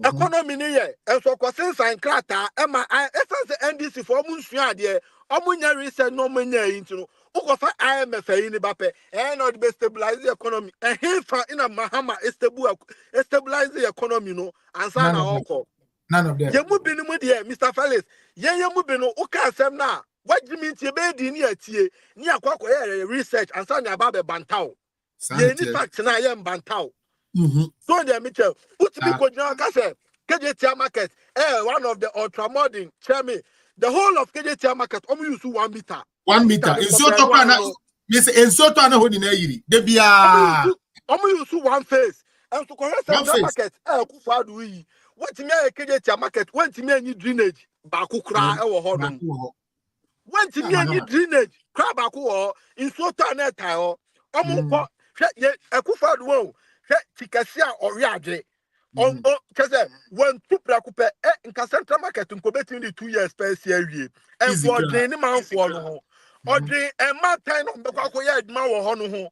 economy ne ye enso kwasensan krata ema essence NDC for omunsua de omunya research no omunya yintino ukofa IMF yi ni bape no de stabilize the economy fa ina Mahama stabilize the economy no ansa na oko none of them yemu binimu de Mr. Felix yemu binu uka asem na wajimi tie be di ni atie ni akwakọ ye research ansa na aba be bantaw ye ni fact na ye bantaw so there Mitchell utimi ko jina ka say KJT market one of the ultramodern chairman the whole of KJT market omu use 1 meter in so to na miss in so to na hodi na yiri de bia omu use 1 face and to correct the market kufa do yi wetimi KJT market wetimi any drainage ba kukura e wo hodom wetimi any drainage kra ba ku ho in so to na tai ho omu ko hwe ye kufa do wo hwe tikasi a ori age on kase when two prakupe in Central Market in Kobetin the 2 years per year and for drain man for no or drain and man time on the Kakoya man or hono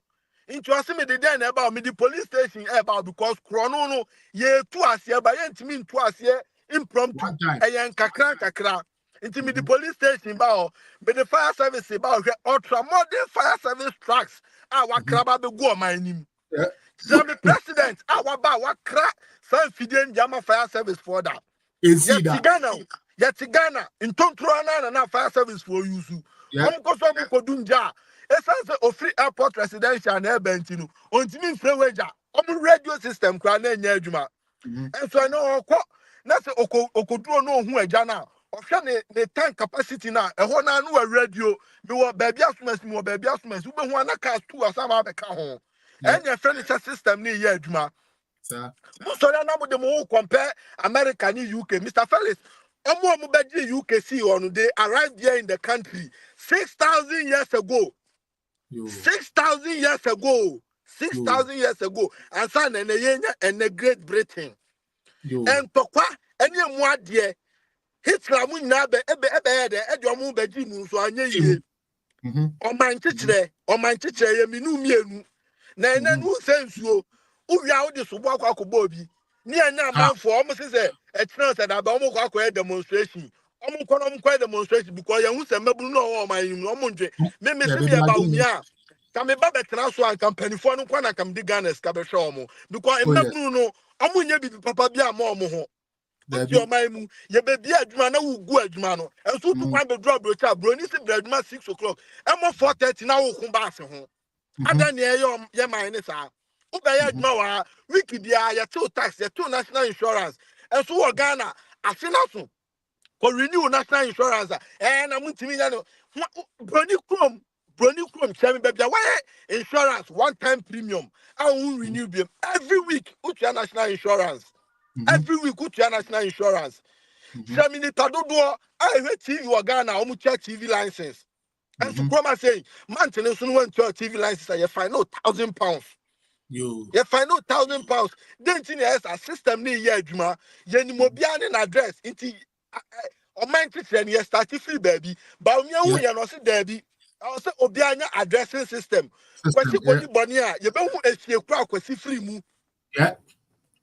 into us me the den about me the police station about because chrono ye 2 as year by mean 2 as year impromptu and kakra into me the police station about but the fire service about ultra modern fire service trucks our crab be go mining. The president, our crack, some Fidian Jama fire service for that. Yet Ghana, in Tontrana and fire service for you. Uncle Kodunja, essence of free airport residential and air bentino, on Timin Freewager, on radio system, Kran Nejuma. And so I know, that's Okodro no who are Jana. Of the tank capacity now, a one hour radio, you were baby assumes, more baby assumes, who want to cast 2 or some other car. And your furniture system near Yedma. So now the more compare America and UK. Mr. Felix, UK see on they arrived here in the country 6,000 years ago. 6,000 years ago. 6,000 years ago. And son and the Great Britain. And Pokwa and your more dear Hitler Munabe Edwamu Bejimu so anye. On my teacher, Minu. Na no sense you we are the subwaka bobi near na man for almost say a chance that about almost demonstration almost demonstration because you say mebu no my omunje me say about BAWUMIA can me baba transfer and company for no kwana kam di Ghana ska show mo because mebu no omunye bi papa bi am mo ho your mind ye be bi adwuma na wo gu adwuma no enso tu kwan be drop brocha bro ni se adwuma 6 o'clock emo 4:30 na wo kun baase ho ada ne ye man ni sa ubaya adwuma wa wiki dia ya to tax ya to national insurance enso wo Ghana asena so ko renew national insurance na mutimi ya no broni krom chemi be bia why insurance one time premium and we renew them every week utia national insurance every week utia national insurance chemi ni tadodo I hate TV wo Ghana o mutia TV license. And so come and say, man, soon went to a TV license and you find no £1,000. You find no £1,000. Then a system near Yajuma, Yenimobian address into or Manchester and you start free baby. BAWUMIA, we are not Debbie. I say Obiana addressing system. But you put Bonia, you don't want a crowd because free move. Yeah,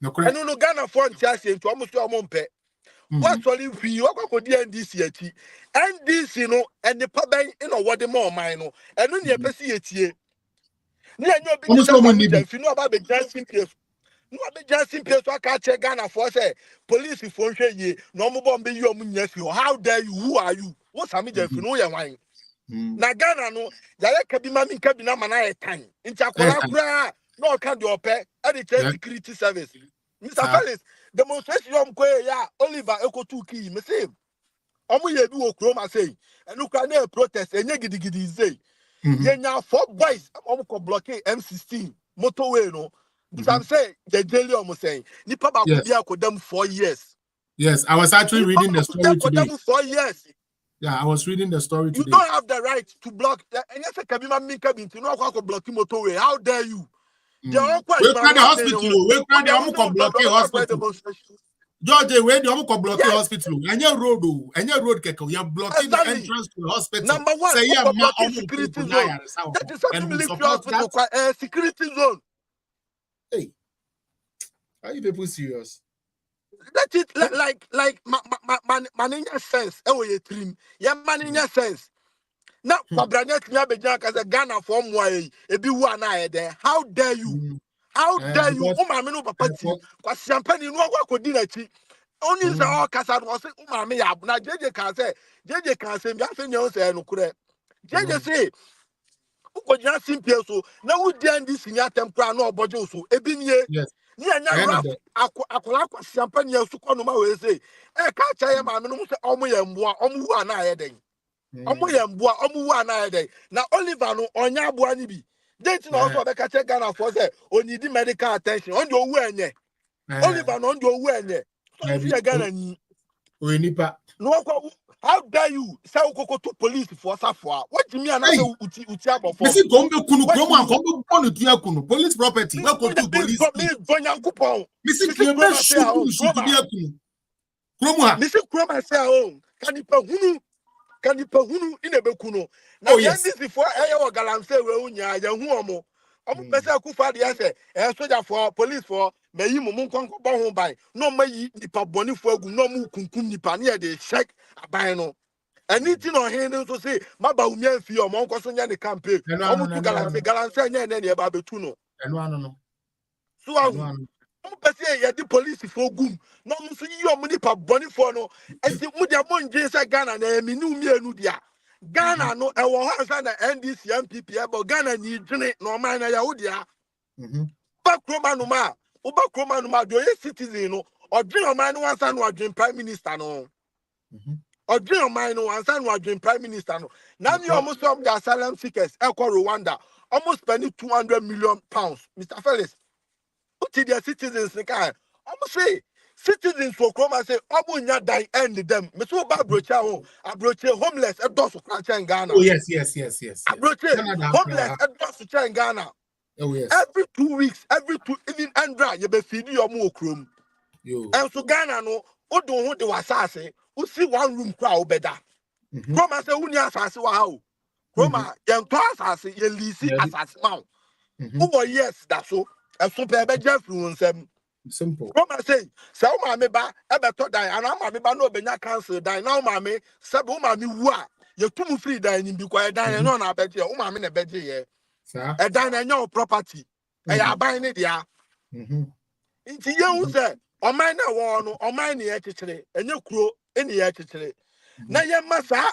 no, I don't know Ghana for Chassis to almost your mom pet. What's all if you are going to NDC? NDC, no, and the public, what the more mine, and when you perceive it here. Near your big if you know about the Johnson place. No, the Johnson place, I can't check Ghana for say, police if you say, no more bomb you, nephew. How dare you? Who are you? What's a major if you know your wine? Now, Ghana, no, the Kabimami Kabina Mana time. In Chakura, no, can't do a pet, and the security service. Mr. Felix, demonstration ya Oliver Eko 2 key me say omo ye bi okroma say enu kwa na protest enye gidigidi say yenya 4 boys omo ko block M16 motorway no because say the daily omo say nipa ba ko bia kodam 4 years. Yes, I was actually reading the story today. 4 years. Yeah, I was reading the story today. You don't have the right to block and yes kabima min kabin no kwa ko block motorway. How dare you? We can the hospital. We can the block hospital. George, where the block hospital? Any road keko. You blocking the entrance to the hospital. Number 1, say security zone. That is a military hospital. Security zone. Hey, are you people serious? That is like man sense. We trim. Yeah, man in sense. Now, Fabranet Nabejak as a Ghana from way, a be one eye there. How dare you? How dare you? Umamino Papati, because champagne no one could dinner. Only the all Cassad was Umami up. Now, JJ can say, nothing else, and Ukure. JJ say, Uko Jansim Pieso, now would then this in your temper, no Bojoso, a bin ye. Yes. Yeah, Akulaka champagne, Sukonoma will say, I can't tell him, I'm not Omu and I then. Omu na day. Now Oliver no onya boa ni bi. Date na also be ka check Ghana for say o need medical attention. On your way enye. Oliver no on your way enye. So if you Ghana ni. We nipa. No kwa How dare you say ukoko to police for Safwa? What do you mean? I say uti abofo. Missy Gombe Kunu Kroma and Gombe Ponu Diakunu, police property. Welcome to police. Missy Kroma say home. Kroma. Missy Kroma say home. Can you put in a bekuno? Now, yes, this before I galamsey we unya ya huomo. I'm pesa kufa the answer. Soldier for police for me yi mum kon ko bon ho ban. No mayi nipa boni fo agu no mu kunkum nipa na dey check aban no. Anything on hand to say BAWUMIA fi o mo nko so nya the campaign. Omu tu galamsey nya na e ba betu no. No. So person ya the police for gum. No mu so yi o mu nipa boni fo no. Enti mu dia mo nje say Ghana na mi nu mienu dia. Ghana no e wo han say na NDC MPP e but Ghana ni dwene no man na ya wo dia. Ba kroma no ma do ye citizen no. Odwene o man no wansa no adwen prime minister no. Odwene o man no wansa no adwen prime minister no. Na me almost some the asylum seekers e kwa Rwanda almost spending 200 million pounds. Mr. Felix, what did their citizens think? Almost say citizens for Kroma say obunya die end them. Me so ba brocha homeless e do so kran Ghana. Oh yes. Brocha homeless e do so Ghana. Oh yes. Every 2 weeks, even Andra you be feed your mo krom. And so Ghana no odo ho de wasase, o see one room crowd obeda. Kroma say unya asase wa ha. Kroma yen to asase ye lease asase ma. Who yes that so and so pe be influence them. Simple. Kroma say o ma me ba e be to dan ana ma me ba no benya cancel dan na o ma me se o ma me wu a ye tum free dan ni bi kwa dan no na beje o ma me na beje ye. A dan na your property. I buy it there. Inti ye say o man na wo no o man na ye kekere enye kuro eni ye kekere. Na ye masa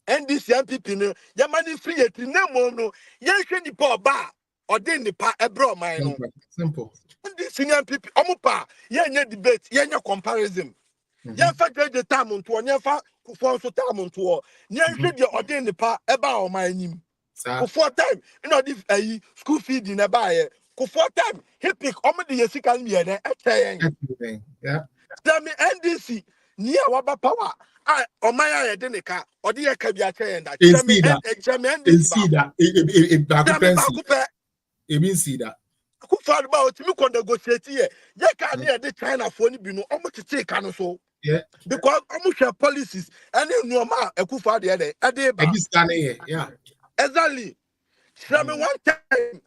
NDC MPP no ye mani free et na mo no ye hwe ni pa oba o de ni pa ebro man no. Simple. NDC MPP omupa ye nye debate ye nye comparison. Ye fa the time nto nye fa kufo so time nto nye hwe de o de ni pa eba o man nim. For time, you know, this school feed in a buyer. For time, he pick the Yesikan Miana at yeah. Tell me NDC near Waba Power. I or my Denica or the Akabia and that. See that. It means see that. Who thought about me could negotiate here? You can't hear the China phone be almost to take and so. Yeah. Because almost your policies and you know, a kufa the other. Yeah. Exactly. Tell me one time,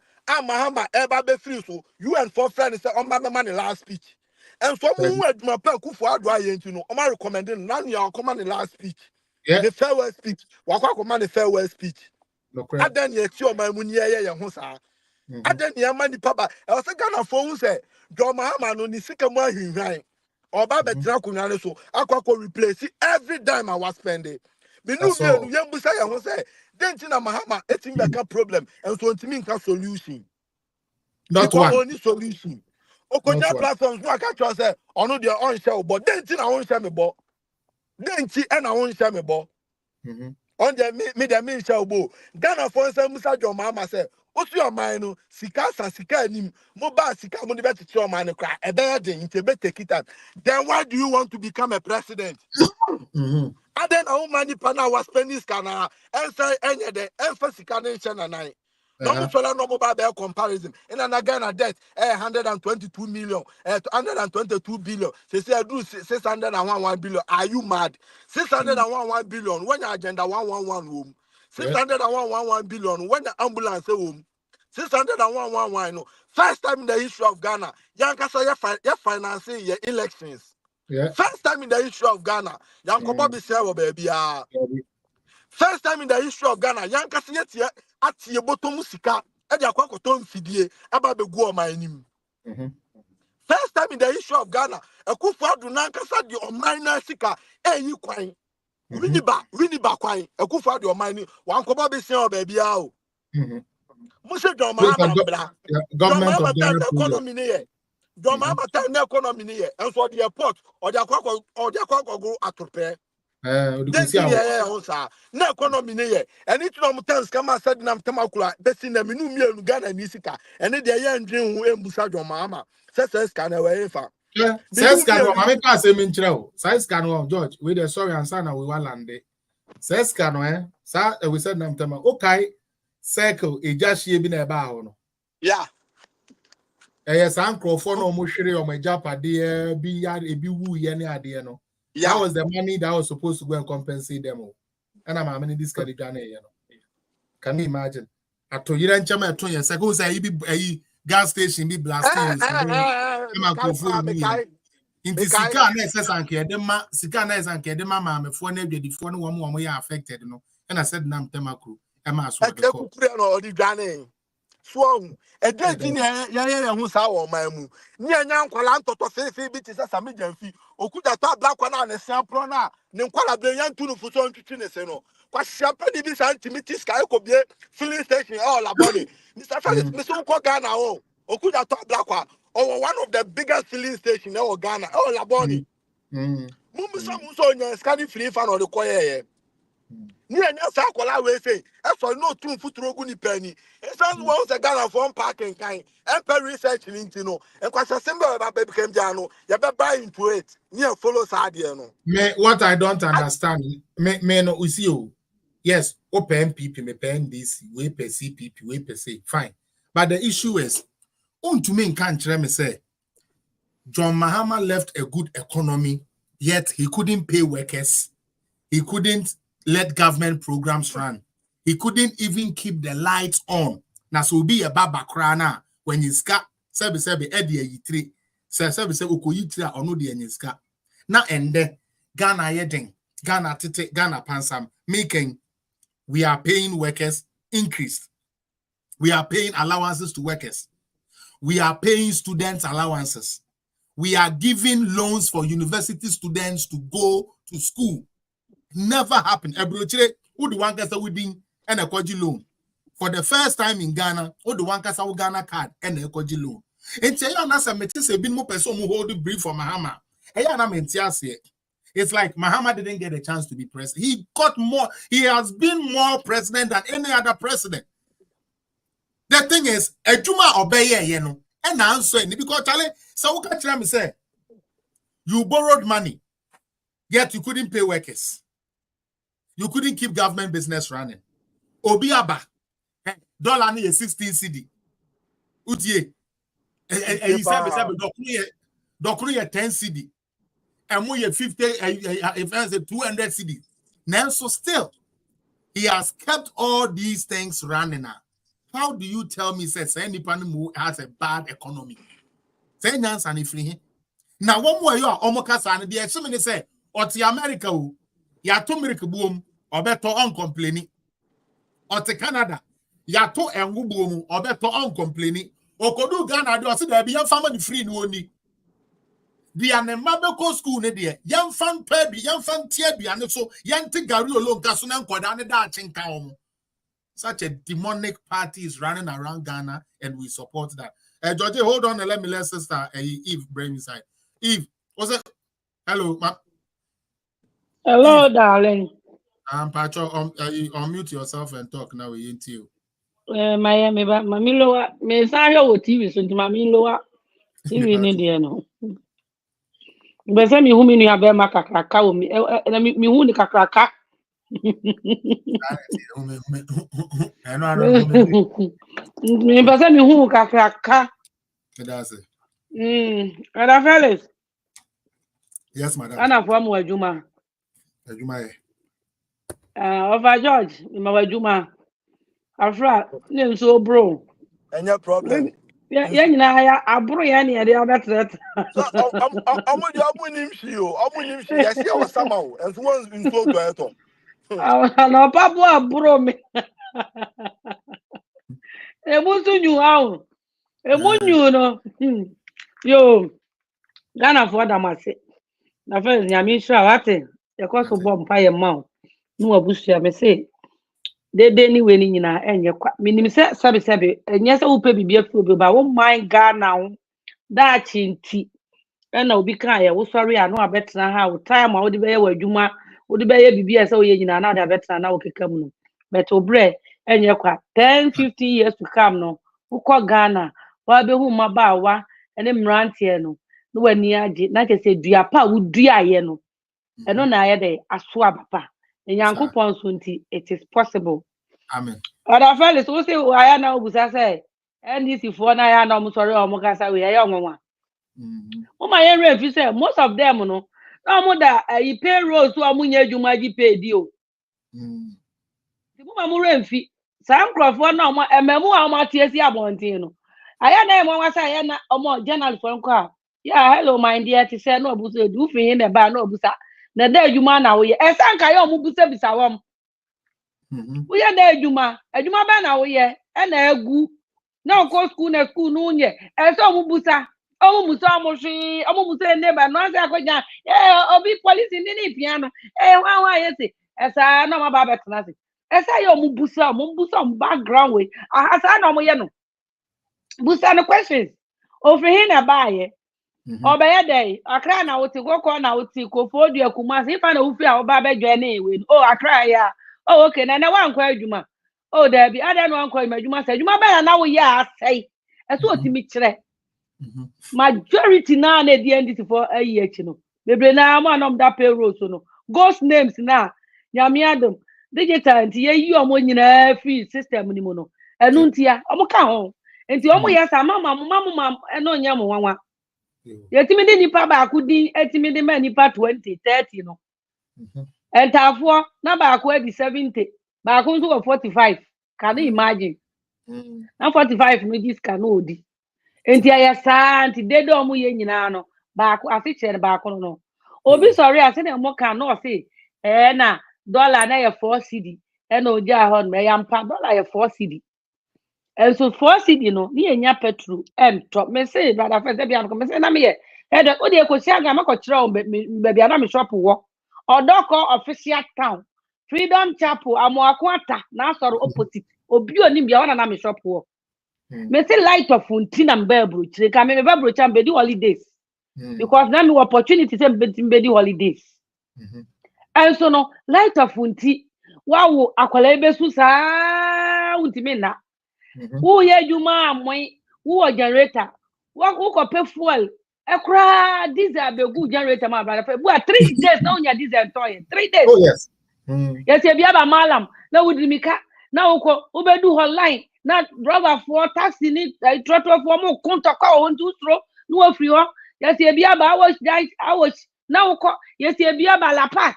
Mahama ever be free so you and four friends say on my money last speech. And so word my pen kufu adwa you know, I recommending none your command the last speech. Yeah. The farewell speech. Wakwa command the farewell speech. I then ye tio my money ya hosa. I then ye money papa. I was a Ghana phone say, John Mahama no ni sika mo hinran. Oba betra kunane so akwa replace every time I was spending. Me no me no yembusa ya ho say then na Mahama etim beka problem and so ntimi nka solution. Not one. Only solution. Okonya platforms no aka tell say ono dey on share but then na on share me bo. Then na on share me bo. On the me share bo. Ghana for say Musa John Mahama say osu your mind no sika anim mo ba sika mo dey bet your mind cry e be dey inte take it out. Then why do you want to become a president? And then a woman pana was spending scanner and say any the emphasis nation and I. No mobile comparison. In an Ghana debt 122 million, 122 billion. They say I do 601 billion. Are you mad? 601 billion when your agenda 111 room. 601 billion when the ambulance room. 601 no. First time in the history of Ghana, Yankasa ya financing your elections. Yeah. First time in the history of Ghana, Yankoba be sewo baby. First time in the history of Ghana, Yankasi at your bottom sika, and Yakwakoton Fidie, about the go my name. First time in the history of Ghana, a Kufa do Nankasa the minor sika, you quine. Winiba quine, a Kufa do mining, one Koba be sewo baby. Musa Joma, government of the economy. Your mama tell the economy here, and so the airport or the aqua go at repair. No economy here, and it's no tens come and said Nam Tamakula, best in the Minu Ghana Nisika, and then the young dream who Musa Joma, says can away. Says can I make us a minchro. Says can George. We the sorry and son we will land it. Says can sir we said them okay. Circle a just ye been about. Yeah. Yes, uncle for no mushri or my japa dear be yard a be woo yenny idea no. That was the money that was supposed to go and compensate them all. And I'm in this kind of can you imagine? I told you then chama 2 years ago say a gas station be blasting. Into sika na ese sanke de ma sika na sanke de ma maamefo na adwadifo no wo ya affected no and I said nam temakru e ma so de ko no di dwane so e dey tin ya hu sa wo man mu ni anya nkwala ntoto fefe bi ti sasa me jamfi okuda to abla kwa na ne sia pro na ne nkwala be yan tunu fu so ntwitwi ne se no kwa siapa di bi san timiti sky ko bie filling station all abody Mr. Felix me so ko Ghana o okuda to abla kwa one of the biggest filling station in Ghana. Oh, Laboni. Mumso nya scanning free fan or the choir. Near Sakola we say, as for no 2 foot roguni penny. It sounds once a Ghana from parking kind, and per research in Intino, and quite a symbol about baby Camjano, you better buy into it. Near follow Sadiano. What I don't understand, me no see you. Yes, open PP, me pen this, we per CPP, we per se, fine. But the issue is, to me can't me say John Mahama left a good economy, yet he couldn't pay workers. He couldn't let government programs run. He couldn't even keep the lights on. Na so be a baba krana when you ska sebe edi yitri. Sebe ukoyitra ono de nyiska. Na ende Ghana yeding, Ghana tete, Ghana pansam making we are paying workers increased. We are paying allowances to workers. We are paying students allowances. We are giving loans for university students to go to school. Never happened. Who the one case we ding and a kwaji loan. For the first time in Ghana, who the one case Ghana card and a kwaji loan. And say you nasa metis a bit more person who hold the brief for Mahama. It's like Mahama didn't get a chance to be president. He got more. He has been more president than any other president. The thing is, a Juma obey you know, and answer because Charlie, so what can me say? You borrowed money, yet you couldn't pay workers. You couldn't keep government business running. Obiaba, dollar ni 16 CD. Utie, and he said, Dokuye 10 CD, and we 50, if I say 200 CD. Now, so still, he has kept all these things running now. How do you tell me say anybody who has a bad economy? Say nyansa and free. Now one more you are omokasa and the so many say or to America ya to America boom or better on complaining. Or to Canada ya to engu boom or better on complaining. Or kodu Ghana do say there be young family free no ni. The anemabeko school ne there young fan pay young fan tier bi and so young take gari alone kaso na nkoda ne da chenka omo. Such a demonic party is running around Ghana, and we support that. Georgie, hold on and let me let sister Eve bring inside. Eve, what's it? Hello, ma. Hello, Eve. Darling. Pacho, unmute yourself and talk now. We into you. Miami, but Mamilo, me say your TV, so Mamilo, TV in India no. But say me who me have be makaka me who ni kakraka. Me pasa mi hu kakraka. That's it. Ada Felix. Yes, madam. Ana fo mu adwuma. Adwuma e. Over George, ma adwuma. Afra, ne nso bro. Any problem. Ya nyina ya abro ya ne de abetre. So amunim shi o. Amunim shi ya sia wasama o. Enso won nso do eto. No papo abro me. Emusu nyu awo. Emunyu no. Yo. Ghana for damase. Na first nyame sure wate. E koso bom pa ye ma. No abusua me say. Dede ni we ni nyina enye kwa. Minim se sabe enye se wo pe bibia fu obi ba wo man Ghana wo. Da chinti. E na obi kan ye wo sori ano abetena ha wo time a wo de be ye wadwuma. Wo de be ye bibia se wo ye nyina na da betena na wo kekam no. But obre enye kwa 10-15 years to come no. Ukọ Ghana wa be hu mabawa ene mrantie no no wani age na ke se dua pa wo dua ye no eno na ye de aso abapa Nyankopon so nti it is possible. Amen. Other fellas who say aya na obusa say NDC for na ya na omo sorry omo kasa we ya onwa. Oma ye refi say most of them no omo da e payroll so omo nya adwuma gi pay di o. Ti mo ma mo refi sa nkrofo na omo ememu a omo atiesi abontin no. Aya na e mo wasa aya na omo journal for nko a. Yeah, hello my dear, ti say no obusa du fin na ba na obusa. Na da adwuma na wo ye. Esanka ye omo busa bisa wom. We are there, Juma ba na we ye, and egu. No go school na school no nye. E so mubusa. O musa amoshi, o musa neighbor no say akonya. Obi police ni piano. Wa yesi. Esa na ma ba betena se. Esa yo mubusa background we. Asa na mo ye no. Busa no questions. Ofi hin na ba ye. Obeye dey. Akra na wuti go na wuti ko fodu akuma. If na ufi a oba be dwane we. Oh akra ya. Oh, okay. Na one kwa adwuma. Oh, there be other one kwa adwuma say adwuma ba na wo ya asai. Eso otimi kire. Majority na na di ndc for ayi echi no. Bebre na am anom da payroll so no. Ghost names na nyame adom. Digital nti ye yi omo nyina free system ni mo no. Enu ntia omo ka ho. Nti omo yesa mama eno nya mo wanwa. Yetimi di nipa ba akudi etimi di ma nipa 20 30 no. Entafo na ba ko di 70 ba ko nso 45 can you imagine na 45 no dis can odi enti ayasa enti dedo omo ye nyina no ba ko afichere ba ko no obi sorry ase na mo kan no say na dollar na ye 4 cedi na oja ho no ya mpa dollar ye 4 cedi and so 4 cedi no ni enya petrol top me say brother first be am me say na me ye e de odi ekosi aga ma ko kire o be bia na me shop wo Odoko official town Freedom Chapel Amoakwata na soro opposite obi oni bia wana na me shop wo me say light of untina mbebro chire ka me bebro cha mbedi holidays because na me opportunity say mbedi holidays and so no light of unti wawo akwala ebesu sa unti me na wo ye juma amoi wo generator wo ko pay fuel ekra diesel be good generator ma brother for 3 days na onya diesel toy 3 days. Oh yes. Yes e bia ba malam na wudrimika na uko ubedu online na driver for taxi ni trotro for mo konto kwa on tu stro no afri ho yes e bia ba awosh na uko yes e bia ba la pass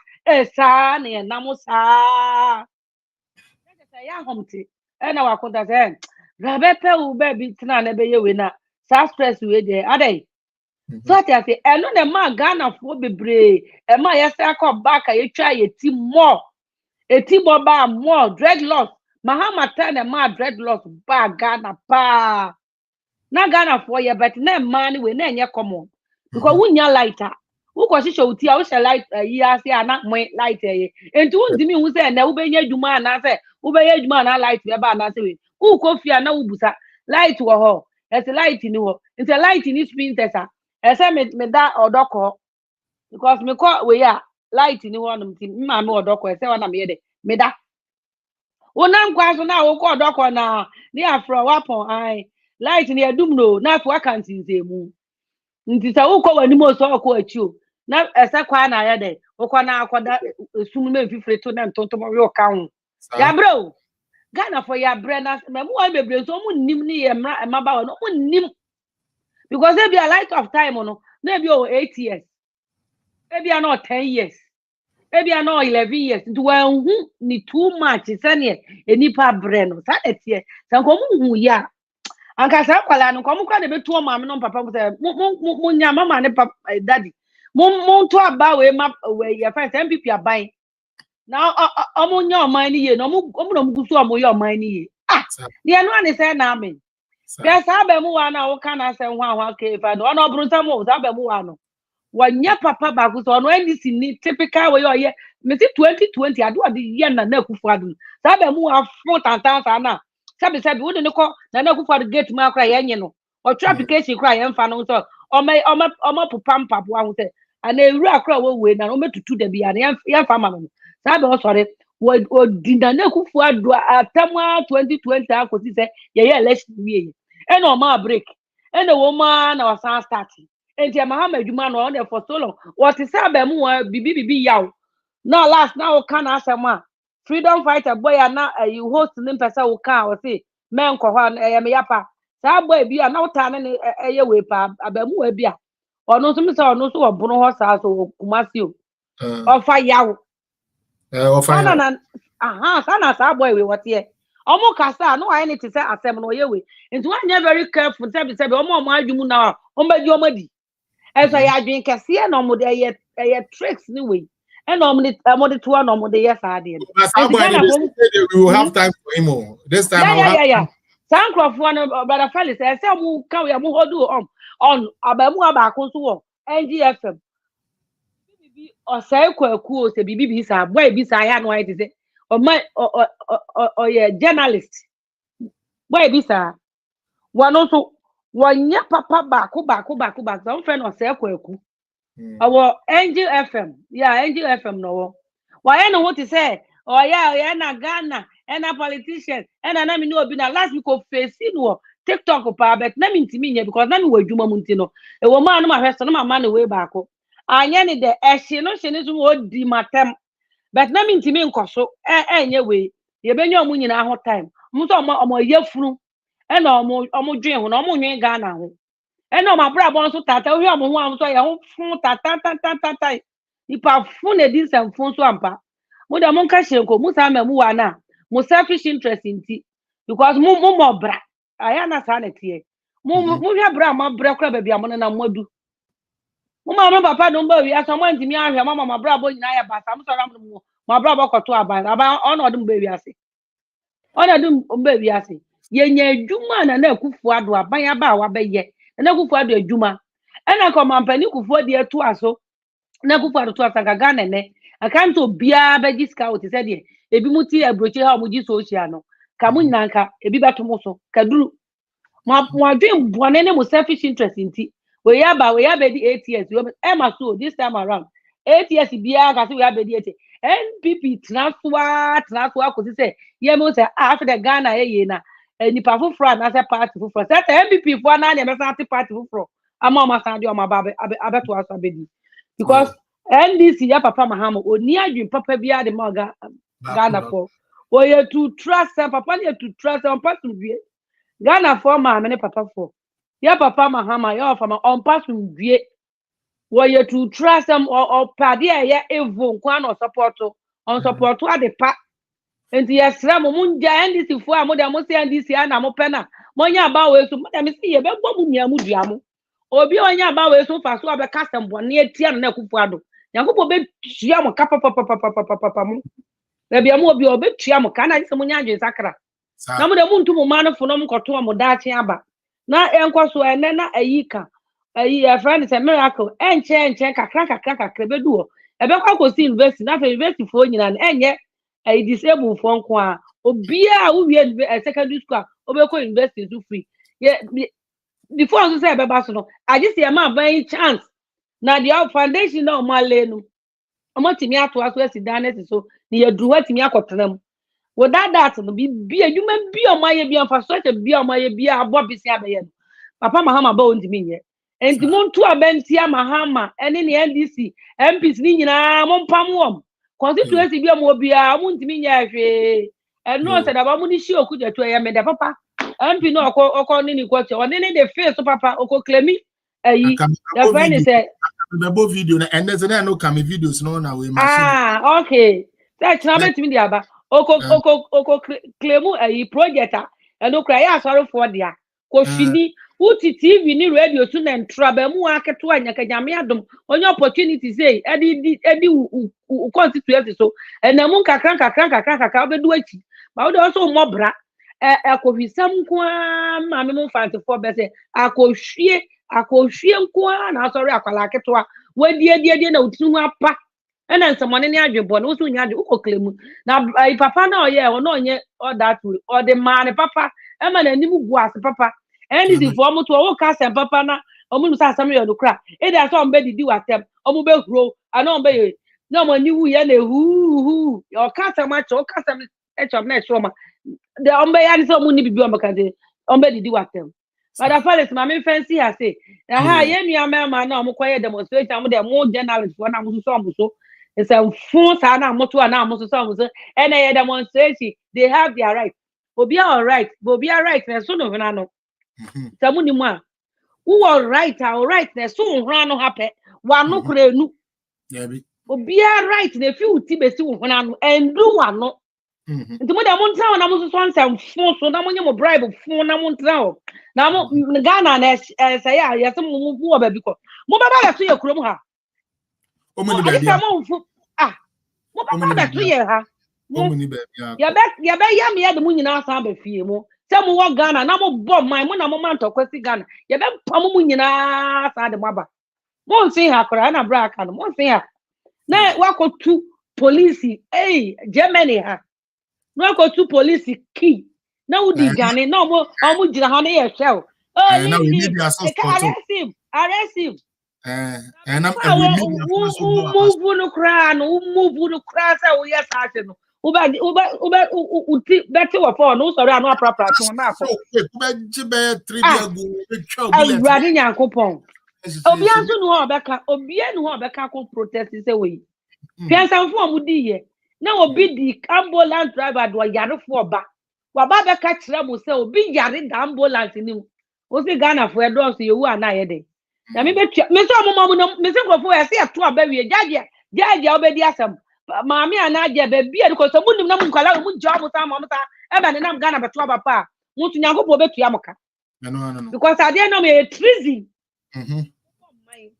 sa na na mo sa ya homti na wakonta say rabete u be bi tina na be ye we na sa stress we dey adai. So I say, no the man Ghana for bebre. E ma yesa come back ye try ye team more. A team more dreadlocks. Mahama turn a man dreadlocks back Ghana pa. Na Ghana for ye but na man we na nye common. Because we nya lighter. Who ko shisho uti a we shall light ya say na mo light ye. Enti undi mi hu say na we benya dwuma na say we benya dwuma na light we ba na say we. Who ko fia na we busa light wo ho. It's light ni wo. It's a light ni spin tesa. Ese me da odoko because me call we ya light ni wonum ti ma me odoko ese wana me de me da wonam kwa so na wo ko odoko na ni afro wapon ai light ni edum no na to akanti nzemu nti sa wo ko wani mo so ko achi o na ese kwa na ya de wo ko na akoda sum me fifire to na ntonto mo yo ka ho ya bro Ghana for ya bre na me mo wa bebre so mo nim ni ye mra ema ba wo no mo nim. Because they be a light of time no maybe 8 years maybe not 10 years maybe not 11 years do who ni too much sane enipa bre no sa etie san ko mu hu ya anka sa kwala no ko mu kwa de betu o maame no papa say mu nya mama ne papa daddy mu to aba we ma we ya fa MPP aban now omo nya o man ni ye no mu no mu gusu o mo ye o man ni ye the no an say na amen. Yes, I be mu wana wo kana se hwa ke fa no no bru samo za be mu wano wanya papa ba ku so no NDC ni typical way oye me ti 2020 ado ade ye na akufu adu za be mu afro tantan sa na sabi wo de ne ko na akufu adu gate ma kra ye nye no o application kra ye mfa no so o ma pupam papo ahu se ana ewu akra wo we na o metutu da bia na ye fa ma no za be o sore wo dinda na akufu adu atamwa 2020 akosi se ye election wie eno ma break eno wo ma na wasan start enti Mahama adwuma no on there for so long what is say mu bibi yaw now last now can asema freedom fighter boy na you host nim pesa wo kan o say men ko ho me yapa sa boy bi na uta ne eye we pa abamu bi a ono so me say ono so obono ho sa so kumasi o ofa yaw ofa yaw sana sa boy we what here omo kasa no why need to say asem no ye we nti wanya very careful say be omo adwumu na omo di omo di eso ya adwin kese na omo de ye tricks ni we and omo de to na omo de yes ade we will have time for him this time yeah Sankrofo no brother Felix say mu kan we mu hodu on abamu abako so wo NGFM bibi osai kwaku o se bibi bi sa boy bi sa ya no ai say o ye journalist boy bi sa wano so wanya papa baako some friend osai kwaku our NGFM NGFM no why no what to say na Ghana and a politician and na me no obi na last week of face no TikTok pa but na me ntimi nya because na me wadwuma mu ntino e wo ma no ma hweso no ma ma no we baako anya ni de ehye no hye ni so odi matem but na me ntimi nkoso enye we ye benya omu nyina ho time mu so omo yefunu e na omo dwen ho na omo nwen Ghana ho e na omo abra bon so tata hwe omo ho am so ye ho fun tata ipa fun e din sem fun so ampa mo da mon ka hyenko mu sa ma mu wa na mo selfish interest inti because mo bra aya na sa na tie mo hwe bra ma bra kra ba bia mo na modu mo ma papa no ba wi asamo ntimi ahwe ma bra bo nyina ya ba sa mo so ram mo ma bra bo koto aban ono odum ba wi ase ona dum ba wi ase ye nya adwuma na akufu ado aban aba wa ba ye na akufu ado adwuma ena ko mampani kufu adi etu aso na akufu ado to asanga Ghana ne akanto bia ba discount se de ebi muti abroche ha mu gi social no ka mu nyanka ebi beto mo so kaduru mo adwen bone ne mo selfish interest inti we ya ba di 8 years we so this time around 8 years bia ka se we ya be di 8 NPP transfer ko se ye mo se after the Ghana ye na nipa foforo na se party foforo se NPP fo na na me sa party foforo ama ma sa de o ma ba abeto aso abedi because NDC ya papa Mahama oni adwin papa bia de ma Ghana for oye to trust papa ne to trust on pass vie Ghana for ma me papa for ya papa Mahama ya of ma on pass vie oye to trust or pade ya evo nko na support on support ade pa enti yesra mo munja NDC fo a mo se NDC ana mo pena mo nya ba we so mo da me se ye be gbo mu mia mu dua mo obi onya ba we so fa so abe custom bone etia na akufu ado Yakupo be tua mo kapa papa mu. Na bia mo obi obe tua mo kana ise mo nya adwen sakra. Na mo de mo ntu mo ma no fo no mo koto mo daache aba. Na enkoso ene na ayika. Ayi a friend say miracle enche kakra be duo. Ebe kwa ko si university na fa university fo nyina na enye ayi disable fo nko a obi a wo wie secondary school obe ko university to free. Before so say ebe ba so no agi se ma ban chance na the foundation na omale no omotimi ato aso asidanet so ni yedru watimi akotenam without that no bi adwuma bi omaye bi infrastructure bi omaye bi abobisi abeye papa Mahama ba ontimi nye enti montu abenti Mahama ene ni NDC MPs ni nyina mompam wom constituency bi omo bia montimi nye ahwe eno se da ba mu ni shi okujeto ye me da papa MP no okọ ni kwache one ni the face papa oko claimi ayi the friend say the video and there's no come videos no na we machine okay that na betimi dia ba oko claimu ayi project and okra ya sorry for dia ko fini uti TV ni radio tu na ntraba mu aketo anyaka nyame adom onye opportunity say edi constituency so na mu kakran obedu achi ba wo de so mobra akohisam kwa ma me mu fanti for be say akohwie nko na sorry akwala ketwa wadie na utinu apa ena nsamone ne adwebo na usu nya ade ukoklemu na papa na oye ono onye that way or the man papa e ma na nimu gu as papa anything for omo to o ka sem papa na omo nu sa asam ye no kra e da so ombe didi watem omo be huro ana ombe ye na omo niwu ye na hu o ka sem a cho ka sem e chom na so ma de ombe ya ni so omo ni bibi omo ka de ombe didi watem But the fellas, my fancy has say, aha, yemi amema na omukoye demonstration, amu de more journalists for na musu so. It's a full sana moto na musu so. And a demonstration, they have their right. Obi all right, Obi all right. Na so no na no. Samu ni mu a. Who all right, all right. Na so hra no happen. Wa no kura enu. Yeah, bi. Obi all right. Na fi uti be si hra no. Endu wa no. Nti mo de mo ntra na mo so nsam fun so na mo nye mo bribe fun na mo ntra o na mo Ghana na say ya yes mo fu oba bi ko mo baba la so ye kurom ha o mo ni ba bia mo fu mo baba la so ye ha o mo ni bia ya be ya me ya de mo nyina san ba fie mo se mo wo Ghana na mo bom man mo na mo man to kwasi Ghana ya be pam mo nyina san de mo aba mo nsin ha kora na bra aka no mo nsin ha na wakotu police Germany ha no go to police key. No di Johnny, no more almost honey yourself. Oh, leave him. Arrest him. And I'm move no crown, move no cross. Oh, yes, I know. Uba better wa for no sorry, no proper to na ko. Awurade Nyankopon. Obi anso no obeka, obi enu obeka ko protest say we. Piansanfo amudi ye. Na obi di ambulance driver do yare fo oba waba be ka kire mo se obi yare da ambulance ni o se Ghana fo edo so yewu ana ye de na me betua me so mo mo me se nkofo ya se to aba wie jaje obedi asem maami ana je be bia de ko so munim na mu nkwala mu jo mo ta e ba ne nam Ghana beto aba pa mu tu Nyankopon betua mo ka no because ade no me treason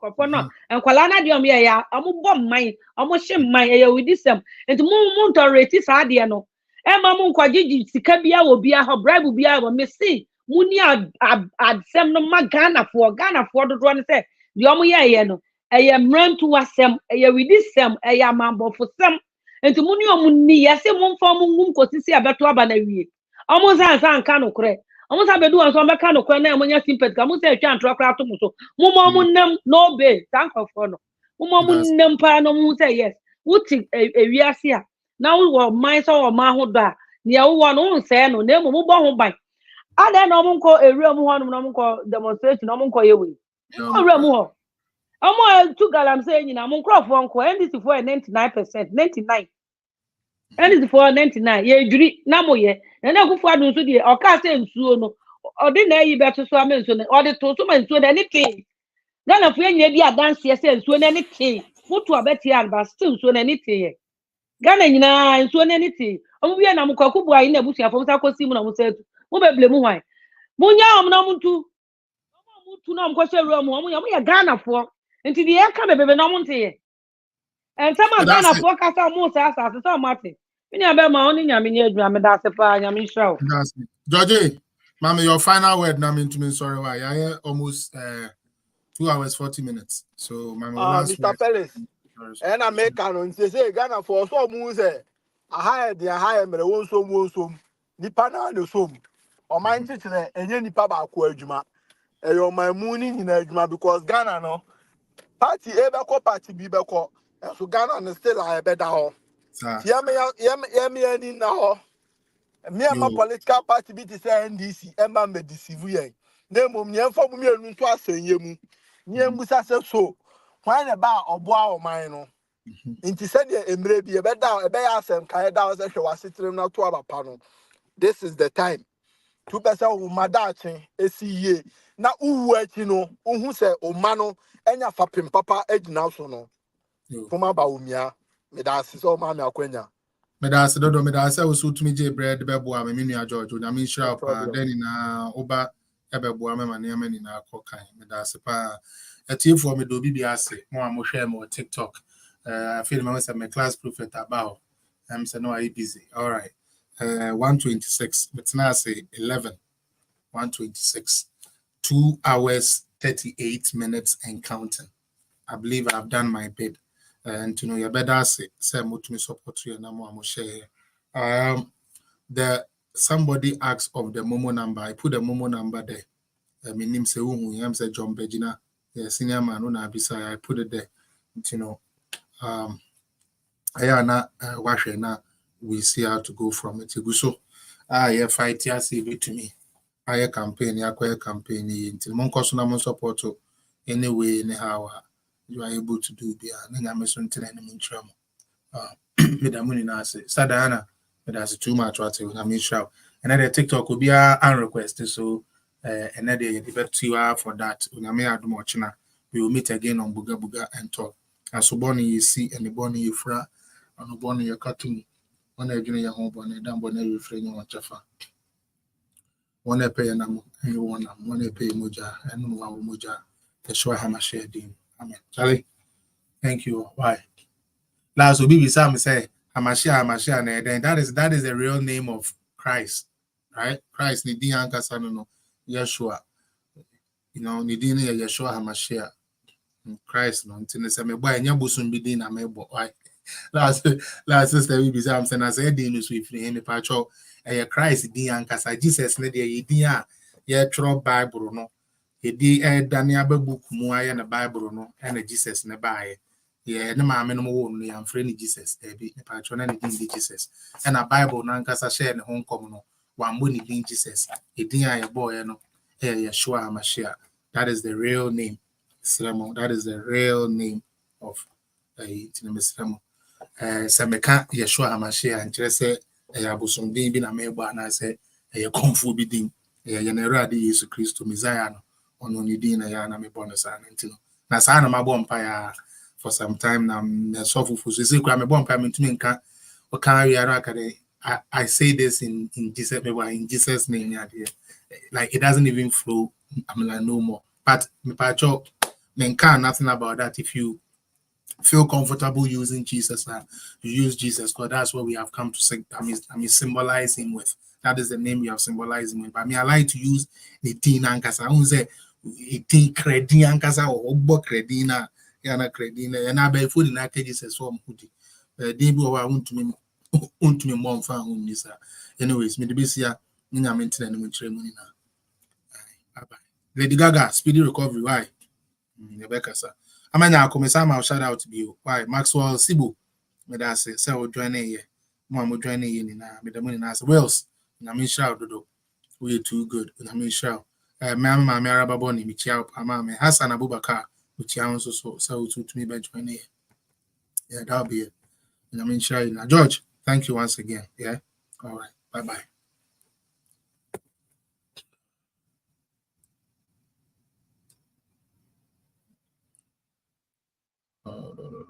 kopono enkwala na de o me ya amu bom man amu hye man e ya widisem enti mu tolerate sa de no e ma mu nkwagigi sika bia wo bia ho bribe bia wo me see muni adsem no ma Ghana fo dodo ne se de o mu ye no e ya mrantu wasem e ya widisem e ya mambofo sem enti muni o mu ni ya se mu mfa mu ngum kosisi abeto aba na wie o mu san ka no kure omo sa bedu anso be ka no kwa na emonya sympathy ka mo se atwa antro kra to mo so mo nam no be thank God for no mo nam pa no mo say yes wuti ewiase a na wo man so wo ma ho do a ne wo no nse no na mo bo ho ban ada na mo nko ewura mu ho no mo nko demonstration no mo nko yewe ewura mu ho omo tu galamsey nyina mo nkrofo nko NDC for 99% 99 and for 99 ye juri na moye na kufu adu so die o ka se nsuo no o de na yi beto so amenso ne o de to so mansuo na anything Ghana fu enya bi adanse se nsuo na anything mutu abeti an ba still nsuo na anything ye Ghana nyina nsuo na anything o mu bi na mo kwaku bu ayi na busu afo sa kosi mu na mo se mo beble mu hwan mo nya om na mo tu na mo kwese ru mo ya Ghana fo nti de ye ka bebebe na mo nte ye en sama Ghana fo ka sa mo sa so mate Georgie, Mama, your final word now mean to me sorry why I almost 2 hours 40 minutes. So Mama Mr. Pellis. And I make canon say Ghana for so moon say a higher me won so nipa na no so o man titire enye nipa ba ko adwuma e yo my moon in adwuma because Ghana no party e be ko party bi be ko so Ghana no still a be da ho me any now me my political party be to say NDC e ma me deceive yen na mum nye fo mu enu nto asanye mu nye musa se so why na ba oboa o man no nti se de emre bi e be da e be ya asem ka e da o se hwe wasetrem na to abapa no this is the time 2% wo madachen esiye na uwu achi no uhu se o ma no enya fapem papa agina so no foma bawumia me da asese o ma me akwanya me da asese dodo me da asese wo so tumi je bread be boa me nua George na me shira pa then na oba ebe boa me ma na me ni na akokan me da asese pa etiefo me do bi ase mo amohwe me TikTok I feel me say me class prophet about I'm say no I busy all right 126 but now say 11 126 2 hours 38 minutes and counting. I believe I've done my bit and to know your better say me support you and I'm share the somebody asks of the Momo number. I put the Momo number there. My name say I'm say John Begina, the senior man on Abisa. I put it there. You know, I am not washing now. We see how to go from it. So yeah, fight here, say it to me. I campaign, I campaign until Moncoso Namon support anyway, anyhow you are able to do the Namason Tenement Tram. Medamuni Nasi, Sadana, but that's too much what I mean, shout. And then the TikTok will be a request, so and then they debate you for that. Unamea Dumochina, we will meet again on Buga Buga and talk. As so bonny you see, and the bonny you fra, and the bonny you cutting, one again your home bonnet, down bonnet refrain on Jaffa. One pay and you want one pay Moja, and one Moja, the show how much share dim. Amen. Charlie, thank you. Why? Last will be some say, Hamashia, and then that is the real name of Christ, right? Christ, Nidi Ankasano, Yeshua. You know, Nidi Yeshua Hamashia. Christ, no, until say me boy, nyabusum be din na me boy. Last sister we be say I'm saying I said din is with him pacho. Christ din ankasa Jesus ne de din a ye tro Bible no. He di Daniel book mu aye na Bible no, and Jesus ne bae. Yeah, no maame no wo no yam frɛ Jesus be ne pacho na ne din di Jesus. And a Bible na ankasa share ne ho nkom no. Wan bo ne din Jesus. He din a ye boy no. Yeshua HaMashiach. That is the real name. That is the real name of Islam. Sameka Yeshua HaMashiach and just say Abusum bin na meba and I say a comfort bidding a general Jesus Christ Messiah on only din a yana me bonus and until Nasana my bonfire for some time now so for say I'm a bonfire to me or carry I say this in Jesus name like it doesn't even flow. I'm like no more. But me pacho men care nothing about that. If you feel comfortable using Jesus, you use Jesus because that's what we have come to say. I mean, symbolize him with. That is the name you have symbolized him with. But me, I like to use the teen ankasa. I won't say teen credi ankasa or obo credina, yana credina, and I be food in that Jesus form hoodie. They be I want to me more fun this. Anyways, me the best here. Nina maintain any ceremony now. Bye-bye. Lady Gaga, speedy recovery. Why? Rebecca, sir. I mean, now come some shout out to you. Why? Maxwell Sibu. Me that say, we join here. Mom, join here. Me the money now. Wales. I mean, shout do. We too good. I mean, shout. Mama, me Araba Boni. Me chow. Mama, Hassan Abubakar. Me chow so to me by join here. Yeah, that'll be it. I mean, shout. Now, George. Thank you once again. Yeah. All right. Bye-bye. Oh, no.